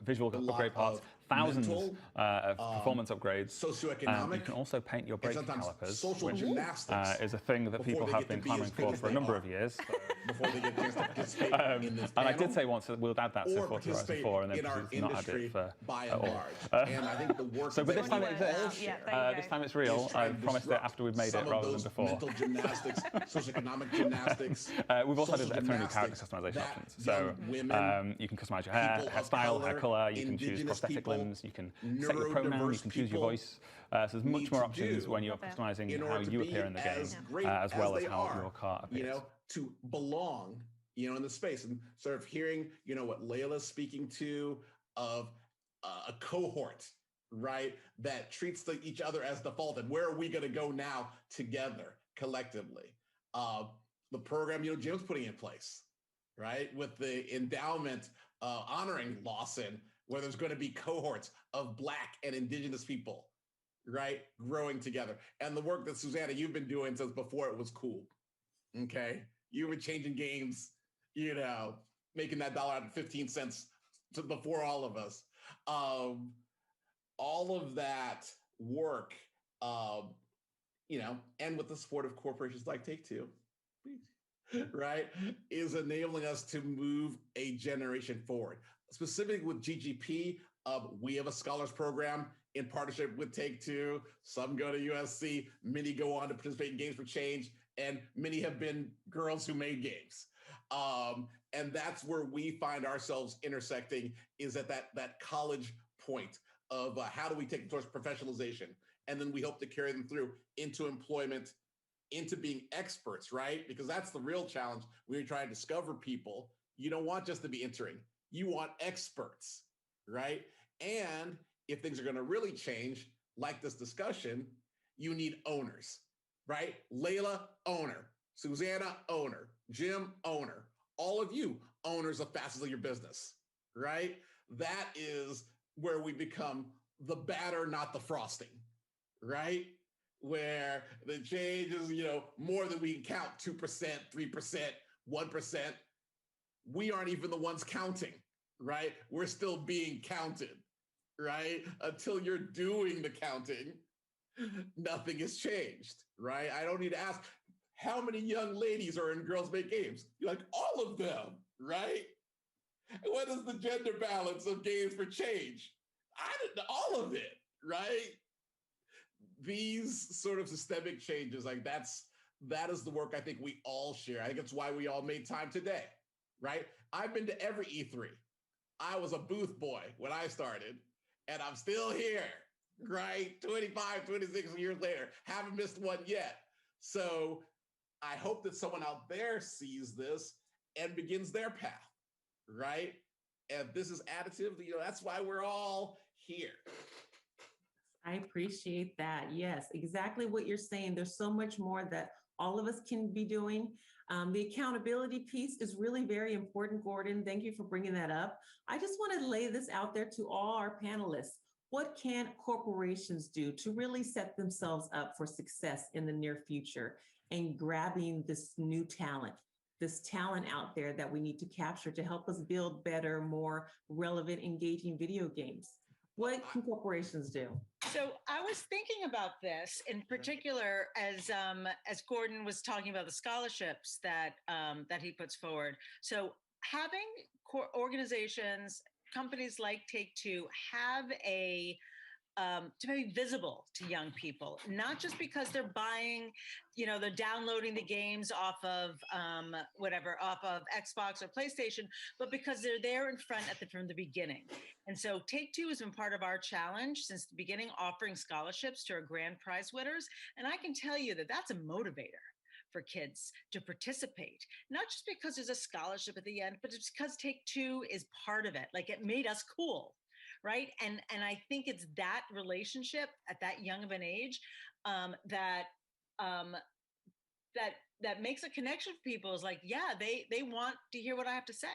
visual upgrade parts, thousands of performance upgrades. Socioeconomic. You can also paint your brake calipers, social which gymnastics is a thing that people have been clamoring for a number of years. Before they get a chance to participate in this and I panel, did say once that we'll add that to Forza Horizon 4, and then not add it for by and large. And I think the work so, but this time it exists. This time it's real. I promised it after we've made it rather than before. Mental gymnastics, socioeconomic gymnastics. We've also added a ton of new character customization options. So you can customize your hairstyle, hair color. You can choose prosthetic limbs. You can set your pronoun. You can choose your voice. So there's much more options when you're customizing how you appear in the game, as well as how your car appears. To belong, in the space, and sort of hearing, what Layla's speaking to of a cohort, right, that treats each other as default, and where are we going to go now together collectively? The program, Jim's putting in place, right, with the endowment honoring Lawson, where there's going to be cohorts of Black and Indigenous people, right, growing together, and the work that Susanna you've been doing since before it was cool. Okay. You were changing games, making that dollar out of 15 cents before all of us. All of that work, and with the support of corporations like Take-Two, right, is enabling us to move a generation forward. Specifically with GGP, we have a scholars program in partnership with Take-Two. Some go to USC, many go on to participate in Games for Change, and many have been girls who made games. And that's where we find ourselves intersecting, is at that college point of how do we take them towards professionalization? And then we hope to carry them through into employment, into being experts, right? Because that's the real challenge when you try to discover people. You don't want just to be entering, you want experts, right? And if things are going to really change, like this discussion, you need owners, right? Layla, owner. Susanna, owner. Jim, owner. All of you, owners of facets of your business, right? That is where we become the batter, not the frosting, right? Where the change is, more than we can count, 2%, 3%, 1%. We aren't even the ones counting, right? We're still being counted, right? Until you're doing the counting, nothing has changed, right? I don't need to ask, how many young ladies are in Girls Make Games? You're like, all of them, right? What is the gender balance of Games for Change? I don't know, all of it, right? These sort of systemic changes, like that is the work I think we all share. I think it's why we all made time today, right? I've been to every E3. I was a booth boy when I started, and I'm still here, right? 25, 26 years later, haven't missed one yet. So I hope that someone out there sees this and begins their path, right? And this is additive, that's why we're all here. I appreciate that. Yes, exactly what you're saying. There's so much more that all of us can be doing. The accountability piece is really very important, Gordon. Thank you for bringing that up. I just want to lay this out there to all our panelists. What can corporations do to really set themselves up for success in the near future and grabbing this new talent, this talent out there that we need to capture to help us build better, more relevant, engaging video games? What can corporations do? So I was thinking about this in particular as Gordon was talking about the scholarships that he puts forward. So having organizations, companies like Take-Two have to be visible to young people, not just because they're buying, they're downloading the games off of Xbox or PlayStation, but because they're there in front from the beginning. And so Take-Two has been part of our challenge since the beginning, offering scholarships to our grand prize winners. And I can tell you that that's a motivator for kids to participate, not just because there's a scholarship at the end, but it's because Take-Two is part of it. Like, it made us cool. Right. And I think it's that relationship at that young of an age that makes a connection for people. Is like, yeah, they want to hear what I have to say.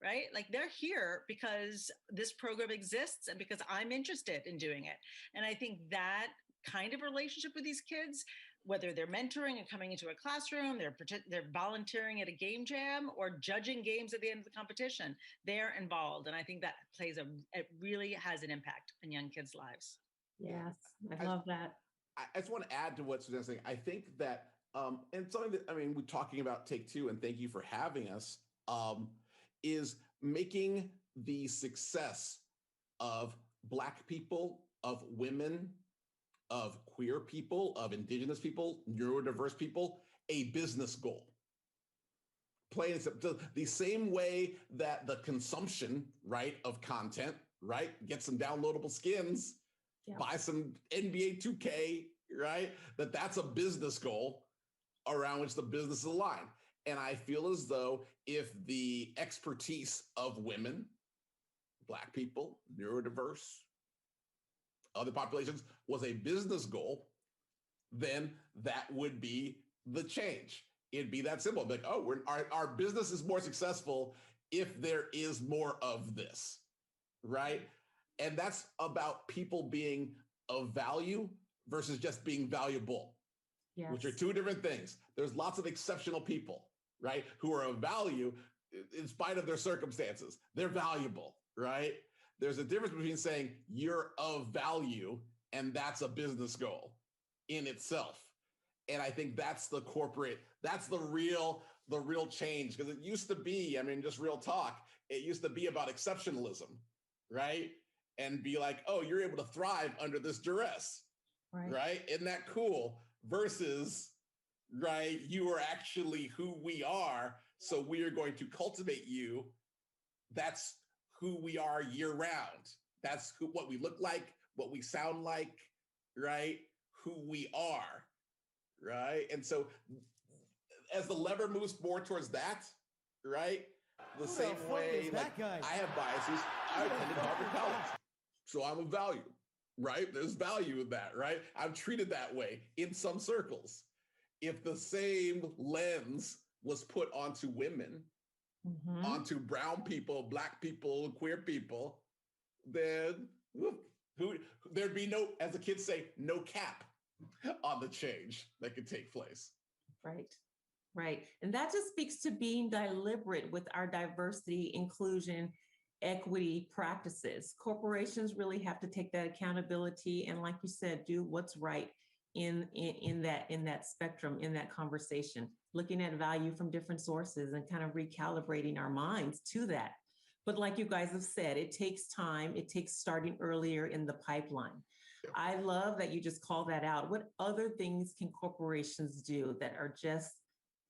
Right. Like, they're here because this program exists and because I'm interested in doing it. And I think that kind of relationship with these kids, whether they're mentoring and coming into a classroom, they're volunteering at a game jam or judging games at the end of the competition, they're involved. And I think that it really has an impact on young kids' lives. Yes, I love that. I just want to add to what Suzanne's saying. I think that, and something that, we're talking about Take-Two, and thank you for having us, is making the success of Black people, of women, of queer people, of indigenous people, neurodiverse people, a business goal. Plain and simple, the same way that the consumption, right, of content, right, get some downloadable skins, buy some NBA 2K, right, that's a business goal around which the business is aligned. And I feel as though if the expertise of women, Black people, neurodiverse, other populations was a business goal, then that would be the change. It'd be that simple. Like, oh, our business is more successful if there is more of this, right? And that's about people being of value versus just being valuable, which are two different things. There's lots of exceptional people, right, who are of value in spite of their circumstances. They're valuable, right? There's a difference between saying you're of value and that's a business goal in itself. And I think that's the real change, because it used to be, just real talk, it used to be about exceptionalism, right? and be like, oh, you're able to thrive under this duress, right? Isn't that cool? Versus, right, you are actually who we are, so we are going to cultivate you. That's who we are year round. That's what we look like, what we sound like, right? Who we are, right? And so as the lever moves more towards that, right? The same way, like, I have biases. I attended Harvard College, so I'm of value, right? There's value in that, right? I'm treated that way in some circles. If the same lens was put onto women, onto brown people, Black people, queer people, then there'd be no, as the kids say, no cap on the change that could take place. Right. Right. And that just speaks to being deliberate with our diversity, inclusion, equity practices. Corporations really have to take that accountability and, like you said, do what's right in that spectrum, in that conversation, looking at value from different sources and kind of recalibrating our minds to that. But like you guys have said, it takes time. It takes starting earlier in the pipeline. I love that you just call that out. What other things can corporations do that are just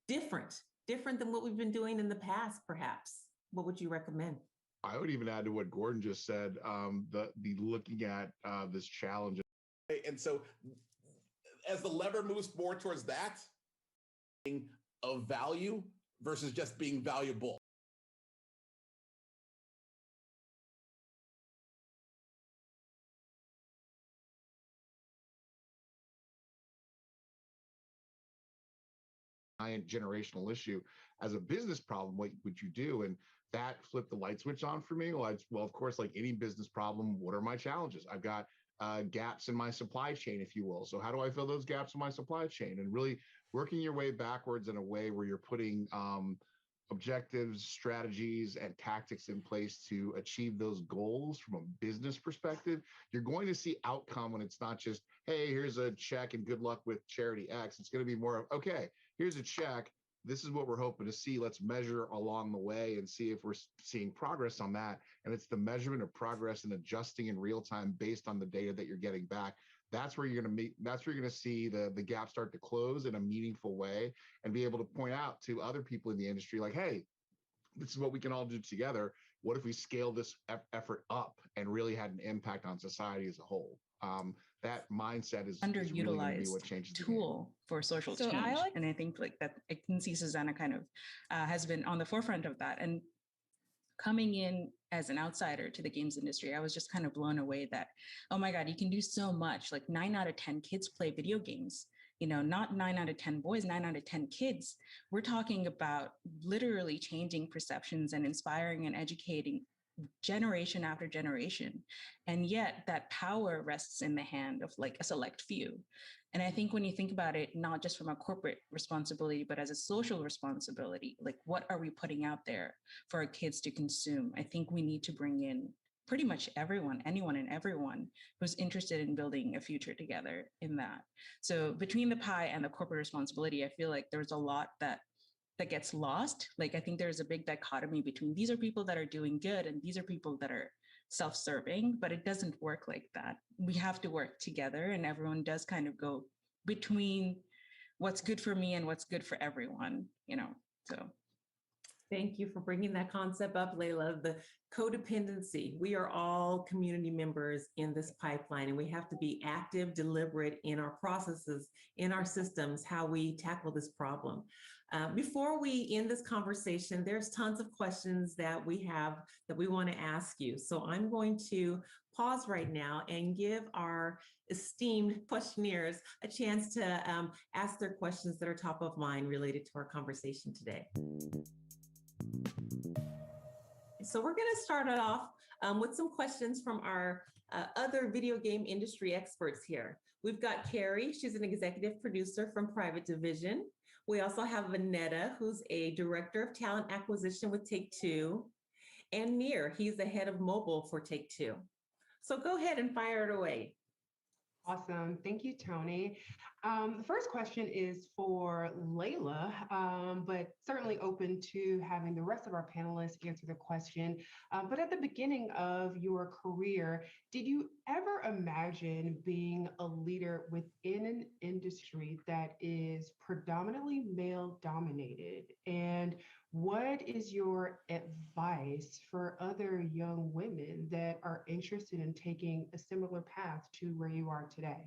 different than what we've been doing in the past, perhaps? What would you recommend? I would even add to what Gordon just said, the looking at this challenge. And so as the lever moves more towards that, of value versus just being valuable. Generational issue as a business problem. What would you do? And that flipped the light switch on for me. Well, of course, like any business problem, what are my challenges? I've got gaps in my supply chain, if you will. So how do I fill those gaps in my supply chain? And really working your way backwards in a way where you're putting objectives, strategies, and tactics in place to achieve those goals from a business perspective. You're going to see outcome when it's not just, hey, here's a check and good luck with charity X. It's going to be more of, okay, here's a check. This is what we're hoping to see. Let's measure along the way and see if we're seeing progress on that. And it's the measurement of progress and adjusting in real time based on the data that you're getting back. That's where you're going to meet. That's where you're going to see the gap start to close in a meaningful way and be able to point out to other people in the industry, like, hey, this is what we can all do together. What if we scale this effort up and really had an impact on society as a whole? That mindset is really going to be what changes the tool for social change. And I think like that, I can see Susanna kind of has been on the forefront of that. And coming in as an outsider to the games industry, I was just kind of blown away that, oh my God, you can do so much. Like 9 out of 10 kids play video games. You know, not 9 out of 10 boys, 9 out of 10 kids. We're talking about literally changing perceptions and inspiring and educating generation after generation. And yet that power rests in the hand of like a select few. And I think when you think about it, not just from a corporate responsibility, but as a social responsibility, like what are we putting out there for our kids to consume? I think we need to bring in pretty much everyone, anyone and everyone who's interested in building a future together in that. So between the pie and the corporate responsibility, I feel like there's a lot that gets lost. Like, I think there's a big dichotomy between these are people that are doing good and these are people that are self-serving, but it doesn't work like that. We have to work together, and everyone does kind of go between what's good for me and what's good for everyone, you know, so. Thank you for bringing that concept up, Layla. The codependency. We are all community members in this pipeline, and we have to be active, deliberate in our processes, in our systems, how we tackle this problem. Before we end this conversation, there's tons of questions that we have that we want to ask you. So I'm going to pause right now and give our esteemed questionnaires a chance to ask their questions that are top of mind related to our conversation today. So we're going to start it off with some questions from our other video game industry experts here. We've got Carrie. She's an executive producer from Private Division. We also have Vanetta, who's a director of talent acquisition with Take-Two. And Nir, he's the head of mobile for Take-Two. So go ahead and fire it away. Awesome. Thank you, Tony. The first question is for Layla, but certainly open to having the rest of our panelists answer the question. But at the beginning of your career, did you ever imagine being a leader within an industry that is predominantly male dominated? And what is your advice for other young women that are interested in taking a similar path to where you are today?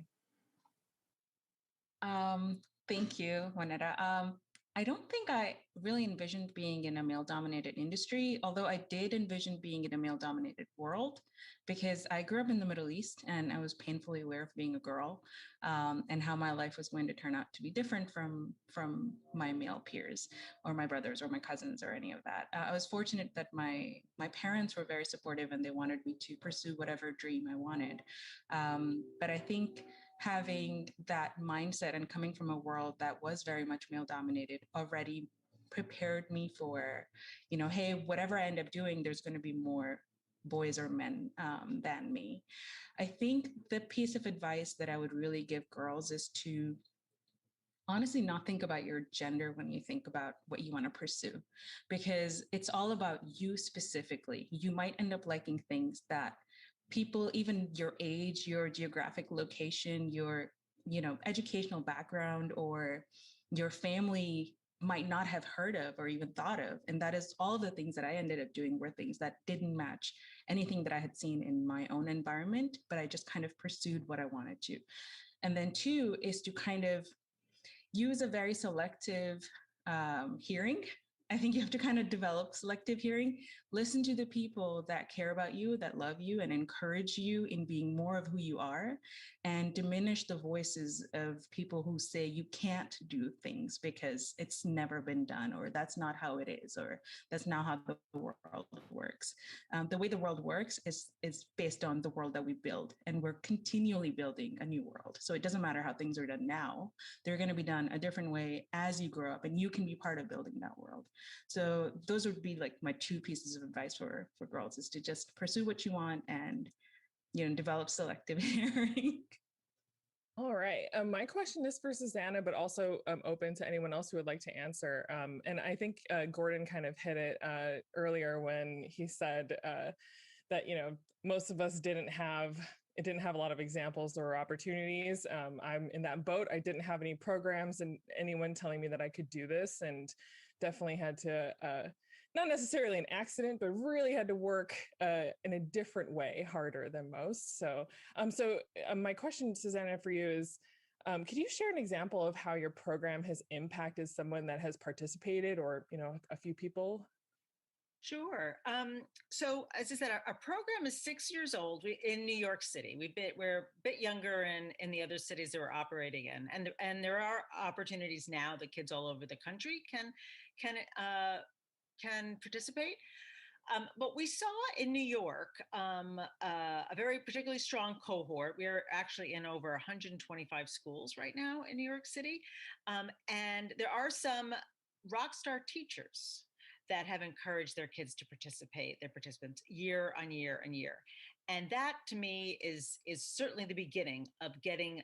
Thank you, Juanetta. I don't think I really envisioned being in a male-dominated industry, although I did envision being in a male-dominated world, because I grew up in the Middle East and I was painfully aware of being a girl, and how my life was going to turn out to be different from my male peers or my brothers or my cousins or any of that. I was fortunate that my parents were very supportive and they wanted me to pursue whatever dream I wanted. But I think having that mindset and coming from a world that was very much male dominated already prepared me for, hey, whatever I end up doing, there's going to be more boys or men than me. I think the piece of advice that I would really give girls is to honestly not think about your gender when you think about what you want to pursue, because it's all about you specifically. You might end up liking things that people, even your age, your geographic location, your educational background, or your family might not have heard of or even thought of. And that is all the things that I ended up doing were things that didn't match anything that I had seen in my own environment, but I just kind of pursued what I wanted to. And then two is to kind of use a very selective hearing. I think you have to kind of develop selective hearing, listen to the people that care about you, that love you, and encourage you in being more of who you are, and diminish the voices of people who say you can't do things because it's never been done, or that's not how it is, or that's not how the world works. The way the world works is based on the world that we build, and we're continually building a new world. So it doesn't matter how things are done now, they're going to be done a different way as you grow up, and you can be part of building that world. So those would be like my two pieces of advice for girls, is to just pursue what you want and, develop selective hearing. All right. My question is for Susanna, but also open to anyone else who would like to answer. And I think Gordon kind of hit it earlier when he said that, most of us didn't have a lot of examples or opportunities. I'm in that boat. I didn't have any programs and anyone telling me that I could do this, and definitely had to, not necessarily an accident, but really had to work in a different way, harder than most. So my question, Susanna, for you is, could you share an example of how your program has impacted someone that has participated, or, a few people? Sure. So as I said, our program is 6 years old in New York City. We're a bit younger in the other cities that we're operating in, and there are opportunities now that kids all over the country can participate. But we saw in New York a very particularly strong cohort. We're actually in over 125 schools right now in New York City, and there are some rock star teachers that have encouraged their kids to participate, their participants, year on year and year. And that to me is certainly the beginning of getting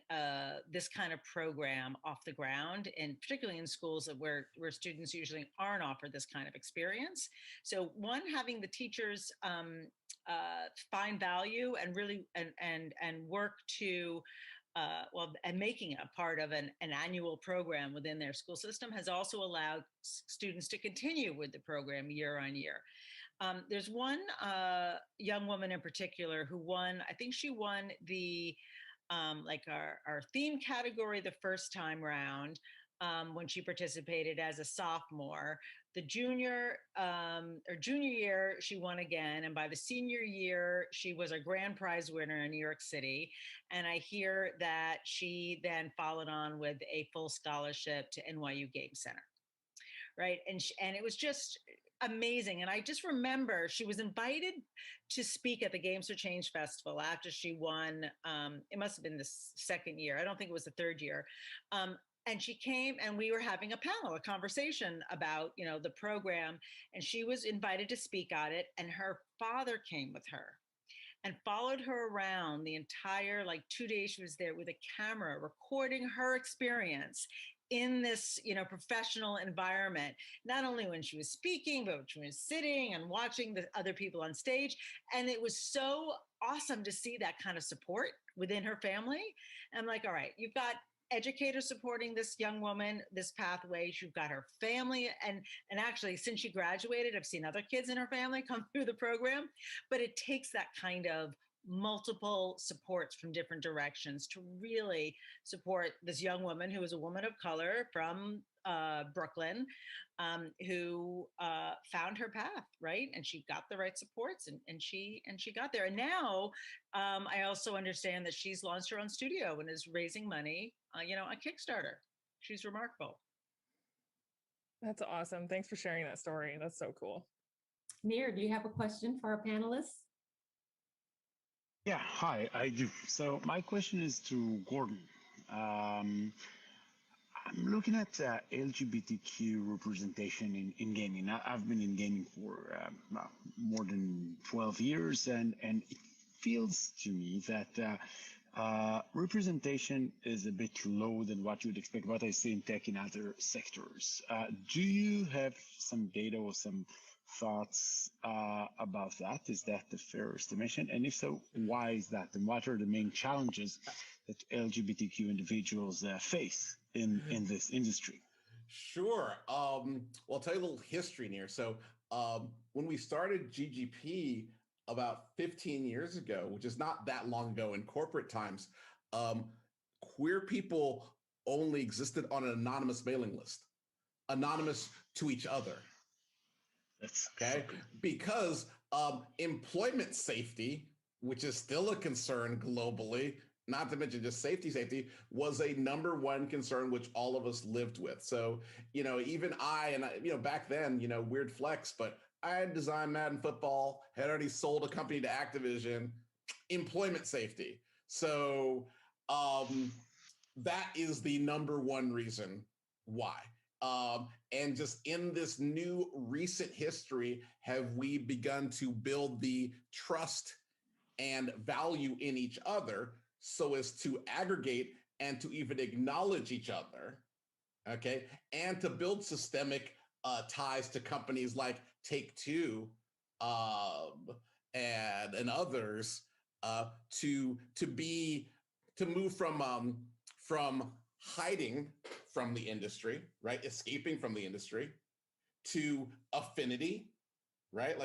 this kind of program off the ground, and particularly in schools where students usually aren't offered this kind of experience. So one, having the teachers find value and really and work to and making it a part of an annual program within their school system has also allowed students to continue with the program year on year. There's one young woman in particular who won, I think she won the, our theme category the first time round when she participated as a sophomore. The junior year, she won again. And by the senior year, she was a grand prize winner in New York City. And I hear that she then followed on with a full scholarship to NYU Game Center. Right. And it was just amazing. And I just remember she was invited to speak at the Games for Change Festival after she won. It must have been the second year. I don't think it was the third year. And she came and we were having a conversation about, the program, and she was invited to speak on it, and her father came with her. and followed her around the entire, like 2 days she was there with a camera recording her experience in this, professional environment, not only when she was speaking, but when she was sitting and watching the other people on stage. And it was so awesome to see that kind of support within her family. And I'm like, all right, you've got educators supporting this young woman, this pathway. You've got her family. And actually, since she graduated, I've seen other kids in her family come through the program. But it takes that kind of multiple supports from different directions to really support this young woman who is a woman of color from Brooklyn, who found her path, right? And she got the right supports, and she got there. And now I also understand that she's launched her own studio and is raising money, on Kickstarter. She's remarkable. That's awesome. Thanks for sharing that story. That's so cool. Nir, do you have a question for our panelists? Yeah, hi, I do. So my question is to Gordon. I'm looking at LGBTQ representation in gaming. I've been in gaming for more than 12 years, and it feels to me that representation is a bit low than what you would expect, what I see in tech in other sectors. Do you have some data or some thoughts about that? Is that the fair estimation? And if so, why is that? And what are the main challenges that LGBTQ individuals face in this industry? Sure. Well, I'll tell you a little history here. So when we started GGP about 15 years ago, which is not that long ago in corporate times, queer people only existed on an anonymous mailing list, anonymous to each other. Okay, because employment safety, which is still a concern globally, not to mention just safety, was a number one concern which all of us lived with. So, even I, back then, weird flex, but I had designed Madden Football, had already sold a company to Activision, employment safety. So that is the number one reason why. And just in this new recent history, have we begun to build the trust and value in each other so as to aggregate and to even acknowledge each other, okay? And to build systemic ties to companies like Take-Two and others to move from hiding from the industry, right? Escaping from the industry, to affinity, right?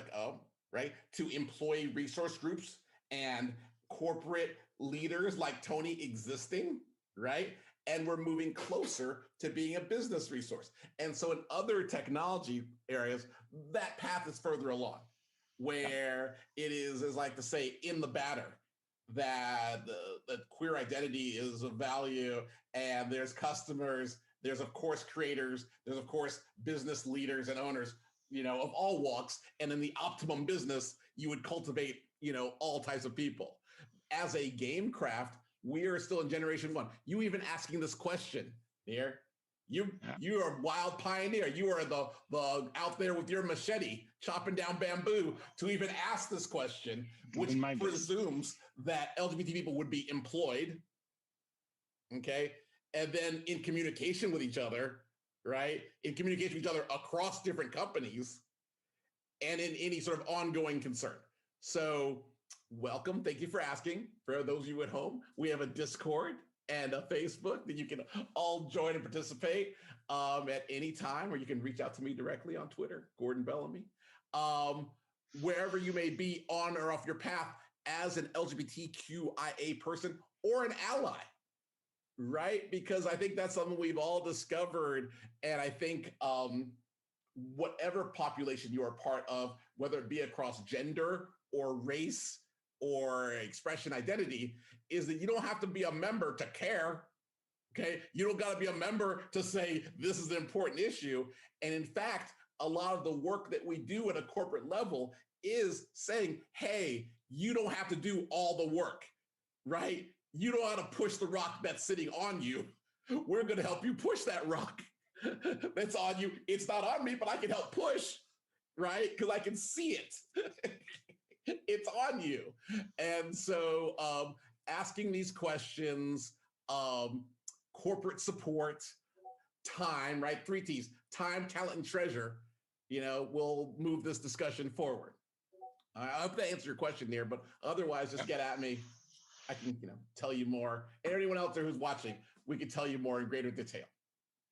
Right? To employee resource groups and corporate leaders like Tony existing, right? And we're moving closer to being a business resource. And so in other technology areas, that path is further along, where it is like to say in the batter, that the queer identity is of value, and there's customers, there's of course creators, there's of course business leaders and owners, of all walks. And in the optimum business, you would cultivate, all types of people. As a game craft, we are still in generation one. You even asking this question here, you are a wild pioneer. You are the out there with your machete chopping down bamboo to even ask this question, which presumes that LGBT people would be employed, okay, and then in communication with each other, right? In communication with each other across different companies, and in any sort of ongoing concern. So welcome. Thank you for asking. For those of you at home, we have a Discord and a Facebook that you can all join and participate at any time, or you can reach out to me directly on Twitter, Gordon Bellamy. Wherever you may be on or off your path as an LGBTQIA person or an ally, right? Because I think that's something we've all discovered. And I think whatever population you are part of, whether it be across gender or race or expression identity, is that you don't have to be a member to care, okay? You don't got to be a member to say this is an important issue. And in fact, a lot of the work that we do at a corporate level is saying, hey, you don't have to do all the work, right? You know how to push the rock that's sitting on you. We're going to help you push that rock that's on you. It's not on me, but I can help push, right? Because I can see it. It's on you. And so asking these questions, corporate support, time, right? 3 T's, time, talent, and treasure, will move this discussion forward. I hope that answers your question there, but otherwise just get at me. I can, tell you more. And anyone else there who's watching, we can tell you more in greater detail.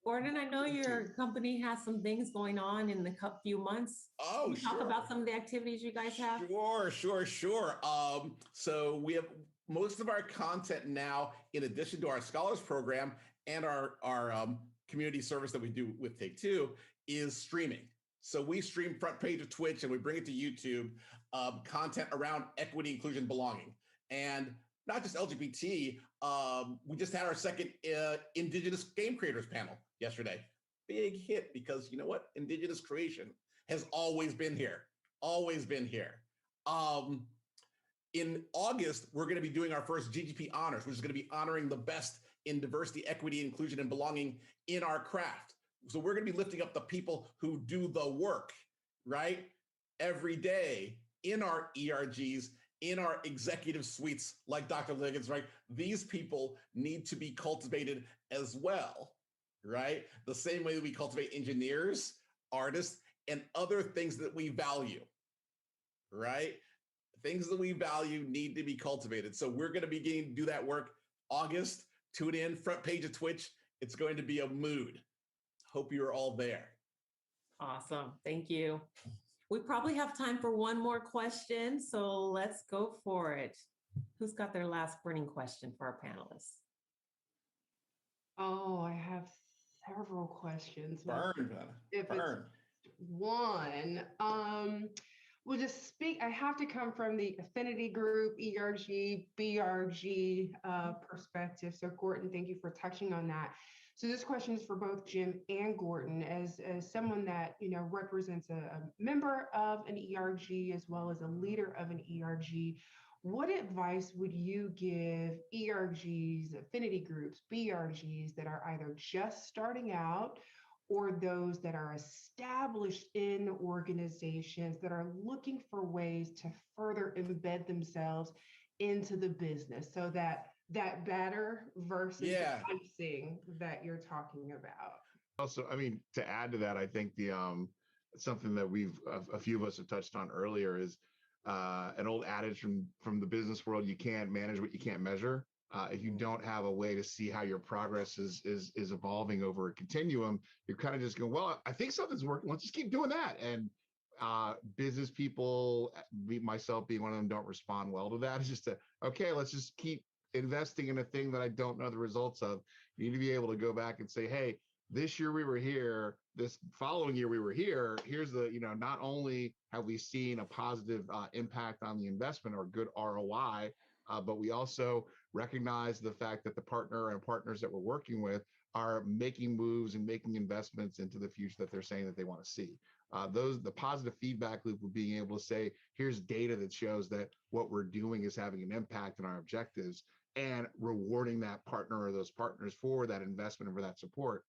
Gordon, I know your company has some things going on in the few months. Oh, can you sure. talk about some of the activities you guys have? Sure. So we have most of our content now, in addition to our Scholars Program and our community service that we do with Take-Two, is streaming. So we stream front page of Twitch and we bring it to YouTube, content around equity, inclusion, belonging. And not just LGBT, we just had our second Indigenous Game Creators panel yesterday. Big hit, because you know what? Indigenous creation has always been here. In August, we're going to be doing our first GGP Honors, which is going to be honoring the best in diversity, equity, inclusion, and belonging in our craft. So we're going to be lifting up the people who do the work, right? Every day in our ERGs, in our executive suites, like Dr. Liggins, right? These people need to be cultivated as well, right? The same way that we cultivate engineers, artists, and other things that we value, right? Things that we value need to be cultivated. So we're going to begin to do that work August. Tune in, front page of Twitch. It's going to be a mood. Hope you're all there. Awesome. Thank you. We probably have time for one more question, so let's go for it. Who's got their last burning question for our panelists? Oh, I have several questions. Burn. It's one, we'll just speak. I have to come from the affinity group, ERG, BRG perspective. So Gordon, thank you for touching on that. So this question is for both Jim and Gordon, as someone that represents a member of an ERG as well as a leader of an ERG. What advice would you give ERGs, affinity groups, BRGs that are either just starting out or those that are established in organizations that are looking for ways to further embed themselves into the business, so that batter versus the icing that you're talking about? Also, I mean, to add to that, I think the something that a few of us have touched on earlier is an old adage from the business world: you can't manage what you can't measure. If you don't have a way to see how your progress is evolving over a continuum, you're kind of just going, well, I think something's working, let's just keep doing that. And business people, myself being one of them, don't respond well to that. It's just okay, let's just keep investing in a thing that I don't know the results of. You need to be able to go back and say, hey, this year we were here, this following year we were here. Here's the, not only have we seen a positive impact on the investment or good ROI, but we also recognize the fact that the partner and partners that we're working with are making moves and making investments into the future that they're saying that they want to see. The positive feedback loop of being able to say, here's data that shows that what we're doing is having an impact on our objectives, and rewarding that partner or those partners for that investment and for that support.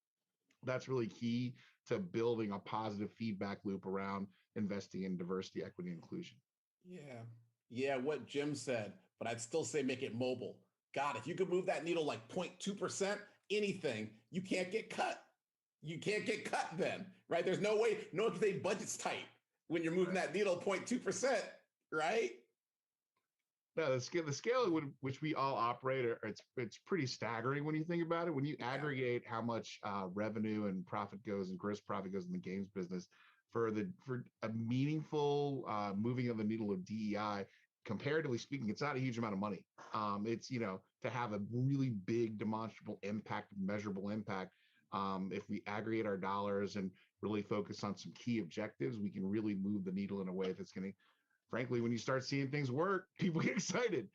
That's really key to building a positive feedback loop around investing in diversity, equity, and inclusion. Yeah, what Jim said, but I'd still say make it mobile. God, if you could move that needle like 0.2%, anything, you can't get cut. You can't get cut then, right? There's no way, no one can say budget's tight when you're moving that needle 0.2%, right? No, the scale at which we all operate, it's pretty staggering when you think about it. When you aggregate how much revenue and profit goes and gross profit goes in the games business, for a meaningful moving of the needle of DEI, comparatively speaking, it's not a huge amount of money. It's to have a really big demonstrable impact, measurable impact. If we aggregate our dollars and really focus on some key objectives, we can really move the needle in a way that's going to, frankly, when you start seeing things work, people get excited.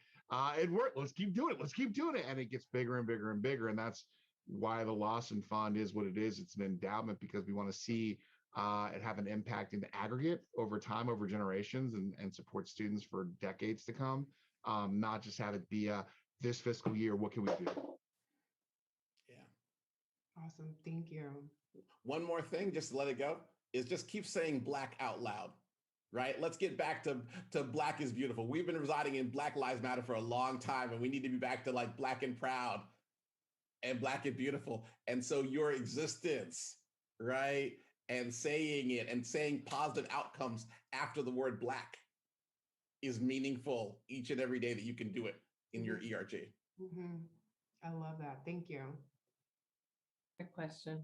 It worked. Let's keep doing it. Let's keep doing it. And it gets bigger and bigger and bigger. And that's why the Lawson Fund is what it is. It's an endowment because we want to see it have an impact in the aggregate over time, over generations, and support students for decades to come. Not just have it be this fiscal year, what can we do? Awesome. Thank you. One more thing, just to let it go, is just keep saying Black out loud. right? Let's get back to Black is beautiful. We've been residing in Black Lives Matter for a long time, and we need to be back to like Black and proud and Black and beautiful. And so your existence, right? And saying it and saying positive outcomes after the word Black is meaningful each and every day that you can do it in your ERG. Mm-hmm. I love that. Thank you. Good question.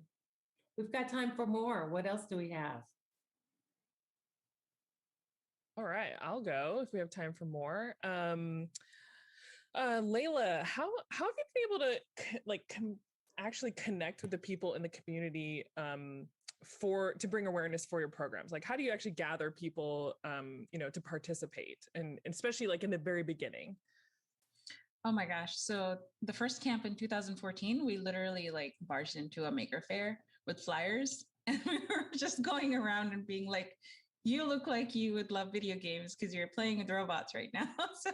We've got time for more. What else do we have? All right, I'll go if we have time for more. Layla, how have you been able to actually connect with the people in the community to bring awareness for your programs? Like, how do you actually gather people, to participate, and especially like in the very beginning? Oh my gosh. So the first camp in 2014, we literally like barged into a maker fair with flyers, and we were just going around and being like, you look like you would love video games because you're playing with robots right now. So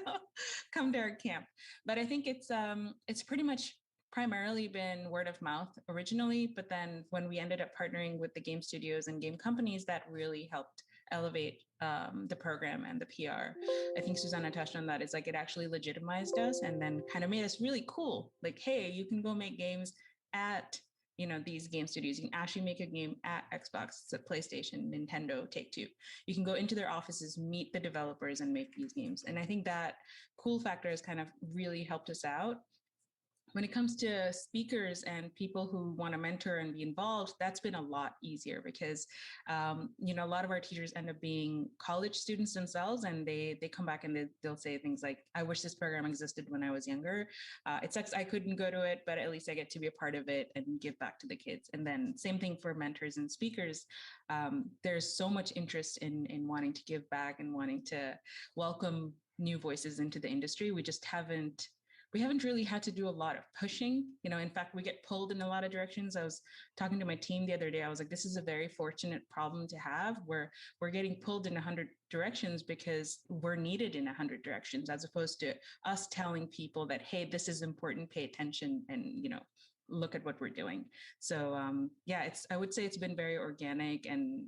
come to our camp. But I think it's pretty much primarily been word of mouth originally, but then when we ended up partnering with the game studios and game companies, that really helped elevate the program and the PR. I think Susanna touched on that. It's like it actually legitimized us and then kind of made us really cool. Like, hey, you can go make games at these game studios. You can actually make a game at Xbox, PlayStation, Nintendo, Take-Two. You can go into their offices, meet the developers, and make these games. And I think that cool factor has kind of really helped us out. When it comes to speakers and people who want to mentor and be involved, that's been a lot easier because, a lot of our teachers end up being college students themselves, and they come back and they'll say things like, I wish this program existed when I was younger. It sucks I couldn't go to it, but at least I get to be a part of it and give back to the kids. And then same thing for mentors and speakers. There's so much interest in wanting to give back and wanting to welcome new voices into the industry. We haven't really had to do a lot of pushing. In fact, we get pulled in a lot of directions. I was talking to my team the other day. I was like, this is a very fortunate problem to have where we're getting pulled in 100 directions because we're needed in 100 directions, as opposed to us telling people that, hey, this is important, pay attention, and, look at what we're doing. So I would say it's been very organic, and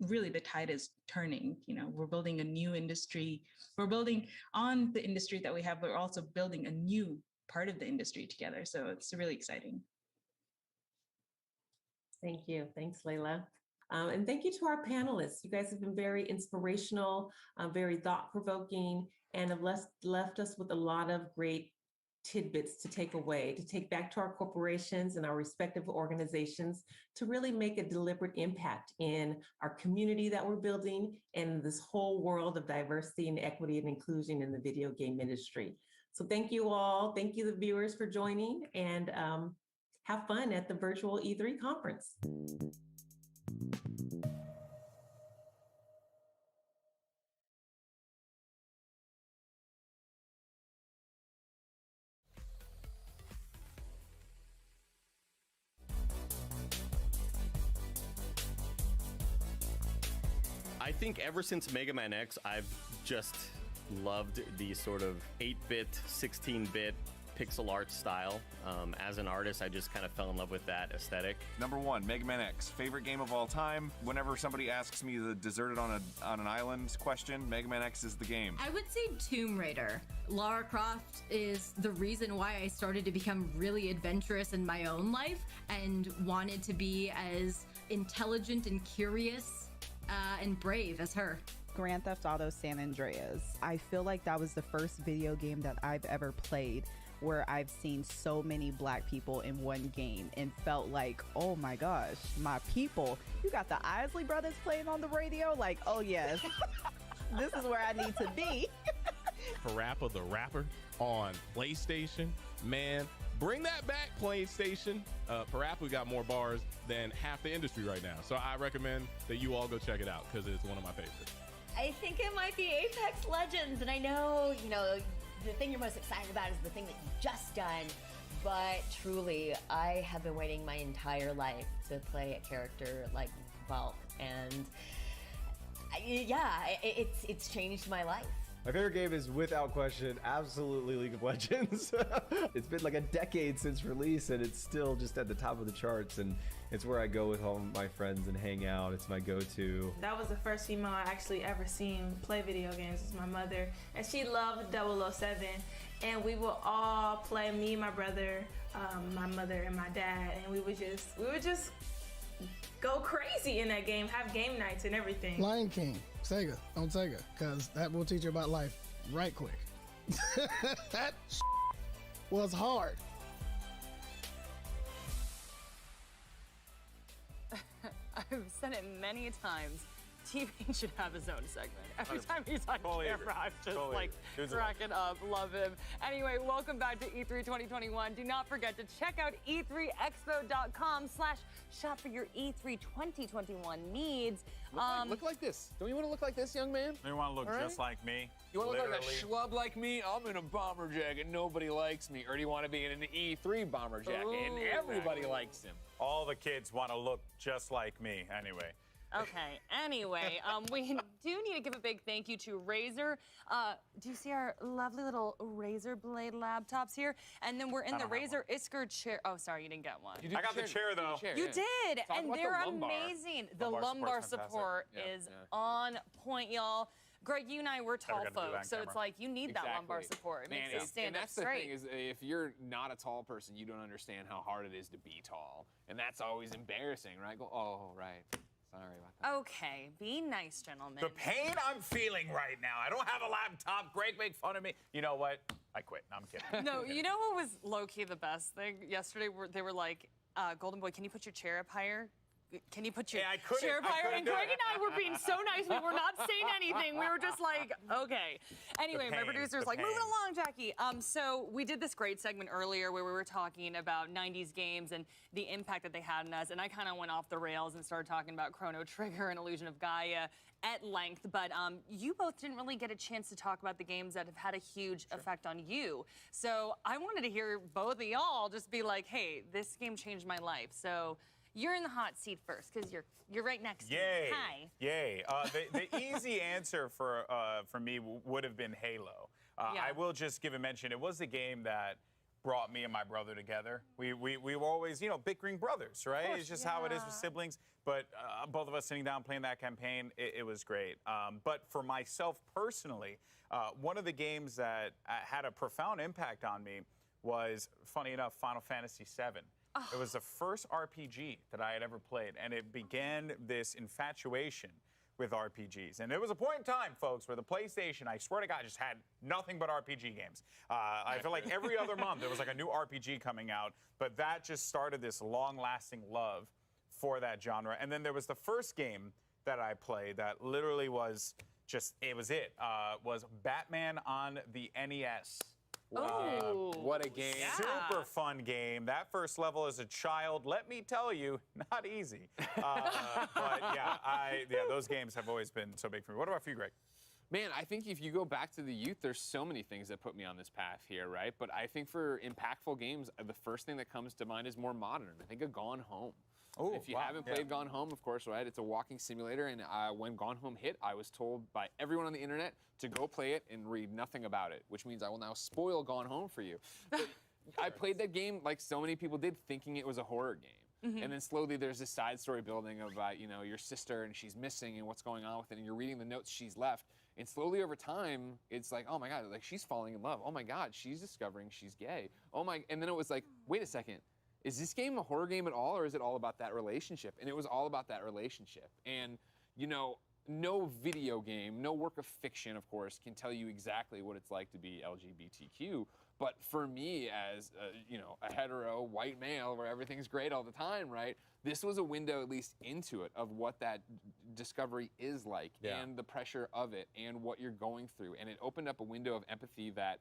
really the tide is turning. We're building a new industry. We're building on the industry that we have, but we're also building a new part of the industry together. So it's really exciting. Thank you. Thanks, Layla. And thank you to our panelists. You guys have been very inspirational, very thought-provoking, and have left us with a lot of great tidbits to take away, to take back to our corporations and our respective organizations to really make a deliberate impact in our community that we're building and this whole world of diversity and equity and inclusion in the video game industry. So thank you all. Thank you, the viewers, for joining, and have fun at the virtual E3 conference. I think ever since Mega Man X, I've just loved the sort of 8-bit, 16-bit pixel art style. As an artist, I just kind of fell in love with that aesthetic. Number 1, Mega Man X, favorite game of all time. Whenever somebody asks me the deserted on an island question, Mega Man X is the game. I would say Tomb Raider. Lara Croft is the reason why I started to become really adventurous in my own life and wanted to be as intelligent and curious and brave as her. Grand Theft Auto San Andreas. I feel like that was the first video game that I've ever played where I've seen so many Black people in one game and felt like, oh my gosh, my people. You got the Isley Brothers playing on the radio? Like, oh yes, this is where I need to be. Parappa the Rapper on PlayStation. Man, bring that back, PlayStation. Parappa got more bars than half the industry right now. So I recommend that you all go check it out because it's one of my favorites. I think it might be Apex Legends. And I know, the thing you're most excited about is the thing that you've just done. But truly, I have been waiting my entire life to play a character like Valk. And it's changed my life. My favorite game is, without question, absolutely League of Legends. It's been like a decade since release, and it's still just at the top of the charts, and it's where I go with all my friends and hang out. It's my go-to. That was the first female I actually ever seen play video games. It's my mother, and she loved 007, and we would all play, me, my brother, my mother, and my dad, and we would just go crazy in that game, have game nights and everything. Lion King, Sega, on Sega, because that will teach you about life right quick. That was hard. I've said it many times. TV should have his own segment. Every time he's on camera, I'm just like cracking up. Love him. Anyway, welcome back to E3 2021. Do not forget to check out e3expo.com/shop for your E3 2021 needs. Look like this. Don't you want to look like this, young man? You want to look just like me? You want to look like a schlub like me? I'm in a bomber jacket. Nobody likes me. Or do you want to be in an E3 bomber jacket and everybody likes him? All the kids want to look just like me, anyway. Okay, anyway, we do need to give a big thank you to Razer. Do you see our lovely little Razer Blade laptops here? And then we're in the Razer Isker chair. Oh, sorry, you didn't get one. I got the chair, though. You did, and they're the lumbar. amazing. The lumbar support is on point, y'all. Greg, you and I, we're tall folks, so it's like you need that lumbar support. It makes you stand up straight. And that's the thing is, if you're not a tall person, you don't understand how hard it is to be tall. And that's always embarrassing, right? Go, oh, right. Sorry about that. Okay, be nice, gentlemen. The pain I'm feeling right now. I don't have a laptop. Greg make fun of me. You know what? I quit. No, I'm kidding. No, you know what was low-key the best thing? Yesterday, they were like, Golden Boy, can you put your chair up higher? Can you put your chair up higher? And Greg and I were being so nice. We were not saying anything. We were just like, okay. Anyway, my producer's like, moving along, Jackie. So we did this great segment earlier where we were talking about 90s games and the impact that they had on us. And I kind of went off the rails and started talking about Chrono Trigger and Illusion of Gaia at length. But you both didn't really get a chance to talk about the games that have had a huge effect on you. So I wanted to hear both of y'all just be like, hey, this game changed my life. So you're in the hot seat first because you're right next to me. Hi. Yay. The easy answer for me would have been Halo. I will just give a mention. It was the game that brought me and my brother together. We were always, bickering brothers, right? It's just how it is with siblings. But both of us sitting down playing that campaign, it was great. But for myself personally, one of the games that had a profound impact on me was, funny enough, Final Fantasy VII. It was the first RPG that I had ever played, and it began this infatuation with RPGs. And there was a point in time, folks, where the PlayStation, I swear to God, just had nothing but RPG games. I feel like every other month there was like a new RPG coming out, but that just started this long-lasting love for that genre. And then there was the first game that I played that literally was just, was Batman on the NES. Wow. What a game. Super fun game. That first level as a child, let me tell you, not easy. But those games have always been so big for me. What about for you, Greg? Man, I think if you go back to the youth, there's so many things that put me on this path here, right? But I think for impactful games, the first thing that comes to mind is more modern. I think of Gone Home. Ooh, if you haven't played Gone Home, of course, right? It's a walking simulator, and when Gone Home hit, I was told by everyone on the internet to go play it and read nothing about it, which means I will now spoil Gone Home for you. But I played that game like so many people did, thinking it was a horror game. And then slowly there's this side story building about, your sister and she's missing and what's going on with it, and you're reading the notes she's left. And slowly over time, it's like, oh my God, like she's falling in love. Oh my God, she's discovering she's gay. And then it was like, wait a second. Is this game a horror game at all, or is it all about that relationship? And it was all about that relationship. And, no video game, no work of fiction, of course, can tell you exactly what it's like to be LGBTQ. But for me, as a hetero white male, where everything's great all the time, right? This was a window, at least, into it of what that discovery is like, and the pressure of it, and what you're going through. And it opened up a window of empathy that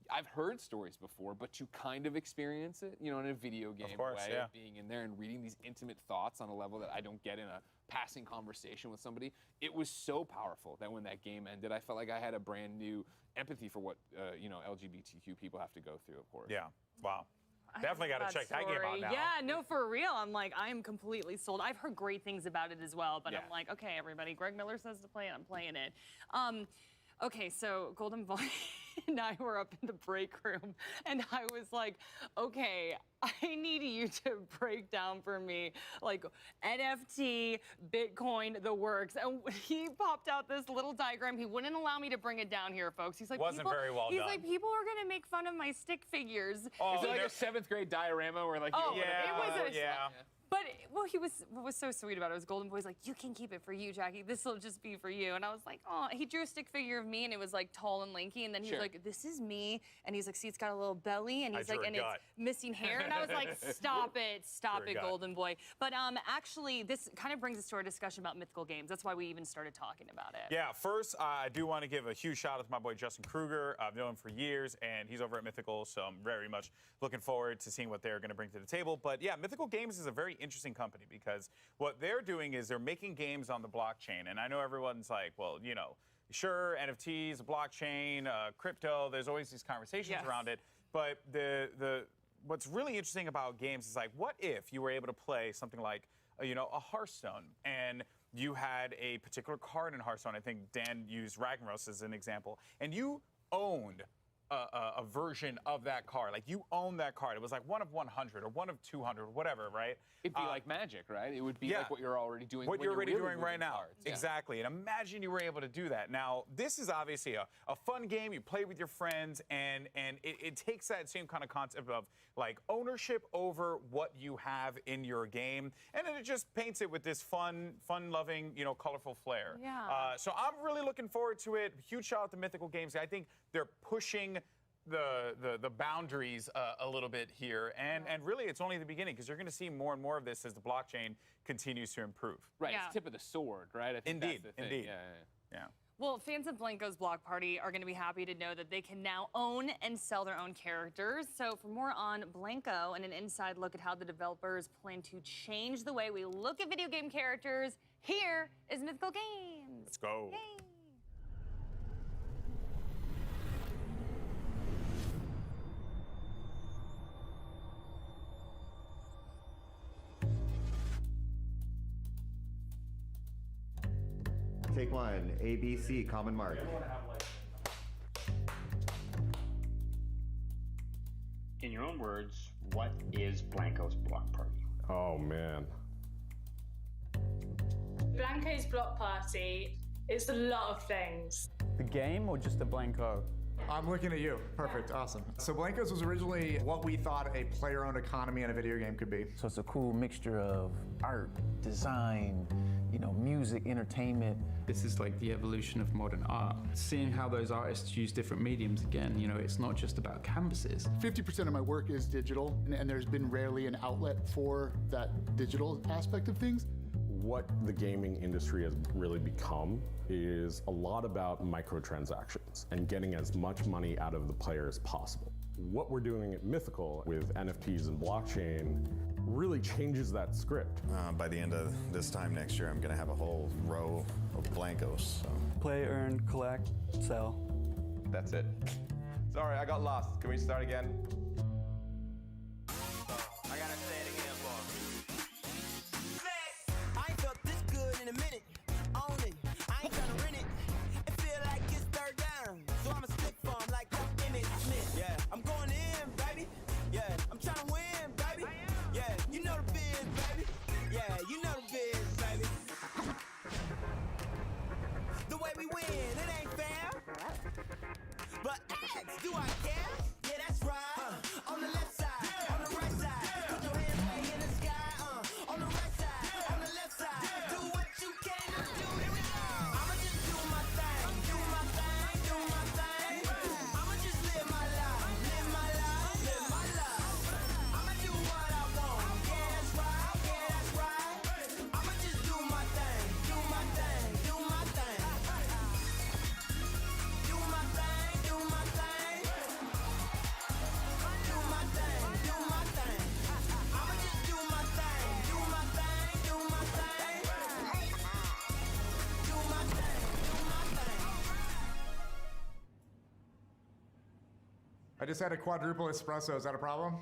I've heard stories before, but to kind of experience it, in a video game way of being in there and reading these intimate thoughts on a level that I don't get in a passing conversation with somebody, it was so powerful that when that game ended, I felt like I had a brand new empathy for what, LGBTQ people have to go through, of course. Yeah, wow. Definitely got to check that game out now. Yeah, no, for real. I'm like, I am completely sold. I've heard great things about it as well, but I'm like, okay, everybody, Greg Miller says to play it, I'm playing it. Okay, so Golden Boy and I were up in the break room, and I was like, okay, I need you to break down for me, like, NFT, Bitcoin, the works. And he popped out this little diagram. He wouldn't allow me to bring it down here, folks. He's like, Wasn't very well he's done. like, people are going to make fun of my stick figures. Is it like a 7th grade diorama where like you open it was a But what was so sweet about it was Golden Boy's like, you can keep it for you, Jackie. This will just be for you. And I was like, oh, he drew a stick figure of me, and it was like tall and lanky. And then he was like, this is me. And he's like, see, it's got a little belly, and he's like, and it's missing hair. And I was like, stop it, Golden Boy. But actually, this kind of brings us to our discussion about mythical games. That's why we even started talking about it. Yeah, first, I do want to give a huge shout out to my boy Justin Kruger. I've known him for years, and he's over at Mythical, so I'm very much looking forward to seeing what they're going to bring to the table. But yeah, Mythical Games is a very interesting company because what they're doing is they're making games on the blockchain. And I know everyone's like, well, you know, sure, NFTs, blockchain, crypto, there's always these conversations around it. But what's really interesting about games is like, what if you were able to play something like, you know, a Hearthstone, and you had a particular card in Hearthstone. I think Dan used Ragnaros as an example, and you owned a version of that card. Like, you own that card. It was like 1 of 100 or 1 of 200 or whatever, right? It'd be like Magic, right? It would be like what you're already doing. What you're already doing right now. Cards. Exactly. And imagine you were able to do that. Now, this is obviously a fun game. You play with your friends, and it takes that same kind of concept of like ownership over what you have in your game, and then it just paints it with this fun-loving, you know, colorful flair. Yeah. So I'm really looking forward to it. Huge shout out to Mythical Games. I think they're pushing the boundaries a little bit here, and really it's only the beginning, because you're going to see more and more of this as the blockchain continues to improve. Right, it's tip of the sword, right? I think indeed, that's the thing. indeed. Yeah. Well, fans of Blanco's Block Party are going to be happy to know that they can now own and sell their own characters. So for more on Blanco and an inside look at how the developers plan to change the way we look at video game characters, here is Mythical Games. Let's go. Yay. Take one, ABC, common mark. In your own words, what is Blanco's Block Party? Oh, man. Blanco's Block Party is a lot of things. The game or just the Blanco? I'm looking at you. Perfect. Awesome. So Blancos was originally what we thought a player-owned economy in a video game could be. So it's a cool mixture of art, design, you know, music, entertainment. This is like the evolution of modern art. Seeing how those artists use different mediums again, you know, it's not just about canvases. 50% of my work is digital, and there's been rarely an outlet for that digital aspect of things. What the gaming industry has really become is a lot about microtransactions and getting as much money out of the player as possible. What we're doing at Mythical with NFTs and blockchain really changes that script. By the end of this time next year, I'm going to have a whole row of Blancos. So. Play, earn, collect, sell. That's it. Sorry, I got lost. Can we start again? I gotta say it again, boy. I ain't felt this good in a minute. Own it. I ain't tryna rent it. It feel like it's third down. So I'ma stick for 'em like I'm Emmett Smith. Yeah, I'm going in, baby. Yeah, I'm tryna win, baby. Yeah, you know the biz, baby. Yeah, you know the biz, baby. The way we win, it ain't fair. But ask, do I care? Yeah, that's right. On the left side, on the right side. Put your hands way in the sky. On the right side, on the left side. Do what you can to do it. I'ma just do my thing, do my thing, do my thing. I'ma just live my life, live my life, live my life. I'ma do what I want. Yeah, that's right, yeah, that's right. I'ma just do my thing, do my thing, do my thing. Do my thing, do my thing. Do my thing, do my thing. I'ma just do my thing, do my thing, do my thing. Do my thing, do my thing. I just had a quadruple espresso. Is that a problem?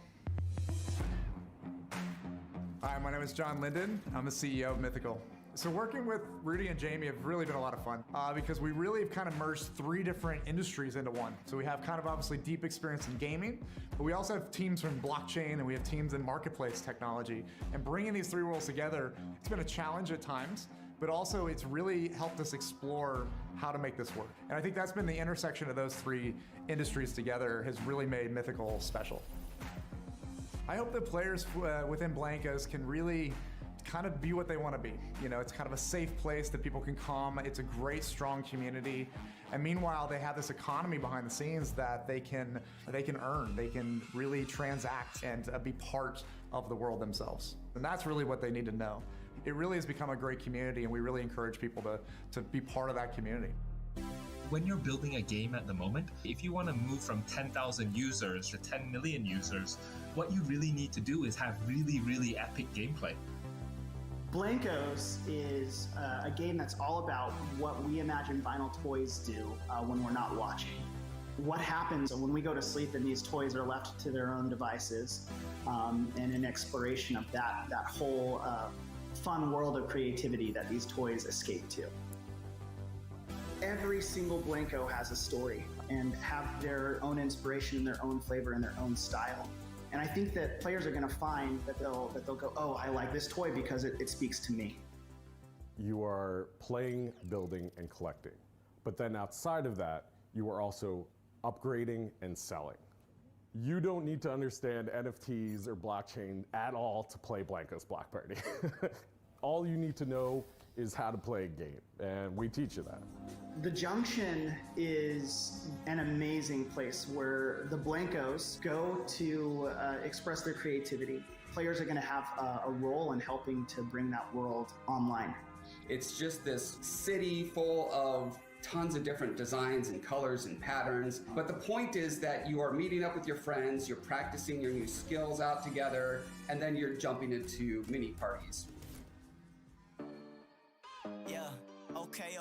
Hi, my name is John Linden. I'm the CEO of Mythical. So working with Rudy and Jamie have really been a lot of fun because we really have kind of merged 3 different industries into one. So we have kind of obviously deep experience in gaming, but we also have teams from blockchain and we have teams in marketplace technology. And bringing these 3 worlds together, it's been a challenge at times, but also it's really helped us explore how to make this work. And I think that's been the intersection of those 3 industries together has really made Mythical special. I hope that players within Blankos can really kind of be what they want to be. You know, it's kind of a safe place that people can come. It's a great, strong community. And meanwhile, they have this economy behind the scenes that they can earn. They can really transact and be part of the world themselves. And that's really what they need to know. It really has become a great community, and we really encourage people to be part of that community. When you're building a game at the moment, if you want to move from 10,000 users to 10 million users, what you really need to do is have really, really epic gameplay. Blankos is a game that's all about what we imagine vinyl toys do when we're not watching. What happens when we go to sleep and these toys are left to their own devices, and an exploration of that whole fun world of creativity that these toys escape to. Every single Blanko has a story and have their own inspiration and their own flavor and their own style. And I think that players are going to find that they'll go, oh, I like this toy because it speaks to me. You are playing, building, and collecting. But then outside of that, you are also upgrading and selling. You don't need to understand NFTs or blockchain at all to play Blankos Block Party. All you need to know is how to play a game, and we teach you that. The Junction is an amazing place where the Blankos go to express their creativity. Players are going to have a role in helping to bring that world online. It's just this city full of tons of different designs and colors and patterns. But the point is that you are meeting up with your friends, you're practicing your new skills out together, and then you're jumping into mini parties. Yeah, okay.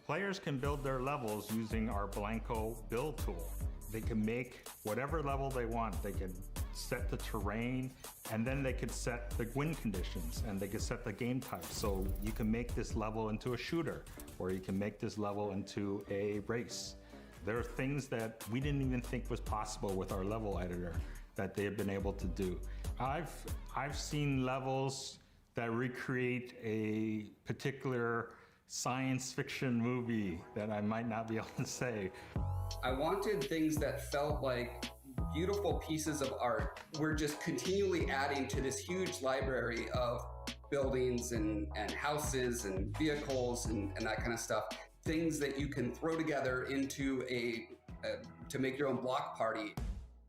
Players can build their levels using our Blanko build tool. They can make whatever level they want. They can set the terrain, and then they could set the win conditions, and they could set the game type. So you can make this level into a shooter, or you can make this level into a race. There are things that we didn't even think was possible with our level editor that they have been able to do. I've seen levels that recreate a particular science fiction movie that I might not be able to say. I wanted things that felt like beautiful pieces of art. We're just continually adding to this huge library of buildings and houses and vehicles and that kind of stuff. Things that you can throw together into to make your own block party.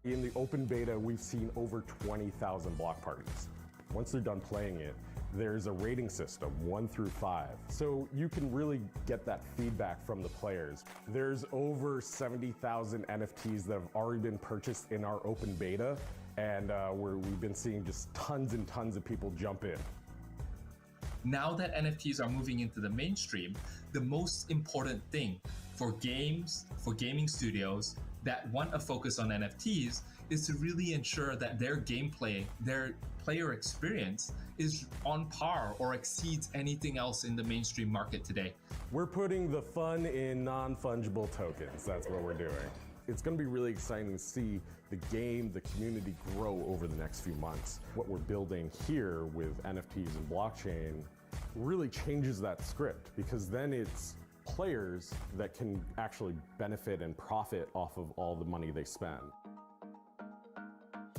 In the open beta, we've seen over 20,000 block parties. Once they're done playing it, there's a rating system, 1 through 5. So you can really get that feedback from the players. There's over 70,000 NFTs that have already been purchased in our open beta, and we've been seeing just tons and tons of people jump in. Now that NFTs are moving into the mainstream, the most important thing for games, for gaming studios that want to focus on NFTs is to really ensure that their gameplay, their player experience is on par or exceeds anything else in the mainstream market today. We're putting the fun in non-fungible tokens. That's what we're doing. It's going to be really exciting to see the game, the community grow over the next few months. What we're building here with NFTs and blockchain really changes that script, because then it's players that can actually benefit and profit off of all the money they spend.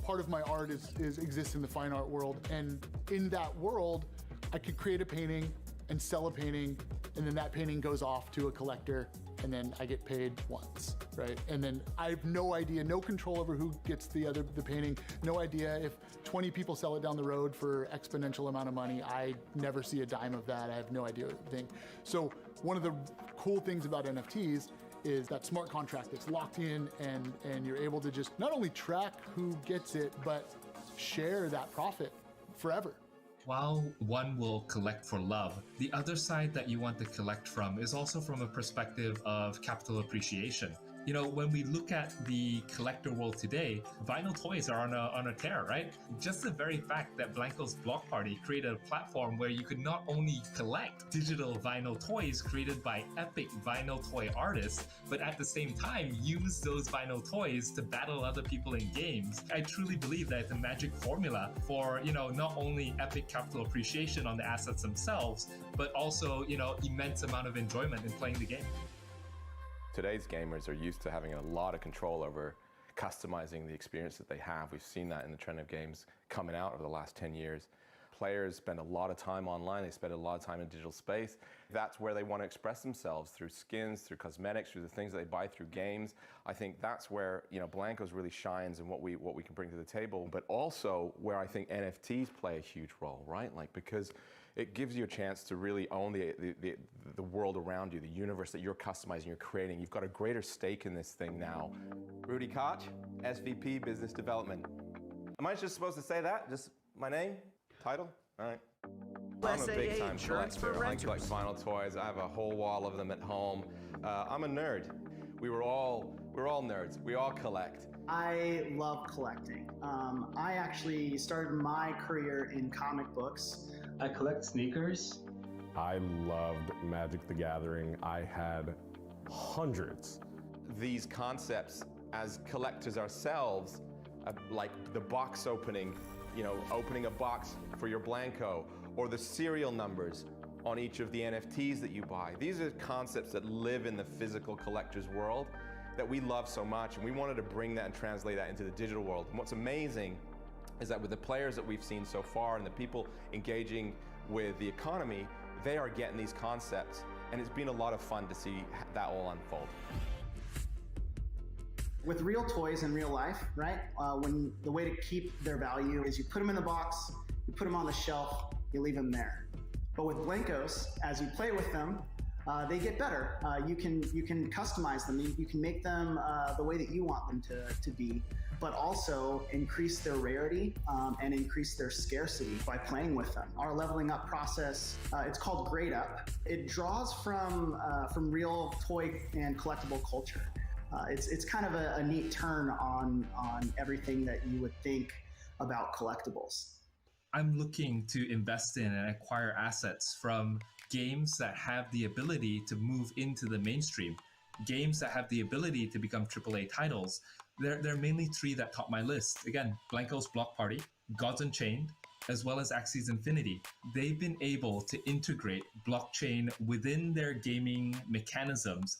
Part of my art exists in the fine art world, and in that world, I could create a painting and sell a painting, and then that painting goes off to a collector, and then I get paid once, right? And then I have no idea, no control over who gets the painting, no idea if 20 people sell it down the road for exponential amount of money. I never see a dime of that. I have no idea what to think. So one of the cool things about NFTs is that smart contract that's locked in, and you're able to just not only track who gets it, but share that profit forever. While one will collect for love, the other side that you want to collect from is also from a perspective of capital appreciation. You know, when we look at the collector world today, vinyl toys are on a tear, right? Just the very fact that Blanco's Block Party created a platform where you could not only collect digital vinyl toys created by epic vinyl toy artists, but at the same time use those vinyl toys to battle other people in games. I truly believe that it's a magic formula for, you know, not only epic capital appreciation on the assets themselves, but also, you know, immense amount of enjoyment in playing the game. Today's gamers are used to having a lot of control over customizing the experience that they have. We've seen that in the trend of games coming out over the last 10 years. Players spend a lot of time online, they spend a lot of time in digital space. That's where they want to express themselves, through skins, through cosmetics, through the things that they buy through games. I think that's where, you know, Blancos really shines and what we can bring to the table, but also where I think NFTs play a huge role, right? Like, because it gives you a chance to really own the world around you, the universe that you're customizing, you're creating. You've got a greater stake in this thing now. Rudy Koch, SVP Business Development. Am I just supposed to say that? Just my name? Title? All right. I'm a big-time collector. I collect vinyl toys. I have a whole wall of them at home. I'm a nerd. We're all nerds. We all collect. I love collecting. I actually started my career in comic books. I collect sneakers. I loved Magic the Gathering. I had hundreds. These concepts as collectors ourselves, like the box opening, you know, opening a box for your Blanco, or the serial numbers on each of the NFTs that you buy. These are concepts that live in the physical collector's world that we love so much, and we wanted to bring that and translate that into the digital world. And what's amazing is that with the players that we've seen so far and the people engaging with the economy, they are getting these concepts, and it's been a lot of fun to see that all unfold. With real toys in real life, right? When the way to keep their value is you put them in the box, you put them on the shelf, you leave them there. But with Blancos, as you play with them, they get better. You can customize them. You can make them the way that you want them to be, but also increase their rarity and increase their scarcity by playing with them. Our leveling up process, it's called Grade Up. It draws from real toy and collectible culture. It's kind of a neat turn on everything that you would think about collectibles. I'm looking to invest in and acquire assets from games that have the ability to move into the mainstream, games that have the ability to become AAA titles. There are mainly three that top my list. Again, Blanco's Block Party, Gods Unchained, as well as Axis Infinity. They've been able to integrate blockchain within their gaming mechanisms,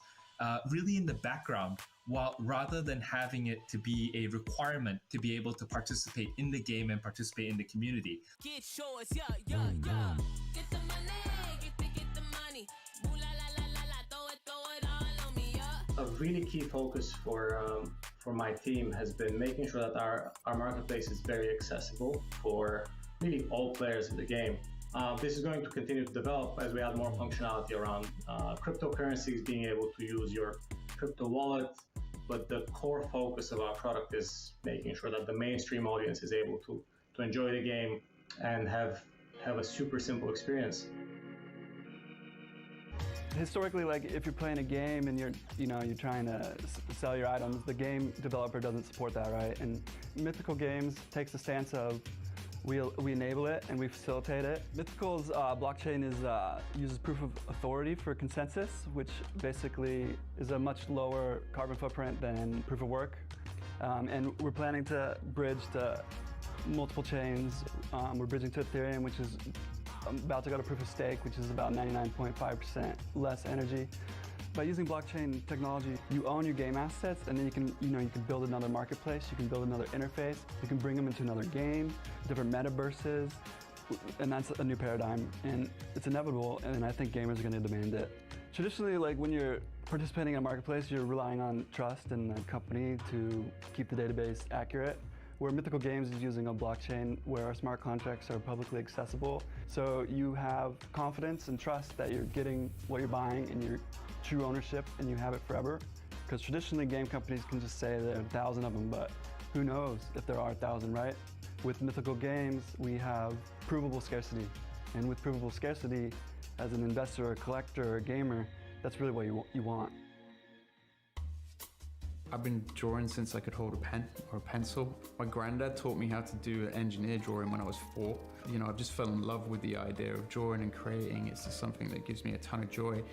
really in the background, while rather than having it to be a requirement to be able to participate in the game and participate in the community. Get yours, yeah. Get the money, get the money. Ooh la la la la la, throw it all on me, yeah. A really key focus for my team has been making sure that our marketplace is very accessible for really all players in the game. This is going to continue to develop as we add more functionality around cryptocurrencies, being able to use your crypto wallet. But the core focus of our product is making sure that the mainstream audience is able to enjoy the game and have a super simple experience. Historically, like if you're playing a game and you're trying to sell your items, the game developer doesn't support that, right? And Mythical Games takes the stance of we enable it and we facilitate it. Mythical's blockchain uses proof of authority for consensus, which basically is a much lower carbon footprint than proof of work. And we're planning to bridge to multiple chains. We're bridging to Ethereum, which is about to go to proof of stake, which is about 99.5% less energy. By using blockchain technology, you own your game assets, and then you can build another marketplace, you can build another interface, you can bring them into another game, different metaverses, and that's a new paradigm, and it's inevitable, and I think gamers are going to demand it. Traditionally, like when you're participating in a marketplace, you're relying on trust in the company to keep the database accurate. Where Mythical Games is using a blockchain where our smart contracts are publicly accessible, so you have confidence and trust that you're getting what you're buying and your true ownership, and you have it forever. Because traditionally game companies can just say there are 1,000 of them, but who knows if there are 1,000, right? With Mythical Games, we have provable scarcity. And with provable scarcity, as an investor, a collector, or a gamer, that's really what you want. I've been drawing since I could hold a pen or a pencil. My granddad taught me how to do an engineer drawing when I was 4. You know, I've just fell in love with the idea of drawing and creating. It's just something that gives me a ton of joy.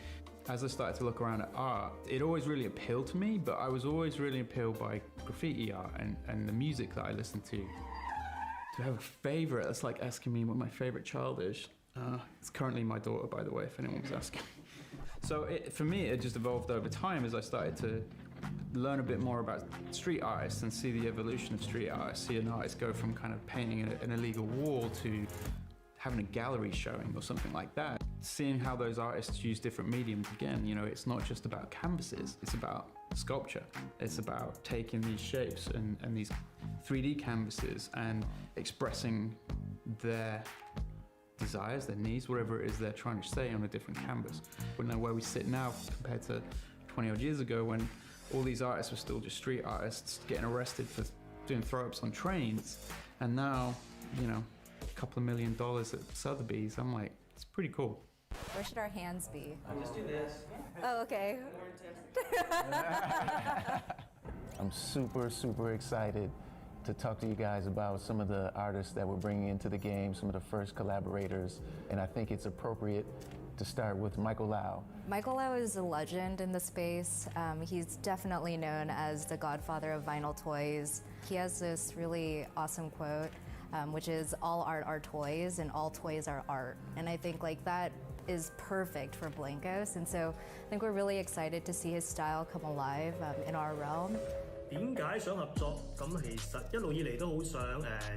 As I started to look around at art, it always really appealed to me, but I was always really appealed by graffiti art and the music that I listened to. Do I have a favorite? That's like asking me what my favorite child is. It's currently my daughter, by the way, if anyone was asking. So for me, it just evolved over time as I started to learn a bit more about street artists and see the evolution of street artists, see an artist go from kind of painting an illegal wall to having a gallery showing or something like that. Seeing how those artists use different mediums again, you know, it's not just about canvases, it's about sculpture. It's about taking these shapes and these 3D canvases and expressing their desires, their needs, whatever it is they're trying to say on a different canvas. We know where we sit now compared to 20 odd years ago when all these artists were still just street artists getting arrested for doing throw-ups on trains. And now, you know, a couple of $1 million at Sotheby's, I'm like, it's pretty cool. Where should our hands be? Just do this. Oh, okay. I'm super excited to talk to you guys about some of the artists that we're bringing into the game, some of the first collaborators, and I think it's appropriate to start with Michael Lau. Michael Lau is a legend in the space. He's definitely known as the godfather of vinyl toys. He has this really awesome quote, which is, all art are toys and all toys are art. And I think like that is perfect for Blankos. And so I think we're really excited to see his style come alive in our realm. 點解想合作？咁其實一路以嚟都好想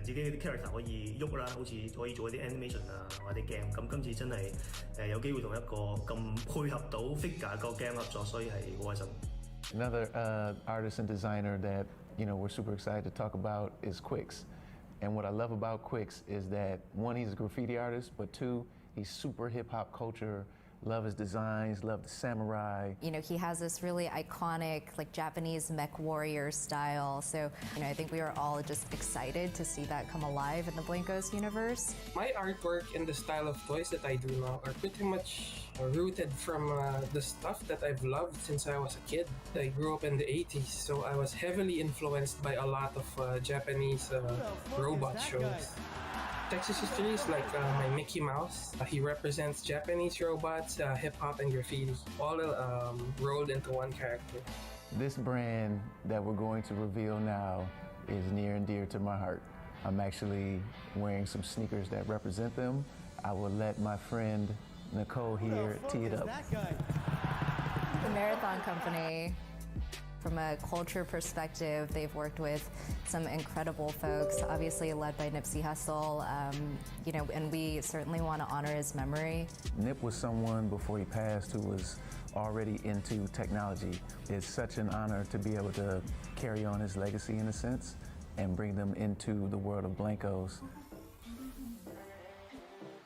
自己啲 character 可以喐啦，好似可以做一啲 animation 啊或者 game。咁今次真係有機會同一個咁配合到 figure 個 game 合作，所以係好開心。Another artist and designer that we're super excited to talk about is Quix. And what I love about Quix is that one, he's a graffiti artist, but two, he's super hip hop culture. Love his designs, love the samurai. You know, he has this really iconic, like Japanese mech warrior style. So, I think we are all just excited to see that come alive in the Blankos universe. My artwork and the style of toys that I do now are pretty much rooted from the stuff that I've loved since I was a kid. I grew up in the 80s, so I was heavily influenced by a lot of Japanese robot shows. Texas history is like my Mickey Mouse. He represents Japanese robots, hip-hop, and graffiti, all rolled into one character. This brand that we're going to reveal now is near and dear to my heart. I'm actually wearing some sneakers that represent them. I will let my friend Nicole here tee it up. The Marathon Company, from a culture perspective, they've worked with some incredible folks, obviously led by Nipsey Hussle, and we certainly want to honor his memory. Nip was someone before he passed who was already into technology. It's such an honor to be able to carry on his legacy in a sense and bring them into the world of Blankos.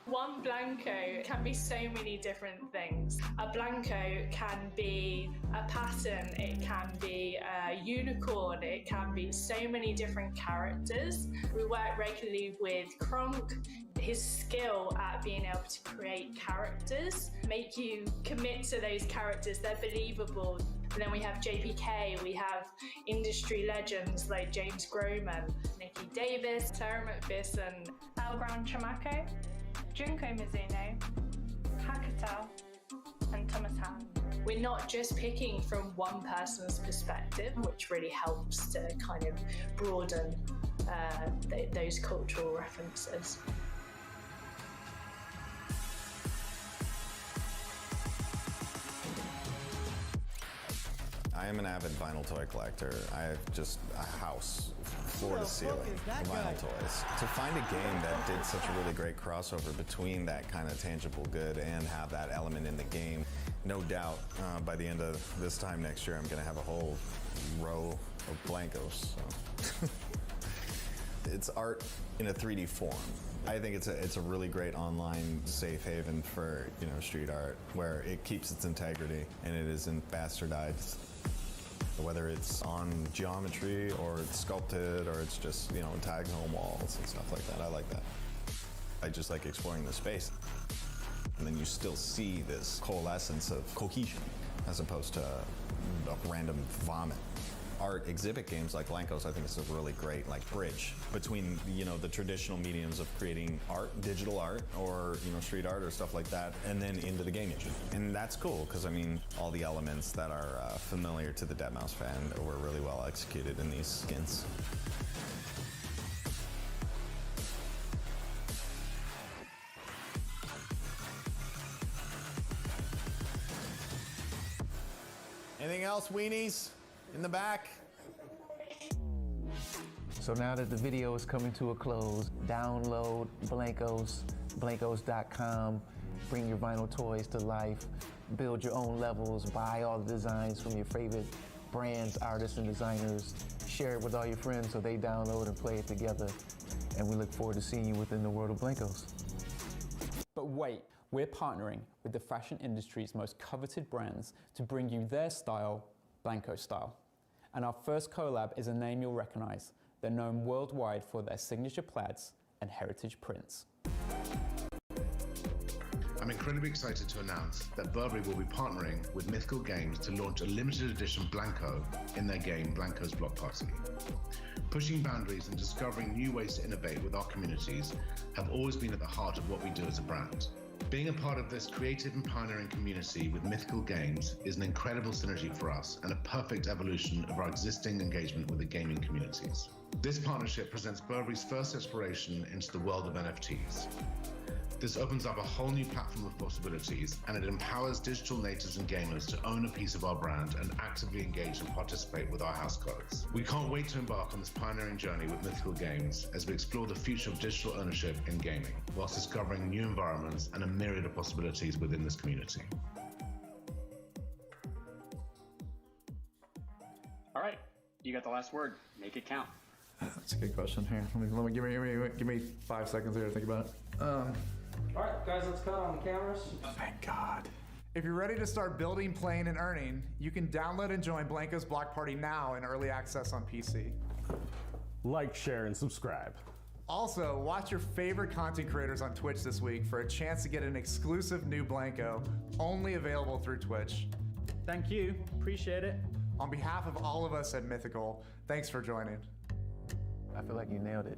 One Blanco can be so many different things. A Blanco can be a pattern, it can be a unicorn, it can be so many different characters. We work regularly with Kronk. His skill at being able to create characters, make you commit to those characters, they're believable. And then we have JPK, we have industry legends like James Groman, Nikki Davis, Sarah McBisson, Algron Chamako, Junko Mizuno, Hakata, and Thomas Han. We're not just picking from one person's perspective, which really helps to kind of broaden those cultural references. I am an avid vinyl toy collector. I have just a house, floor to ceiling, of vinyl toys. To find a game that did such a really great crossover between that kind of tangible good and have that element in the game, no doubt by the end of this time next year, I'm going to have a whole row of Blankos. So. It's art in a 3D form. I think it's a really great online safe haven for street art where it keeps its integrity and it isn't bastardized. Whether it's on geometry or it's sculpted or it's just tags on walls and stuff like that. I like that. I just like exploring the space. And then you still see this coalescence of cohesion as opposed to a random vomit art exhibit games like Blankos, I think is a really great like bridge between the traditional mediums of creating art, digital art, or street art or stuff like that, and then into the game engine. And that's cool because I mean all the elements that are familiar to the Deadmau5 fan were really well executed in these skins. Anything else, weenies? In the back? So now that the video is coming to a close, download Blankos, blankos.com, bring your vinyl toys to life, build your own levels, buy all the designs from your favorite brands, artists, and designers, share it with all your friends so they download and play it together. And we look forward to seeing you within the world of Blankos. But wait, we're partnering with the fashion industry's most coveted brands to bring you their style, Blanko style. And our first collab is a name you'll recognize. They're known worldwide for their signature plaids and heritage prints. I'm incredibly excited to announce that Burberry will be partnering with Mythical Games to launch a limited edition Blanko in their game Blanko's Block Party. Pushing boundaries and discovering new ways to innovate with our communities have always been at the heart of what we do as a brand. Being a part of this creative and pioneering community with Mythical Games is an incredible synergy for us and a perfect evolution of our existing engagement with the gaming communities. This partnership presents Burberry's first exploration into the world of NFTs. This opens up a whole new platform of possibilities, and it empowers digital natives and gamers to own a piece of our brand and actively engage and participate with our house codes. We can't wait to embark on this pioneering journey with Mythical Games as we explore the future of digital ownership in gaming, whilst discovering new environments and a myriad of possibilities within this community. All right, you got the last word. Make it count. That's a good question. Here, give me 5 seconds here to think about it. All right, guys, let's cut on the cameras. Thank God. If you're ready to start building, playing, and earning, you can download and join Blanko's Block Party now in early access on PC. Like, share, and subscribe. Also, watch your favorite content creators on Twitch this week for a chance to get an exclusive new Blanko, only available through Twitch. Thank you. Appreciate it. On behalf of all of us at Mythical, thanks for joining. I feel like you nailed it.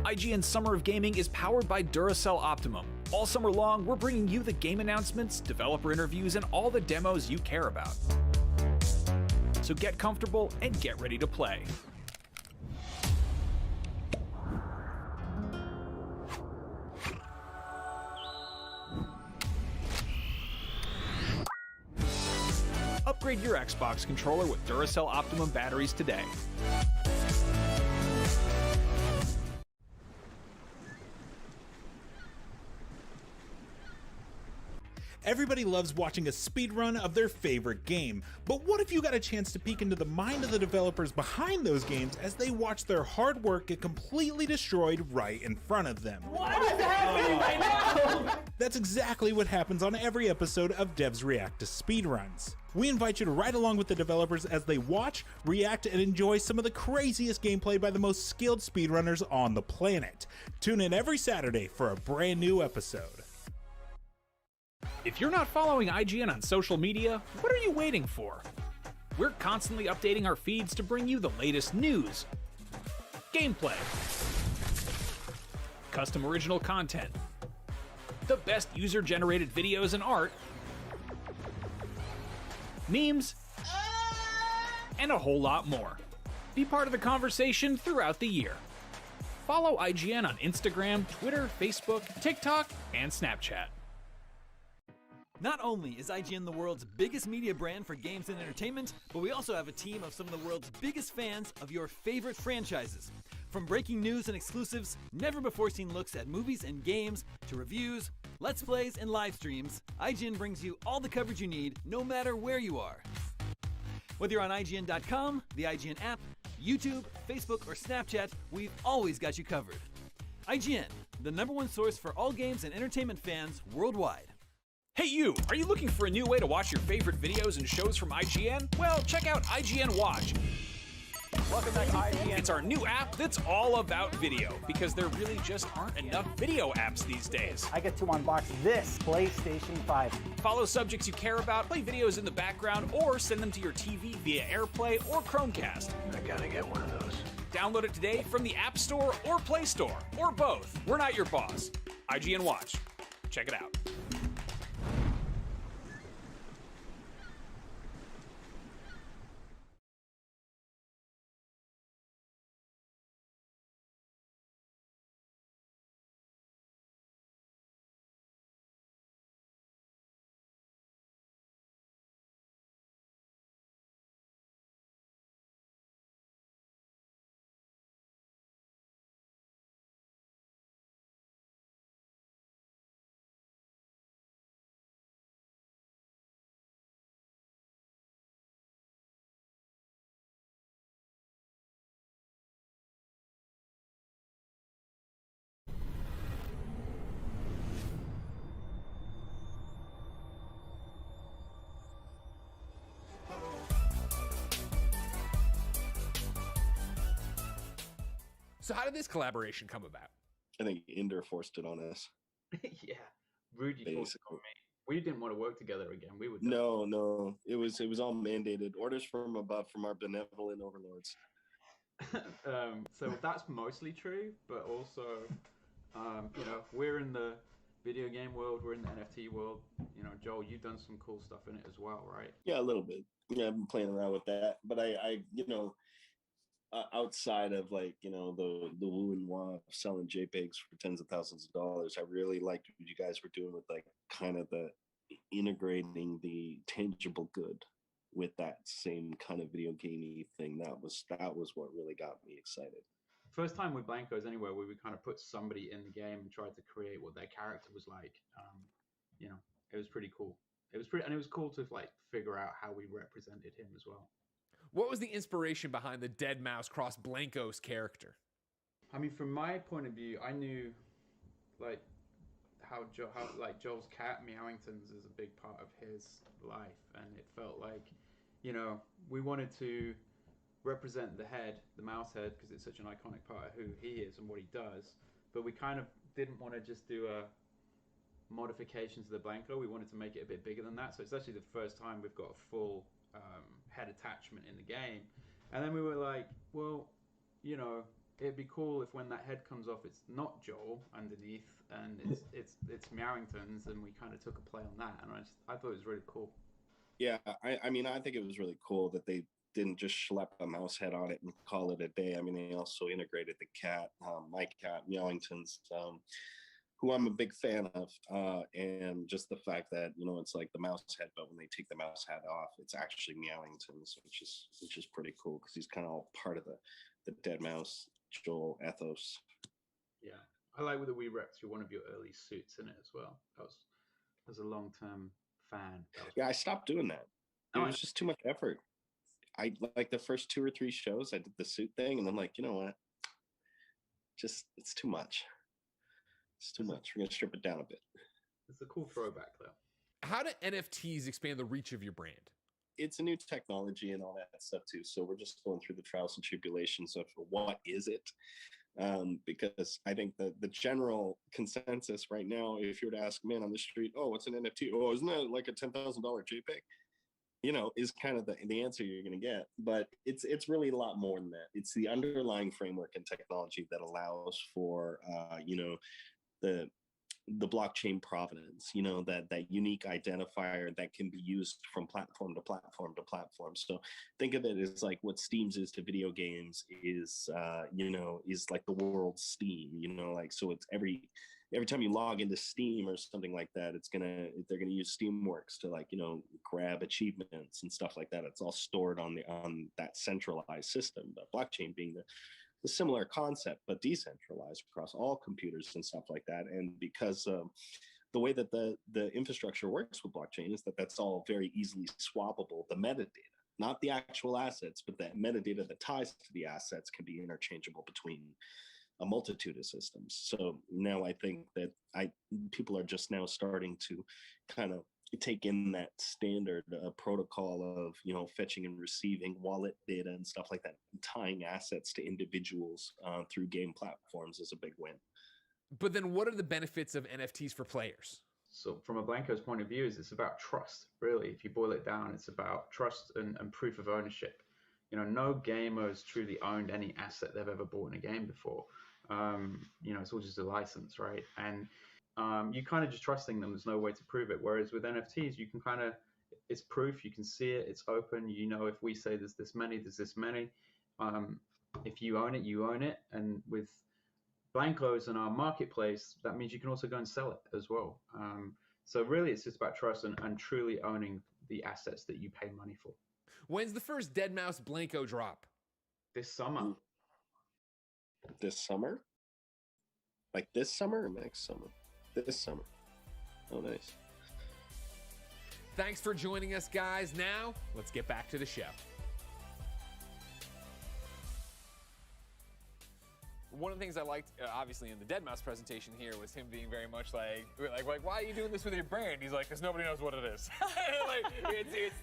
IGN's Summer of Gaming is powered by Duracell Optimum. All summer long, we're bringing you the game announcements, developer interviews, and all the demos you care about. So get comfortable and get ready to play. Upgrade your Xbox controller with Duracell Optimum batteries today. Everybody loves watching a speedrun of their favorite game, but what if you got a chance to peek into the mind of the developers behind those games as they watch their hard work get completely destroyed right in front of them? What is happening right now? That's exactly what happens on every episode of Devs React to Speedruns. We invite you to ride along with the developers as they watch, react, and enjoy some of the craziest gameplay by the most skilled speedrunners on the planet. Tune in every Saturday for a brand new episode. If you're not following IGN on social media, what are you waiting for? We're constantly updating our feeds to bring you the latest news, gameplay, custom original content, the best user-generated videos and art, memes, and a whole lot more. Be part of the conversation throughout the year. Follow IGN on Instagram, Twitter, Facebook, TikTok, and Snapchat. Not only is IGN the world's biggest media brand for games and entertainment, but we also have a team of some of the world's biggest fans of your favorite franchises. From breaking news and exclusives, never-before-seen looks at movies and games, to reviews, let's plays, and live streams, IGN brings you all the coverage you need, no matter where you are. Whether you're on IGN.com, the IGN app, YouTube, Facebook, or Snapchat, we've always got you covered. IGN, the #1 source for all games and entertainment fans worldwide. Hey you! Are you looking for a new way to watch your favorite videos and shows from IGN? Well, check out IGN Watch. Welcome back to IGN. It's our new app that's all about video, because there really just aren't enough video apps these days. I get to unbox this PlayStation 5. Follow subjects you care about, play videos in the background, or send them to your TV via AirPlay or Chromecast. I gotta get one of those. Download it today from the App Store or Play Store, or both. We're not your boss. IGN Watch. Check it out. So how did this collaboration come about? I think Inder forced it on us. Yeah, Rudy forced it on me. We didn't want to work together again. We would. No. It was all mandated. Orders from above, from our benevolent overlords. So that's mostly true, but also, we're in the video game world, we're in the NFT world. Joel, you've done some cool stuff in it as well, right? Yeah, a little bit. Yeah, I've been playing around with that, but I outside of the woo and wah of selling JPEGs for tens of thousands of dollars, I really liked what you guys were doing with kind of the integrating the tangible good with that same kind of video gamey thing. That was what really got me excited. First time with Blancos anywhere, where we kind of put somebody in the game and tried to create what their character was like. It was pretty cool. It was cool to figure out how we represented him as well. What was the inspiration behind the Dead Mouse cross Blancos character? I mean, from my point of view, I knew how Joel's cat Meowingtons is a big part of his life, and it felt like, we wanted to represent the mouse head, because it's such an iconic part of who he is and what he does, but we kind of didn't want to just do a modification to the Blanco. We wanted to make it a bit bigger than that, so it's actually the first time we've got a full head attachment in the game. And then we were like, well, it'd be cool if when that head comes off, it's not Joel underneath, and it's Meowingtons, and we kind of took a play on that, and I thought it was really cool. Yeah, I mean, I think it was really cool that they didn't just schlep a mouse head on it and call it a day. I mean, they also integrated the cat, my cat, Meowingtons, who I'm a big fan of, and just the fact that it's like the mouse head, but when they take the mouse head off, it's actually Meowingtons, which is pretty cool, because he's kind of all part of the Dead Mouse Joel ethos. Yeah, I like that we repped through one of your early suits in it as well. I was a long-term fan. Yeah, I stopped doing that. It was just too much effort. I like the first 2 or 3 shows, I did the suit thing, and I'm like, you know what? It's too much. It's too much. We're going to strip it down a bit. It's a cool throwback, though. How do NFTs expand the reach of your brand? It's a new technology and all that stuff, too. So we're just going through the trials and tribulations of what is it? Because I think the general consensus right now, if you were to ask men on the street, oh, what's an NFT? Oh, isn't that like a $10,000 JPEG? Is kind of the answer you're going to get. But it's really a lot more than that. It's the underlying framework and technology that allows for, the blockchain provenance, that unique identifier that can be used from platform to platform to platform. So think of it as like what Steam's is to video games is like the world's Steam, so it's every time you log into Steam or something like that, they're gonna use Steamworks to grab achievements and stuff like that. It's all stored on that centralized system, but blockchain being the similar concept, but decentralized across all computers and stuff like that. And because the way that the infrastructure works with blockchain is that's all very easily swappable. The metadata, not the actual assets, but that metadata that ties to the assets can be interchangeable between a multitude of systems. So now I think that people are just now starting to kind of take in that standard protocol of, you know, fetching and receiving wallet data and stuff like that, tying assets to individuals through game platforms is a big win. But then what are the benefits of NFTs for players? So from a Blanco's point of view, it's about trust, really. If you boil it down, it's about trust and proof of ownership. You know, no gamer has truly owned any asset they've ever bought in a game before. You know, it's all just a license, right? And you kind of just trusting them. There's no way to prove it. Whereas with NFTs, you can kind of, it's proof. You can see it. It's open. You know, if we say there's this many, there's this many. If you own it, you own it. And with Blancos in our marketplace, that means you can also go and sell it as well. So really, it's just about trust and truly owning the assets that you pay money for. When's the first Deadmau5 Blanco drop? This summer. This summer? Like this summer or next summer? This summer. Oh, nice. Thanks for joining us, guys. Now, let's get back to the show. One of the things I liked, obviously, in the Deadmau5 presentation here was him being very much like, why are you doing this with your brand? He's like, because nobody knows what it is. Like,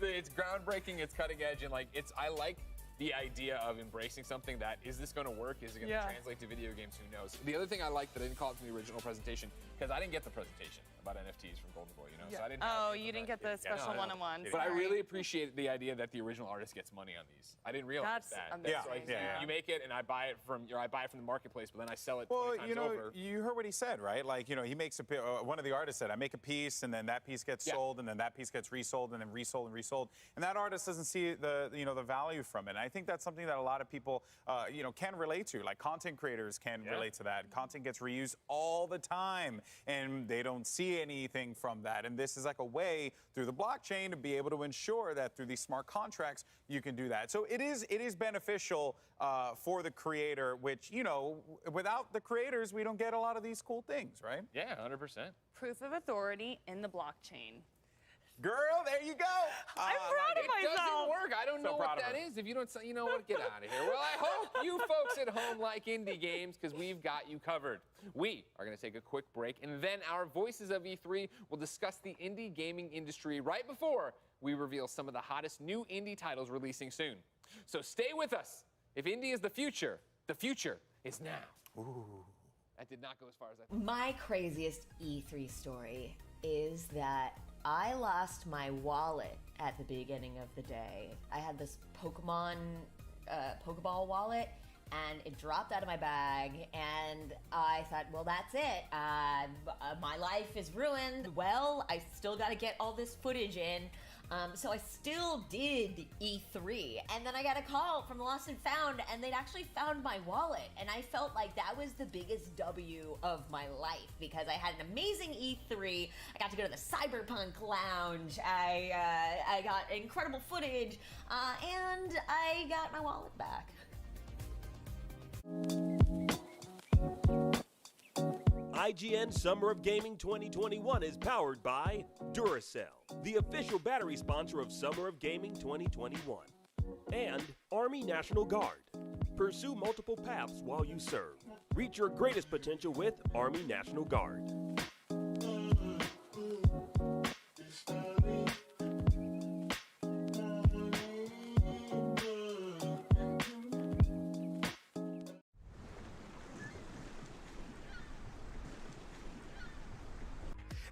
it's groundbreaking, it's cutting edge, and like, I like the idea of embracing something that, is this going to work? Is it going to translate to video games? Who knows? The other thing I liked that I didn't call it from the original presentation, because I didn't get the presentation about NFTs from Golden Boy, you know? So I didn't you didn't get the special one-on-one. But I really appreciate the idea that the original artist gets money on these. I didn't realize that. Amazing. You make it, and I buy it from the marketplace, but then I sell it 20 Well, times you know, over. you heard what he said, right? Like, you know, he makes one of the artists said, I make a piece, and then that piece gets sold, and then that piece gets resold, and then resold and resold, and that artist doesn't see the value from it. And I think that's something that a lot of people, can relate to. Like content creators can relate to that. Content gets reused all the time, and they don't see anything from that. And this is like a way through the blockchain to be able to ensure that through these smart contracts you can do that. So it is beneficial for the creator, which, you know, without the creators we don't get a lot of these cool things, right? Yeah, 100%. Proof of authority in the blockchain. Girl, there you go. I'm proud of myself. It doesn't work. I don't know what that is. If you don't, you know what? Get out of here. Well, I hope you folks at home like indie games, because we've got you covered. We are going to take a quick break, and then our Voices of E3 will discuss the indie gaming industry right before we reveal some of the hottest new indie titles releasing soon. So stay with us. If indie is the future is now. Ooh. That did not go as far as I thought. My craziest E3 story is that I lost my wallet at the beginning of the day. I had this Pokeball wallet, and it dropped out of my bag, and I thought, well, that's it. My life is ruined. Well, I still got to get all this footage in. So I still did E3, and then I got a call from Lost and Found, and they'd actually found my wallet, and I felt like that was the biggest W of my life, because I had an amazing E3. I got to go to the Cyberpunk Lounge. I got incredible footage, and I got my wallet back. IGN Summer of Gaming 2021 is powered by Duracell, the official battery sponsor of Summer of Gaming 2021. And Army National Guard. Pursue multiple paths while you serve. Reach your greatest potential with Army National Guard.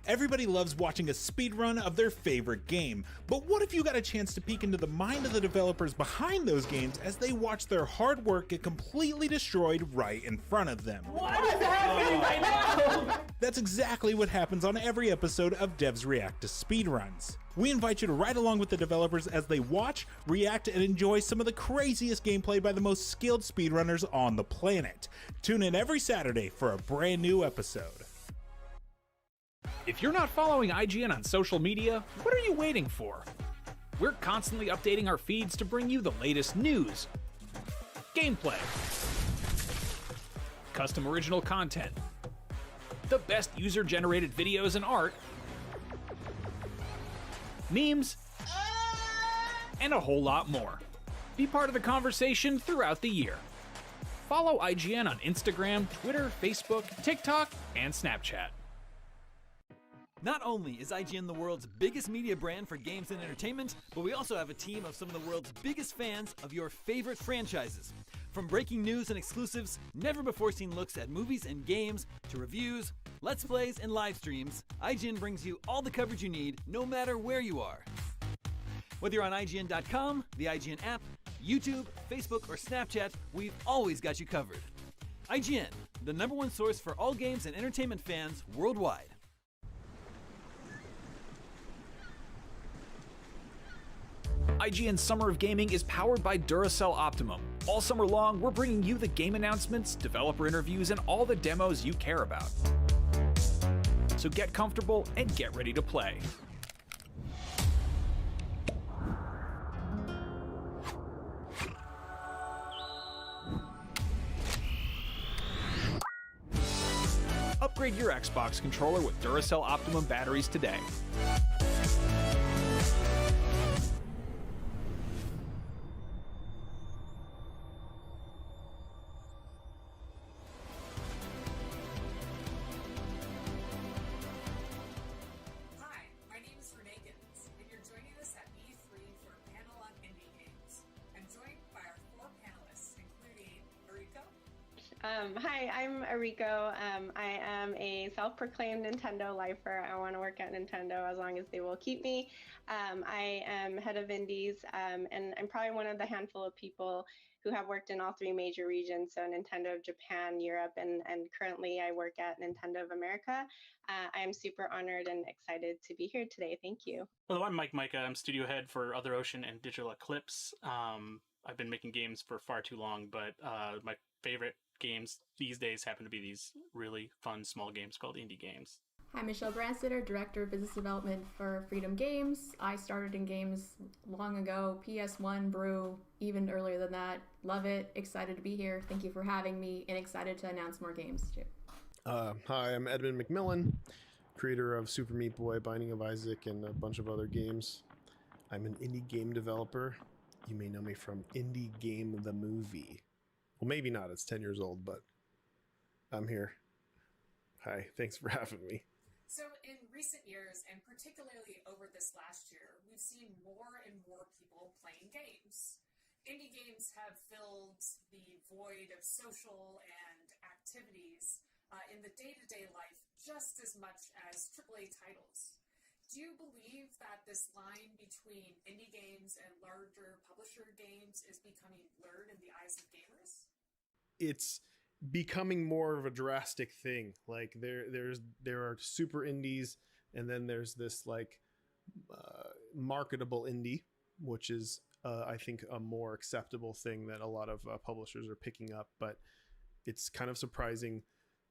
Everybody loves watching a speedrun of their favorite game, but what if you got a chance to peek into the mind of the developers behind those games as they watch their hard work get completely destroyed right in front of them? What is happening right now? That's exactly what happens on every episode of Devs React to Speedruns. We invite you to ride along with the developers as they watch, react, and enjoy some of the craziest gameplay by the most skilled speedrunners on the planet. Tune in every Saturday for a brand new episode. If you're not following IGN on social media, what are you waiting for? We're constantly updating our feeds to bring you the latest news, gameplay, custom original content, the best user-generated videos and art, memes, and a whole lot more. Be part of the conversation throughout the year. Follow IGN on Instagram, Twitter, Facebook, TikTok, and Snapchat. Not only is IGN the world's biggest media brand for games and entertainment, but we also have a team of some of the world's biggest fans of your favorite franchises. From breaking news and exclusives, never-before-seen looks at movies and games, to reviews, Let's Plays, and live streams, IGN brings you all the coverage you need, no matter where you are. Whether you're on IGN.com, the IGN app, YouTube, Facebook, or Snapchat, we've always got you covered. IGN, the #1 source for all games and entertainment fans worldwide. IGN Summer of Gaming is powered by Duracell Optimum. All summer long, we're bringing you the game announcements, developer interviews, and all the demos you care about. So get comfortable and get ready to play. Upgrade your Xbox controller with Duracell Optimum batteries today. Hi, I'm Ariko. I am a self-proclaimed Nintendo lifer. I want to work at Nintendo as long as they will keep me. I am head of indies, and I'm probably one of the handful of people who have worked in all 3 major regions, so Nintendo of Japan, Europe, and currently I work at Nintendo of America. I am super honored and excited to be here today. Thank you. Hello, I'm Mike Micah. I'm studio head for Other Ocean and Digital Eclipse. I've been making games for far too long, but my favorite games these days happen to be these really fun small games called indie games. Hi, Michelle Branstetter, Director of Business Development for Freedom Games. I started in games long ago, PS1, Brew, even earlier than that. Love it, excited to be here. Thank you for having me, and excited to announce more games too. Hi, I'm Edmund McMillan, creator of Super Meat Boy, Binding of Isaac, and a bunch of other games. I'm an indie game developer. You may know me from Indie Game the Movie. Well, maybe not. It's 10 years old, but I'm here. Hi, thanks for having me. So in recent years, and particularly over this last year, we've seen more and more people playing games. Indie games have filled the void of social and activities in the day-to-day life just as much as AAA titles. Do you believe that this line between indie games and larger publisher games is becoming blurred in the eyes of gamers? It's becoming more of a drastic thing. Like there are super indies, and then there's this like marketable indie, which is I think a more acceptable thing that a lot of publishers are picking up. But it's kind of surprising.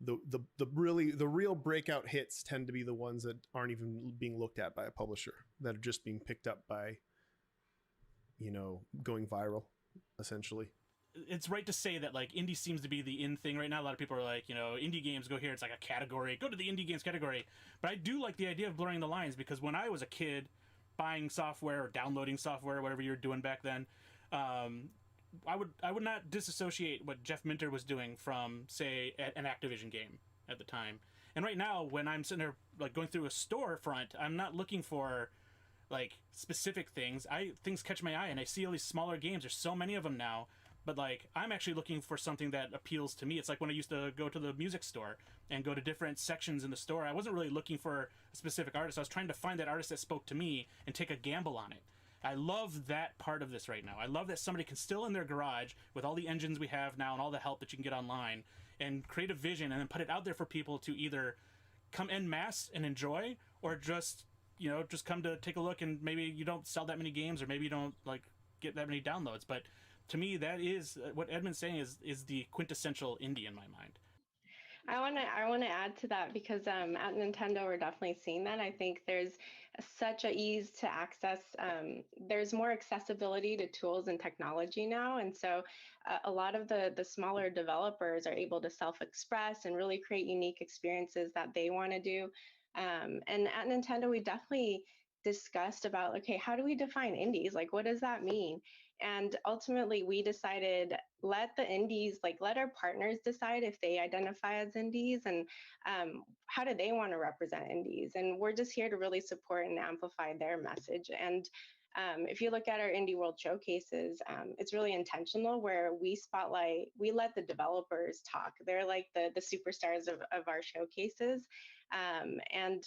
The real breakout hits tend to be the ones that aren't even being looked at by a publisher, that are just being picked up by, going viral, essentially. It's right to say that like indie seems to be the in thing right now. A lot of people are like, indie games, go here. It's like a category. Go to the indie games category. But I do like the idea of blurring the lines, because when I was a kid buying software or downloading software, whatever you were doing back then, I would not disassociate what Jeff Minter was doing from, say, an Activision game at the time. And right now, when I'm sitting there like going through a storefront, I'm not looking for like specific things. Things catch my eye, and I see all these smaller games. There's so many of them now. But like, I'm actually looking for something that appeals to me. It's like when I used to go to the music store and go to different sections in the store. I wasn't really looking for a specific artist. I was trying to find that artist that spoke to me and take a gamble on it. I love that part of this right now. I love that somebody can still in their garage, with all the engines we have now and all the help that you can get online, and create a vision and then put it out there for people to either come en masse and enjoy, or just come to take a look, and maybe you don't sell that many games, or maybe you don't like get that many downloads. But to me, that is what Edmund's saying is the quintessential indie in my mind. I want to add to that, because at Nintendo we're definitely seeing that. I think there's such a ease to access. There's more accessibility to tools and technology now, and so a lot of the smaller developers are able to self-express and really create unique experiences that they want to do. And at Nintendo, we definitely discussed about, okay, how do we define indies? Like, what does that mean? And ultimately, we decided, let the indies, like let our partners decide if they identify as indies, and how do they want to represent indies. And we're just here to really support and amplify their message. And if you look at our Indie World showcases, it's really intentional, where we let the developers talk. They're like the superstars of our showcases. And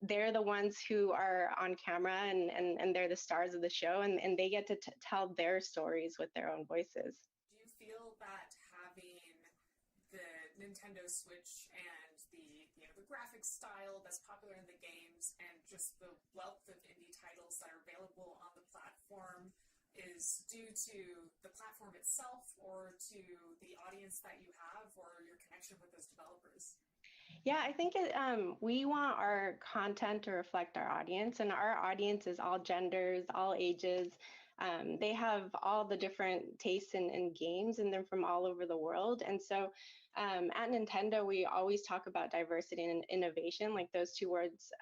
they're the ones who are on camera, and they're the stars of the show, and they get to tell their stories with their own voices. Do you feel that having the Nintendo Switch and the graphics style that's popular in the games, and just the wealth of indie titles that are available on the platform, is due to the platform itself, or to the audience that you have, or your connection with those developers? Yeah, I think we want our content to reflect our audience, and our audience is all genders, all ages. They have all the different tastes in games, and they're from all over the world. And so at Nintendo, we always talk about diversity and innovation. Like, those two words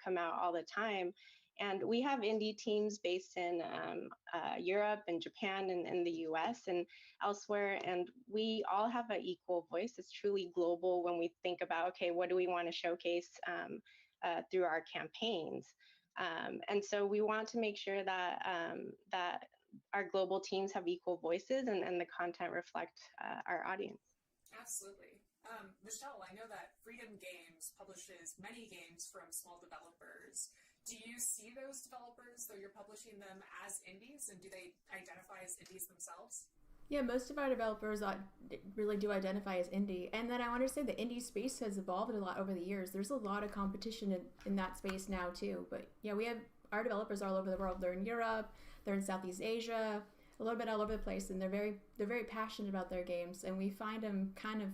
come out all the time. And we have indie teams based in Europe and Japan and the US and elsewhere. And we all have an equal voice. It's truly global when we think about, okay, what do we want to showcase through our campaigns? And so we want to make sure that that our global teams have equal voices, and the content reflect our audience. Absolutely. Michelle, I know that Freedom Games publishes many games from small developers. Do you see those developers, though you're publishing them, as indies, and do they identify as indies themselves? Yeah, most of our developers really do identify as indie. And then I want to say the indie space has evolved a lot over the years. There's a lot of competition in that space now too. But yeah, we have our developers all over the world. They're in Europe, they're in Southeast Asia, a little bit all over the place, and they're very passionate about their games. And we find them kind of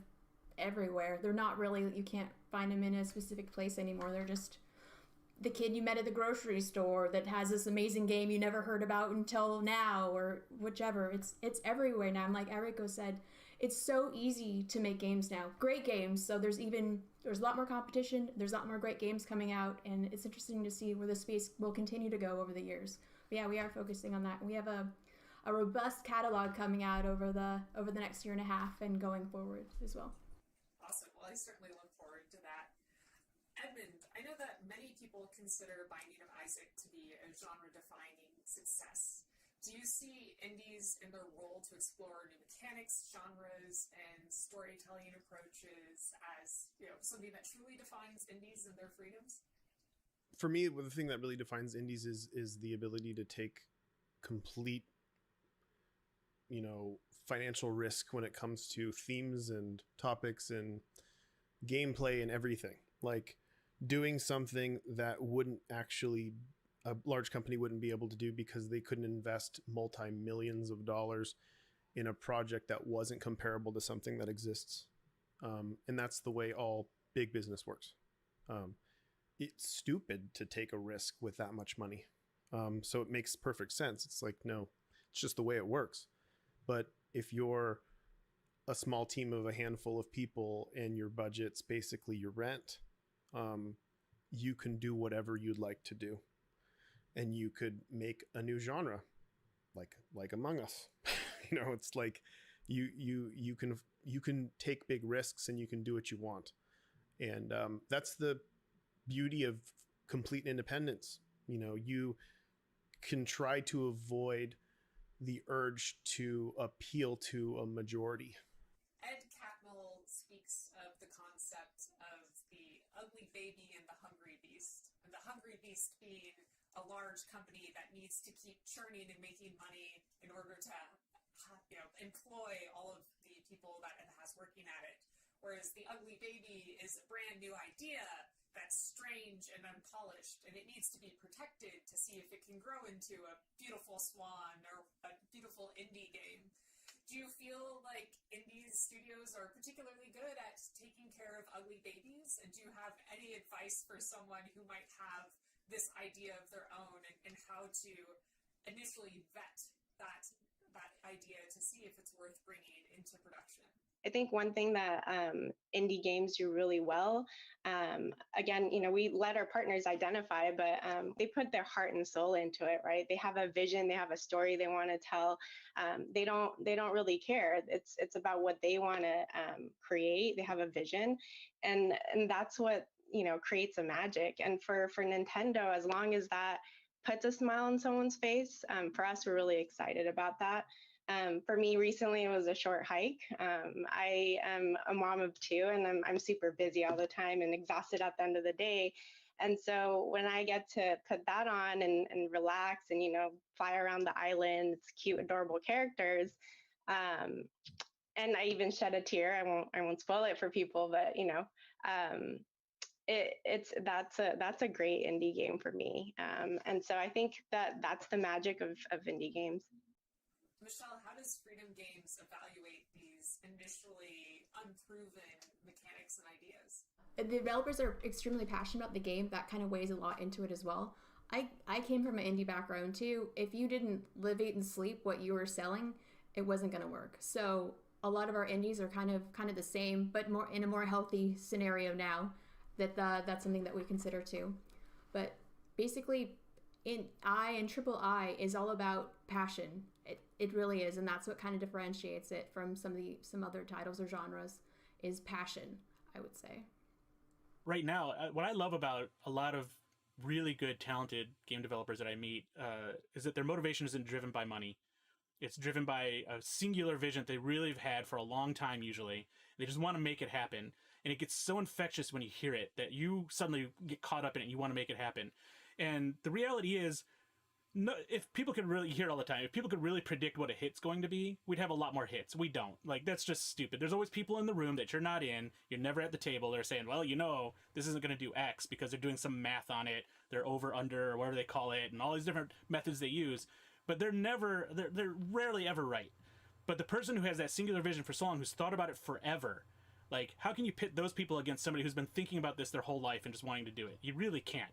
everywhere. They're not really, you can't find them in a specific place anymore. They're just the kid you met at the grocery store that has this amazing game you never heard about until now, or whichever. It's everywhere now. And like Eriko said, it's so easy to make games now. Great games. So there's a lot more competition. There's a lot more great games coming out, and it's interesting to see where the space will continue to go over the years. But yeah, we are focusing on that. We have a robust catalog coming out over the next year and a half and going forward as well. Awesome. Well, I certainly look forward to that. Edmund, I know that many people consider Binding of Isaac to be a genre-defining success. Do you see indies in their role to explore new mechanics, genres, and storytelling approaches as, something that truly defines indies and their freedoms? For me, the thing that really defines indies is the ability to take complete, financial risk when it comes to themes and topics and gameplay and everything. Like, doing something that a large company wouldn't be able to do because they couldn't invest multi-millions of dollars in a project that wasn't comparable to something that exists. And that's the way all big business works. It's stupid to take a risk with that much money. So it makes perfect sense. It's like, no, it's just the way it works. But if you're a small team of a handful of people and your budget's basically your rent, you can do whatever you'd like to do, and you could make a new genre, like Among Us. It's like you can take big risks and you can do what you want, and that's the beauty of complete independence. You can try to avoid the urge to appeal to a majority. Ed Catmull speaks of the concept of the ugly baby and the hungry beast. And the hungry beast being a large company that needs to keep churning and making money in order to, employ all of the people that it has working at it. Whereas the ugly baby is a brand new idea that's strange and unpolished, and it needs to be protected to see if it can grow into a beautiful swan or a beautiful indie game. Do you feel like indie studios are particularly good at taking care of ugly babies? And do you have any advice for someone who might have this idea of their own, and how to initially vet that idea to see if it's worth bringing into production? I think one thing that indie games do really well, again, we let our partners identify, but they put their heart and soul into it, right? They have a vision, they have a story they want to tell. They don't really care. It's about what they want to create. They have a vision, and that's what creates a magic. And for Nintendo, as long as that puts a smile on someone's face, for us, we're really excited about that. For me, recently it was a short hike. I am a mom of 2, and I'm super busy all the time and exhausted at the end of the day. And so when I get to put that on and relax and fly around the island, it's cute, adorable characters. And I even shed a tear. I won't spoil it for people, but that's a great indie game for me. And so I think that's the magic of indie games. Michelle, how does Freedom Games evaluate these initially unproven mechanics and ideas? The developers are extremely passionate about the game. That kind of weighs a lot into it as well. I came from an indie background too. If you didn't live, eat, and sleep what you were selling, it wasn't going to work. So a lot of our indies are kind of the same, but more in a more healthy scenario now. That's something that we consider too. But basically, Triple I is all about passion. It really is, and that's what kind of differentiates it from some other titles or genres is passion, I would say. Right now, what I love about a lot of really good, talented game developers that I meet is that their motivation isn't driven by money. It's driven by a singular vision that they really have had for a long time, usually. They just want to make it happen. And it gets so infectious when you hear it that you suddenly get caught up in it and you want to make it happen. And the reality is, if people could really hear it all the time, if people could really predict what a hit's going to be, we'd have a lot more hits. We don't. Like, that's just stupid. There's always people in the room that you're not in. You're never at the table. They're saying, well, this isn't going to do X because they're doing some math on it. They're over, under, or whatever they call it, and all these different methods they use. But they're rarely ever right. But the person who has that singular vision for so long, who's thought about it forever, like, how can you pit those people against somebody who's been thinking about this their whole life and just wanting to do it? You really can't.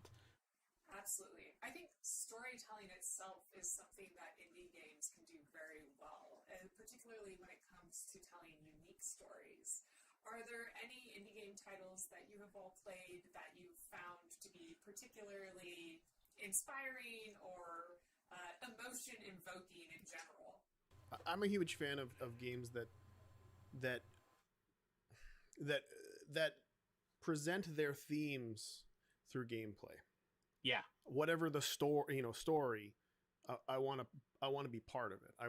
Absolutely. I think storytelling itself is something that indie games can do very well, and particularly when it comes to telling unique stories. Are there any indie game titles that you have all played that you've found to be particularly inspiring or emotion-invoking in general? I'm a huge fan of games that present their themes through gameplay. Yeah. Whatever the story, I want to be part of it. I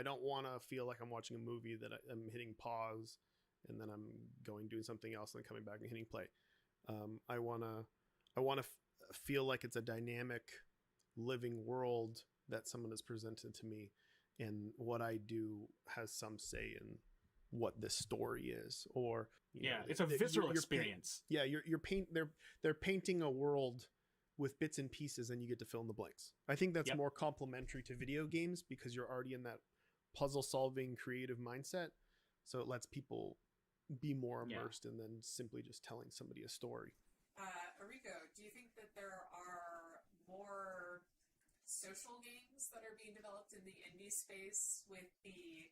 don't want to feel like I'm watching a movie that I'm hitting pause and then I'm doing something else and then coming back and hitting play. I want to feel like it's a dynamic, living world that someone has presented to me, and what I do has some say in what this story is. Or it's a visceral experience. They're painting a world with bits and pieces, and you get to fill in the blanks. I think that's more complementary to video games because you're already in that puzzle-solving, creative mindset. So it lets people be more immersed in than simply just telling somebody a story. Arico, do you think that there are more social games that are being developed in the indie space with the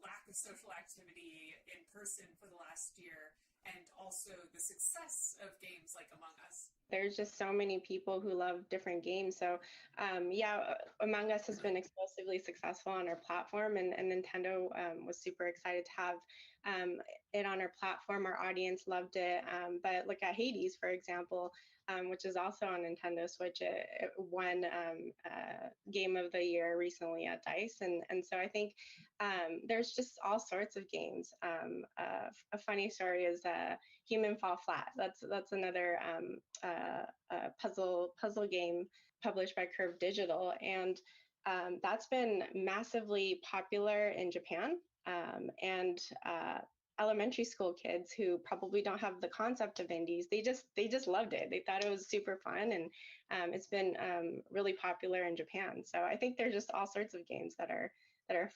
lack of social activity in person for the last year, and also the success of games like Among Us? There's just so many people who love different games. So Among Us has been explosively successful on our platform, and Nintendo was super excited to have it on our platform. Our audience loved it. But look at Hades, for example, which is also on Nintendo Switch. It won Game of the Year recently at DICE. And so I think there's just all sorts of games. A funny story is Human Fall Flat. That's another puzzle game published by Curve Digital, and that's been massively popular in Japan. And elementary school kids who probably don't have the concept of indies, they just loved it. They thought it was super fun, and it's been really popular in Japan. So I think there's just all sorts of games that are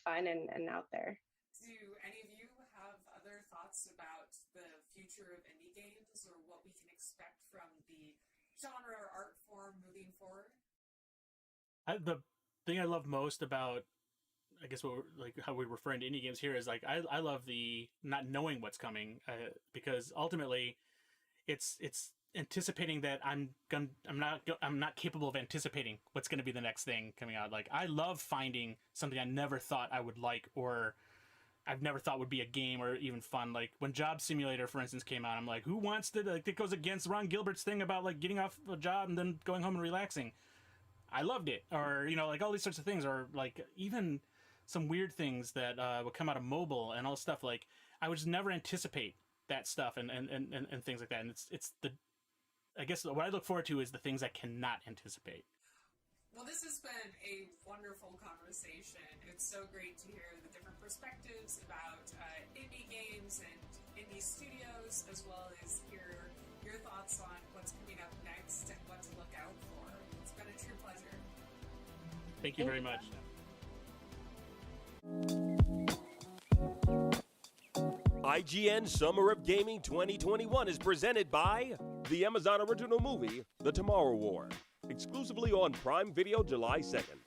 fun and out there. Do any of you have other thoughts about the future of indie games, or what we can expect from the genre or art form moving forward? The thing I love most about I guess what like how we're referring to indie games here is like I love the not knowing what's coming because ultimately it's anticipating that I'm not capable of anticipating what's going to be the next thing coming out. Like I love finding something I never thought I would like or I've never thought would be a game or even fun. Like when Job Simulator, for instance, came out, I'm like, who wants to like that goes against Ron Gilbert's thing about like getting off a job and then going home and relaxing. I loved it. Or, you know, like all these sorts of things, or like even some weird things that would come out of mobile and all this stuff. Like I would just never anticipate that stuff and things like that. And it's the, I guess what I look forward to is the things I cannot anticipate. Well, this has been a wonderful conversation. It's so great to hear the different perspectives about indie games and indie studios, as well as hear your thoughts on what's coming up next and what to look out for. It's been a true pleasure. Thank you very much. IGN Summer of Gaming 2021 is presented by the Amazon original movie, The Tomorrow War, exclusively on Prime Video July 2nd.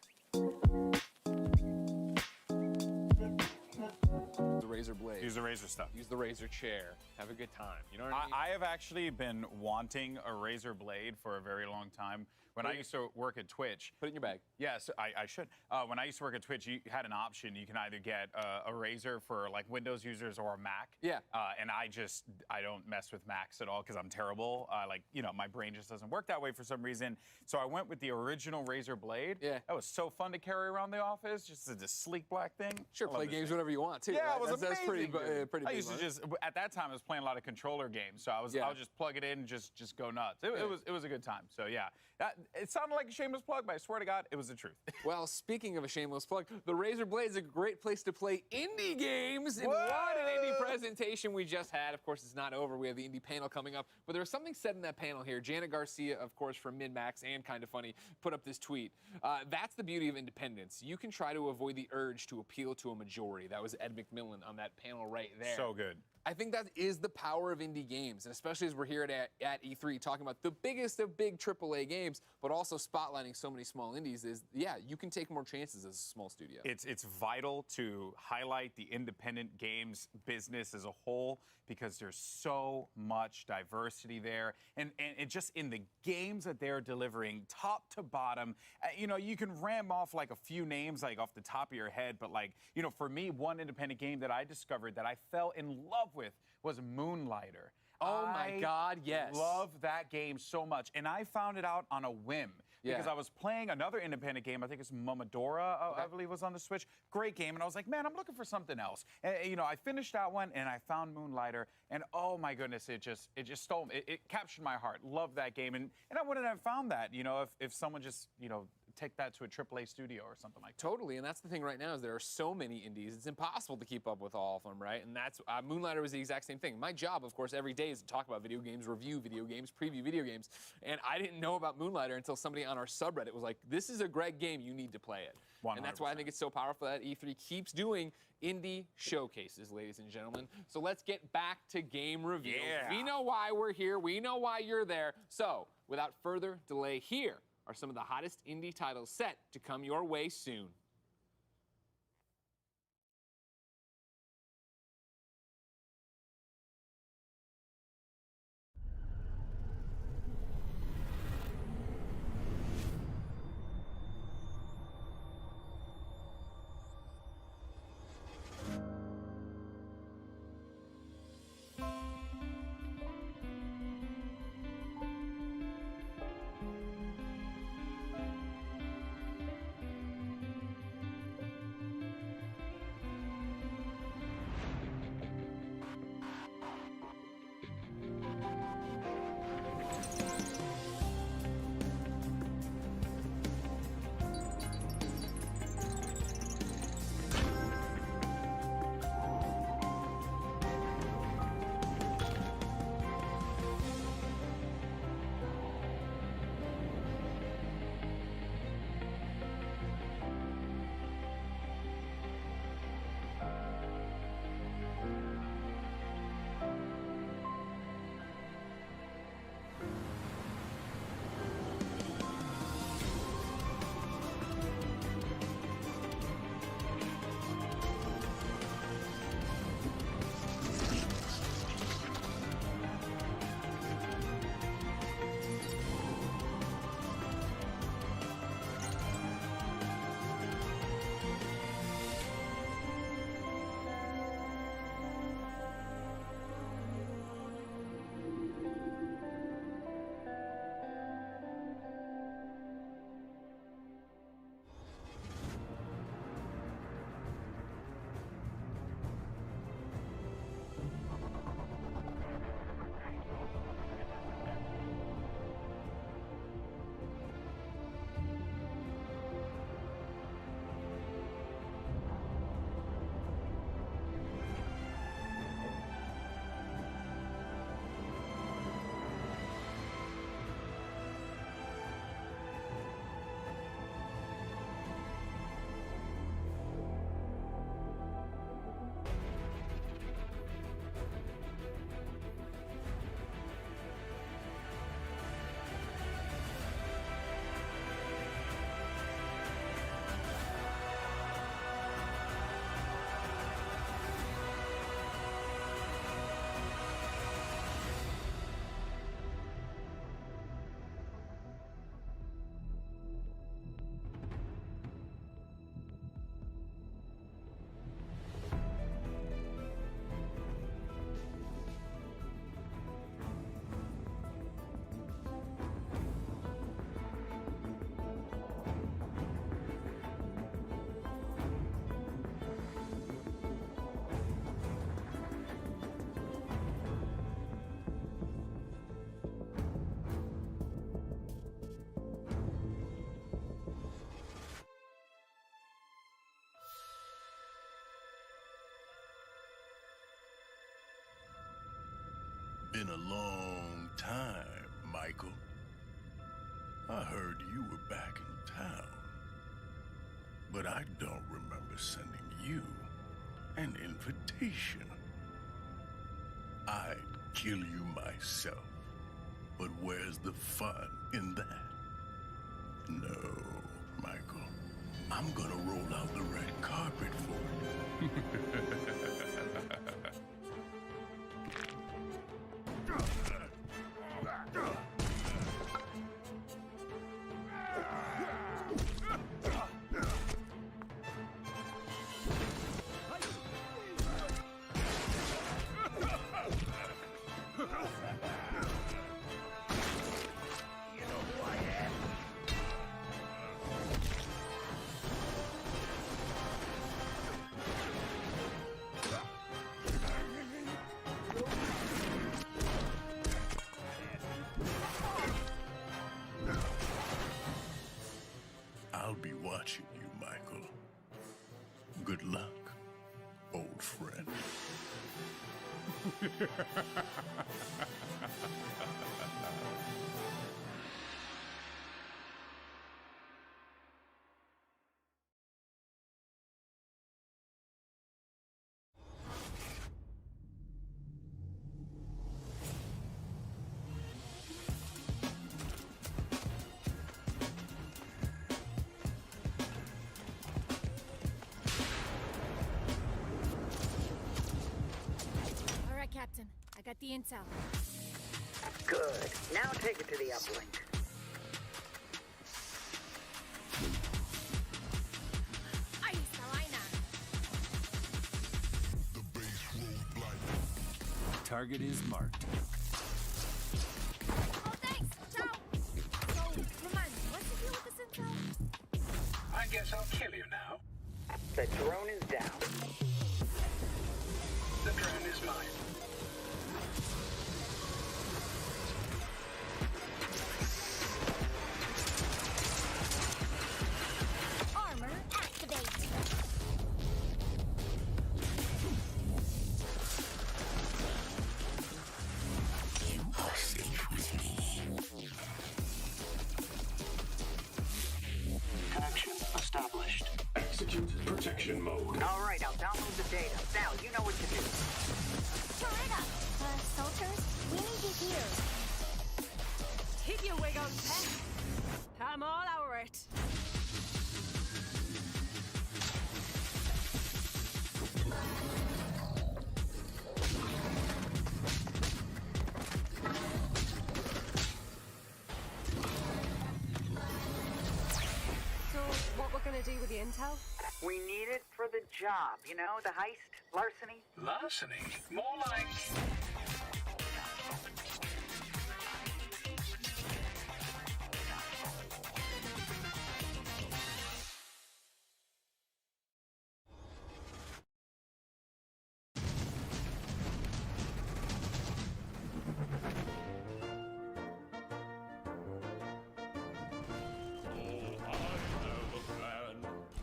The Razer blade. Use the Razer stuff. Use the Razer chair. Have a good time. You know what I mean? I have actually been wanting a Razer blade for a very long time. When I used to work at Twitch. Put it in your bag. Yes, I should. When I used to work at Twitch, you had an option. You can either get a Razer for like Windows users or a Mac. Yeah. And I don't mess with Macs at all because I'm terrible. Like, you know, my brain just doesn't work that way for some reason. So I went with the original Razer blade. Yeah. That was so fun to carry around the office. Just a sleek black thing. Sure, play games whenever you want too. Yeah, right? it was amazing. That's pretty I big used to money. just at that time I was playing a lot of controller games, so I would just plug it in and just go nuts. It was a good time. So yeah, it sounded like a shameless plug, but I swear to God, it was the truth. Well, speaking of a shameless plug, the Razer Blade is a great place to play indie games. And what an indie presentation we just had. Of course, it's not over. We have the indie panel coming up. But there was something said in that panel here. Janet Garcia, of course, from MinMax and Kinda Funny, put up this tweet. That's the beauty of independence. You can try to avoid the urge to appeal to a majority. That was Ed McMillan on that panel right there. So good. I think that is the power of indie games, and especially as we're here at E3 talking about the biggest of big AAA games, but also spotlighting so many small indies is, yeah, you can take more chances as a small studio. It's vital to highlight the independent games business as a whole because there's so much diversity there. And it just in the games that they're delivering, top to bottom, you know, you can ram off like a few names like off the top of your head, but like, you know, for me, one independent game that I discovered that I fell in love with was Moonlighter. Oh my God, yes. Love that game so much. And I found it out on a whim because I was playing another independent game. I think it's Momodora, I believe was on the Switch. Great game. And I was like, man, I'm looking for something else. And, you know, I finished that one and I found Moonlighter. And oh my goodness, it just stole me. It captured my heart. Love that game. And I wouldn't have found that, you know, if someone just, you know, take that to a AAA studio or something like that. Totally, and that's the thing right now is there are so many indies, it's impossible to keep up with all of them, right? And that's, Moonlighter was the exact same thing. My job, of course, every day is to talk about video games, review video games, preview video games, and I didn't know about Moonlighter until somebody on our subreddit was like, this is a Greg game, you need to play it. 100%. And that's why I think it's so powerful that E3 keeps doing indie showcases, ladies and gentlemen. So let's get back to game reviews. Yeah. We know why we're here, we know why you're there, so without further delay, here are some of the hottest indie titles set to come your way soon. Been a long time, Michael. I heard you were back in town. But I don't remember sending you an invitation. I'd kill you myself. But where's the fun in that? No, Michael. I'm gonna roll out the red carpet for you. I'll be watching you, Michael. Good luck, old friend. All right, Captain. I got the intel. Good. Now take it to the uplink. Ahí está vaina. Target is marked. Oh, thanks. Ciao. So, remind me, what's the deal with this intel? I guess I'll kill you now. The drone is down. The drone is mine. Armor activate. You are safe with me. Connection established. Execute protection mode. All right, I'll download the data. Now, you know what to do. Turn it up. Soldiers, we need you here. Keep your wig on, pet. I'm all over it. So, what we're gonna do with the intel? We need it for the job, you know, the heist, larceny. Larceny? More like...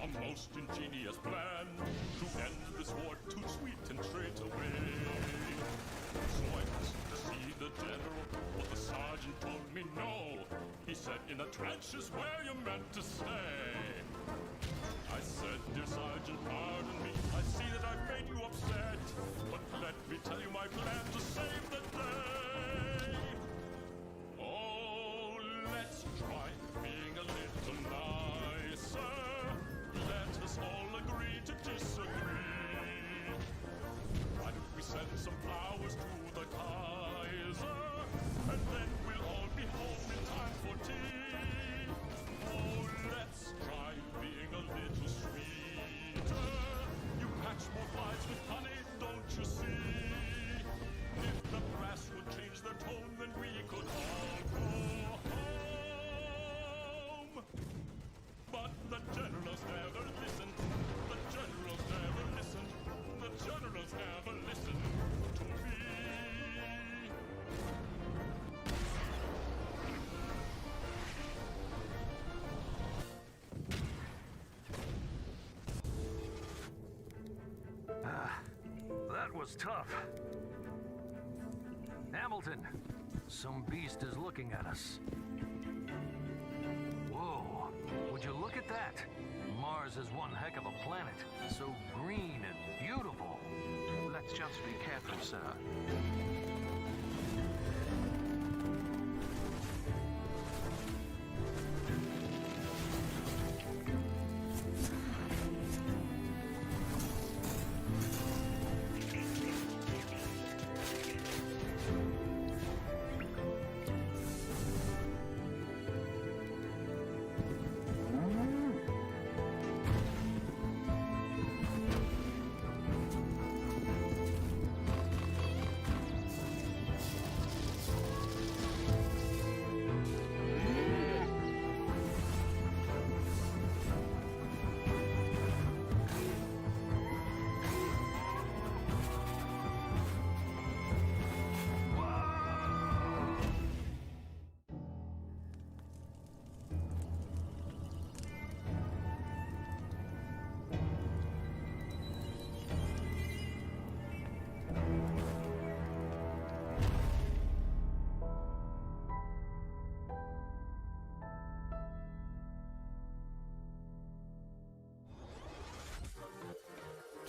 A most ingenious plan to end this war too sweet and straight away. So I asked to see the general, but the sergeant told me no. He said in the trenches where you meant to stay. I said, dear sergeant, pardon me. I see that I've made you upset, but let me tell you my plan to save the day. Oh, let's try being a little nicer. Let us all agree to disagree. Why don't we send some flowers to the Kaiser, and then we'll all be home in time for tea. Oh, let's try being a little sweeter. You catch more flies with honey, don't you see? If the brass would change their tone, then we could all go home. But the generals never listened. The generals never listened. The generals never listened to me. That was tough. Ammo Milton. Some beast is looking at us. Whoa, would you look at that? Mars is one heck of a planet. So green and beautiful. Let's just be careful, sir.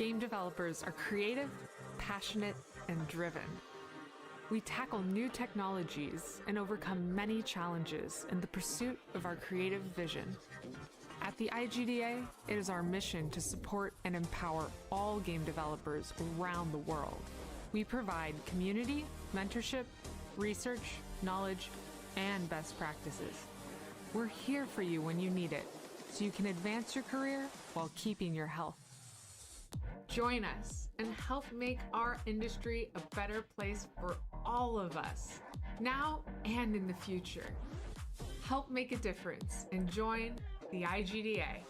Game developers are creative, passionate, and driven. We tackle new technologies and overcome many challenges in the pursuit of our creative vision. At the IGDA, it is our mission to support and empower all game developers around the world. We provide community, mentorship, research, knowledge, and best practices. We're here for you when you need it, so you can advance your career while keeping your health. Join us and help make our industry a better place for all of us, now and in the future. Help make a difference and join the IGDA.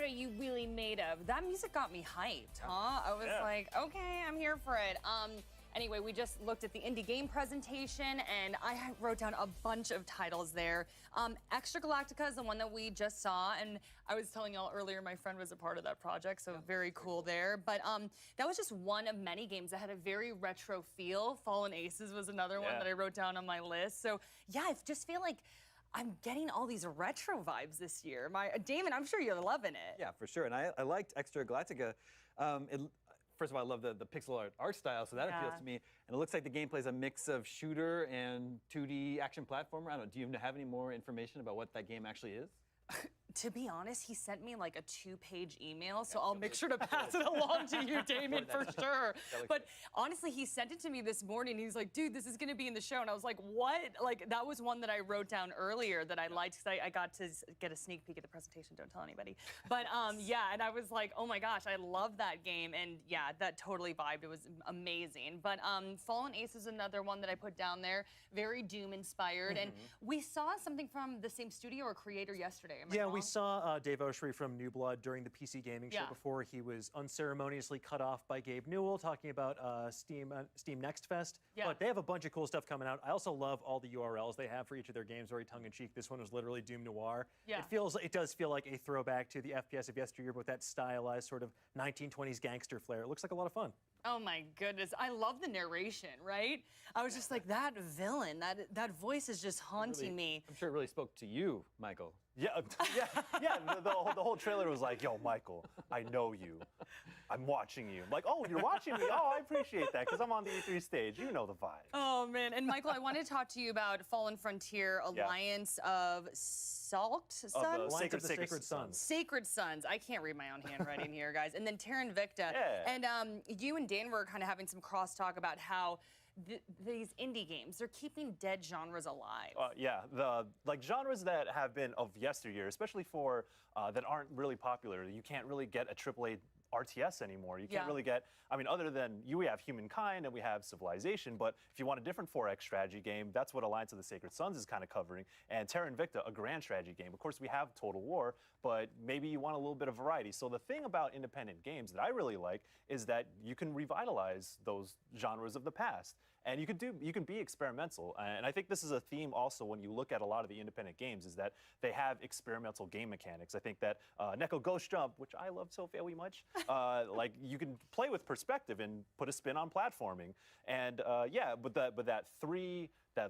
are you really made of? That music got me hyped, huh? I was like, okay, I'm here for it. Anyway, we just looked at the indie game presentation, and I wrote down a bunch of titles there. Extra Galactica is the one that we just saw, and I was telling y'all earlier my friend was a part of that project, so very cool there. But that was just one of many games that had a very retro feel. Fallen Aces was another one that I wrote down on my list. So yeah, I just feel like I'm getting all these retro vibes this year. Damon, I'm sure you're loving it. Yeah, for sure. And I liked Extra Galactica. First of all, I love the pixel art style, so that appeals to me. And it looks like the gameplay is a mix of shooter and 2D action platformer. I don't know, do you have any more information about what that game actually is? To be honest, he sent me like a 2-page email, so I'll make sure to pass it along to you, Damon, for sure. But honestly, he sent it to me this morning. He's like, dude, this is going to be in the show. And I was like, what? Like, that was one that I wrote down earlier that I liked because I got to get a sneak peek at the presentation. Don't tell anybody. But yeah, and I was like, oh my gosh, I love that game. And yeah, that totally vibed. It was amazing. But Fallen Ace is another one that I put down there. Very Doom-inspired. And we saw something from the same studio or creator yesterday. Am I wrong? We saw Dave Oshry from New Blood during the PC Gaming Show before he was unceremoniously cut off by Gabe Newell talking about Steam Next Fest. But they have a bunch of cool stuff coming out. I also love all the URLs they have for each of their games, very tongue-in-cheek. This one was literally Doom Noir. It does feel like a throwback to the FPS of yesteryear with that stylized sort of 1920s gangster flair. It looks like a lot of fun. Oh my goodness, I love the narration, right? I was just like, that villain, that voice is just haunting me. I'm sure it really spoke to you, Michael. Yeah. The whole trailer was like, yo, Michael, I know you. I'm watching you. I'm like, oh, you're watching me? Oh, I appreciate that because I'm on the E3 stage. You know the vibe. Oh, man. And Michael, I wanted to talk to you about Fallen Frontier Alliance of Salt Sons? Sacred Sons. Sacred Sons. I can't read my own handwriting here, guys. And then Terra Invicta. And you and Dan were kind of having some crosstalk about how these indie games, they're keeping dead genres alive. The genres that have been of yesteryear, especially for that aren't really popular. You can't really get a AAA RTS anymore. You can't really get, I mean, other than we have Humankind and we have Civilization, but if you want a different 4X strategy game, that's what Alliance of the Sacred Sons is kind of covering. And Terra Invicta, a grand strategy game. Of course, we have Total War, but maybe you want a little bit of variety. So the thing about independent games that I really like is that you can revitalize those genres of the past. And you can be experimental. And I think this is a theme also when you look at a lot of the independent games is that they have experimental game mechanics. I think that Neko Ghost Jump, which I love so very much, like you can play with perspective and put a spin on platforming. And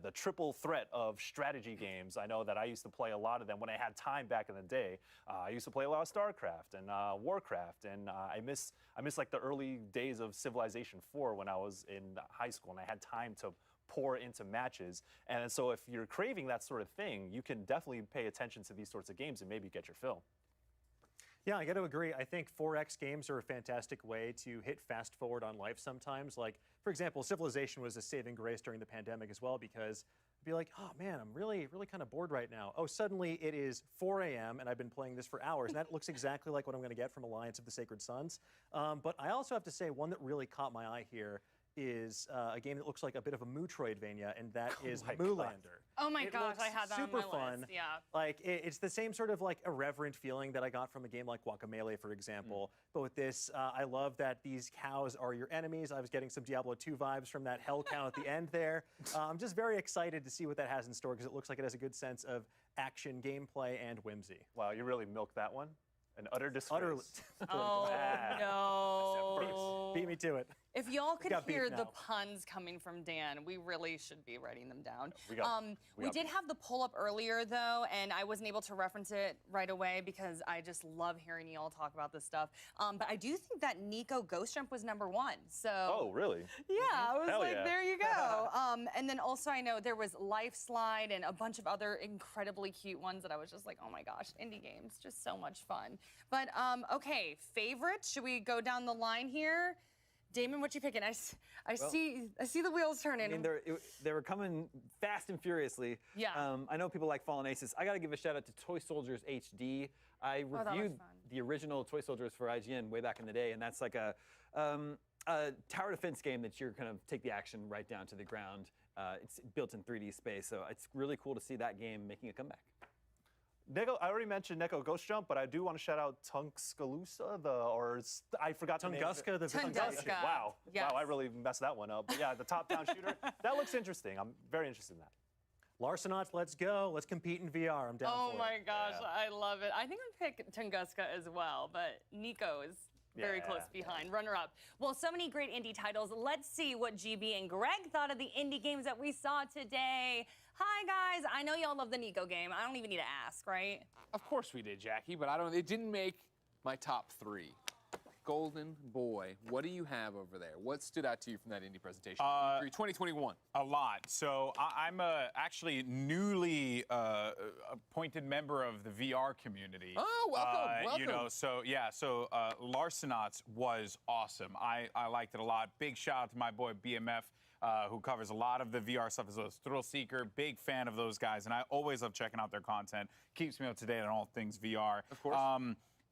the triple threat of strategy games, I know that I used to play a lot of them when I had time back in the day. I used to play a lot of StarCraft and Warcraft, and I miss like the early days of Civilization 4 when I was in high school and I had time to pour into matches. And so if you're craving that sort of thing, you can definitely pay attention to these sorts of games and maybe get your fill. Yeah, I got to agree. I think 4X games are a fantastic way to hit fast forward on life sometimes. Like, for example, Civilization was a saving grace during the pandemic as well because I'd be like, oh man, I'm really kind of bored right now. Oh, suddenly it is 4 a.m. and I've been playing this for hours. And that looks exactly like what I'm going to get from Alliance of the Sacred Sons. But I also have to say one that really caught my eye here is a game that looks like a bit of a Metroidvania, and that is Moolander. Oh my gosh, I had that on my super fun. list. Yeah. Like it's the same sort of like irreverent feeling that I got from a game like Guacamelee, for example. But with this, I love that these cows are your enemies. I was getting some Diablo 2 vibes from that hell cow at the end there. I'm just very excited to see what that has in store because it looks like it has a good sense of action, gameplay, and whimsy. Wow, you really milked that one. An utter disgrace. Oh no! Beat me to it. If y'all could Got beat hear now. the puns coming from Dan, we really should be writing them down. We did have the pull up earlier though, and I wasn't able to reference it right away because I just love hearing y'all talk about this stuff. But I do think that Nico Ghost Jump was #1. So. Oh really? Yeah, I was Hell like, yeah. there you go. And then also I know there was Life Slide and a bunch of other incredibly cute ones that I was just like, oh my gosh, indie games, just so much fun. But okay, favorites. Should we go down the line here? Damon, what you picking? I see the wheels turning. I mean, they were coming fast and furiously. Yeah. I know people like Fallen Aces. I got to give a shout out to Toy Soldiers HD. I reviewed the original Toy Soldiers for IGN way back in the day, and that's like a tower defense game that you're going to take the action right down to the ground. It's built in 3D space, so it's really cool to see that game making a comeback. Neko, I already mentioned Neko Ghost Jump, but I do want to shout out Tunguska, I forgot the name. Tunguska, the Tunguska. Wow. Yes. Wow, I really messed that one up. But yeah, the top-down shooter, that looks interesting. I'm very interested in that. Larcenauts, let's go. Let's compete in VR. I'm down for it. Oh my gosh, I love it. I think I would pick Tunguska as well, but Nico is very close behind, runner-up. Well, so many great indie titles. Let's see what GB and Greg thought of the indie games that we saw today. Hi, guys. I know y'all love the Nico game. I don't even need to ask, right? Of course we did, Jackie, but it didn't make my top 3. Golden Boy, what do you have over there? What stood out to you from that indie presentation? 2021. A lot. So I'm actually newly appointed member of the VR community. Oh, welcome. You know, so Larcenauts was awesome. I liked it a lot. Big shout out to my boy BMF. Who covers a lot of the VR stuff as well as Thrill Seeker. Big fan of those guys, and I always love checking out their content. Keeps me up to date on all things VR. Of course.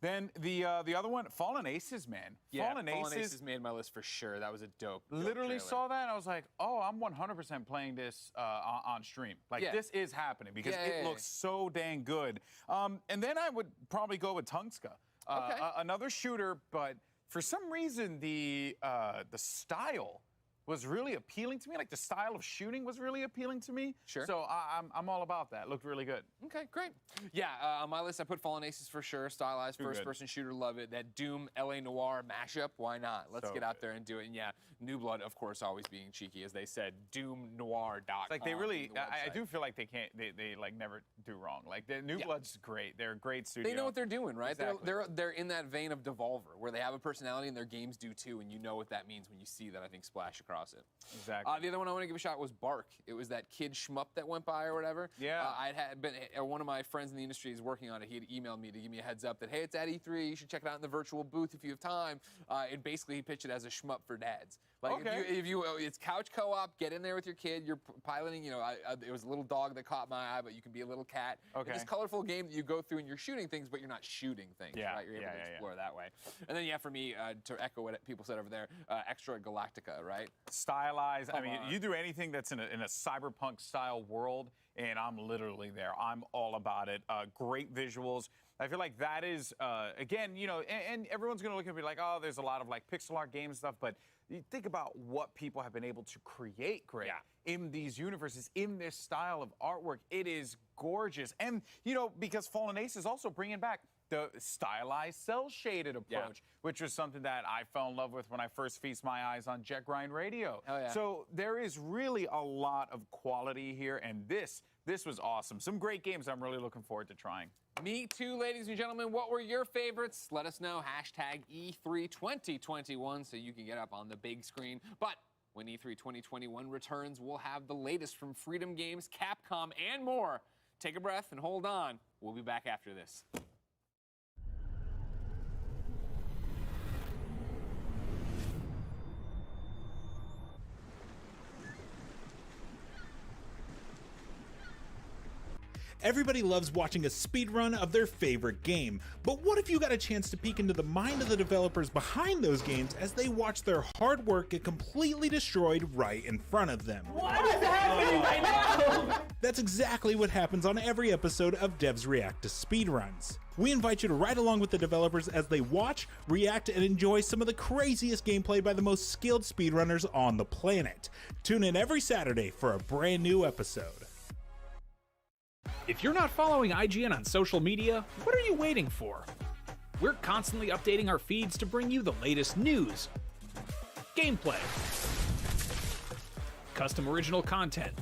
Then the other one, Fallen Aces, man. Yeah, Fallen Aces made my list for sure. That was a dope Literally trailer. saw that, and I was like, oh, I'm 100% playing this on stream. Like, this is happening because it looks so dang good. And then I would probably go with Tunguska. Another shooter, but for some reason, the style was really appealing to me. Like, the style of shooting was really appealing to me. Sure. So I'm all about that. Looked really good. Okay, great. Yeah, on my list, I put Fallen Aces for sure. Stylized first-person shooter, love it. That Doom LA Noire mashup, why not? Let's get out there and do it. And yeah, New Blood, of course, always being cheeky, as they said, doomnoir.com. Like, they really, I do feel like they like never do wrong. Like, the New Blood's great. They're a great studio. They know what they're doing, right? Exactly. They're in that vein of Devolver, where they have a personality and their games do too, and you know what that means when you see that, I think, splash across it. Exactly. The other one I want to give a shout was Bark. It was that kid shmup that went by or whatever. Yeah. One of my friends in the industry is working on it. He had emailed me to give me a heads up that, hey, it's at E3. You should check it out in the virtual booth if you have time. And basically, he pitched it as a shmup for dads. Like, it's couch co-op. Get in there with your kid. You're piloting. You know, it was a little dog that caught my eye, but you can be a little cat. Okay. It's this colorful game that you go through and you're shooting things, but you're not shooting things. Yeah. Right? You're able to explore that way. And then, for me, to echo what people said over there, Extra Galactica, right? Stylized. I mean, you do anything that's in a cyberpunk style world, and I'm literally there. I'm all about it. Great visuals. I feel like that is, again, you know, and everyone's going to look at me like, oh, there's a lot of like pixel art game stuff, but you think about what people have been able to create, Greg, in these universes, in this style of artwork. It is gorgeous. And, you know, because Fallen Ace is also bringing back the stylized cel-shaded approach, which was something that I fell in love with when I first feast my eyes on Jet Grind Radio. So there is really a lot of quality here, and this was awesome. Some great games I'm really looking forward to trying. Me too, ladies and gentlemen. What were your favorites? Let us know. Hashtag E3 2021 so you can get up on the big screen. But when E3 2021 returns, we'll have the latest from Freedom Games, Capcom, and more. Take a breath and hold on. We'll be back after this. Everybody loves watching a speedrun of their favorite game, but what if you got a chance to peek into the mind of the developers behind those games as they watch their hard work get completely destroyed right in front of them? What is happening right now? That's exactly what happens on every episode of Devs React to Speedruns. We invite you to ride along with the developers as they watch, react, and enjoy some of the craziest gameplay by the most skilled speedrunners on the planet. Tune in every Saturday for a brand new episode. If you're not following IGN on social media, what are you waiting for? We're constantly updating our feeds to bring you the latest news, gameplay, custom original content,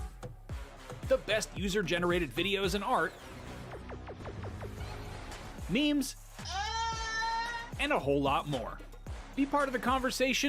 the best user-generated videos and art, memes, and a whole lot more. Be part of the conversation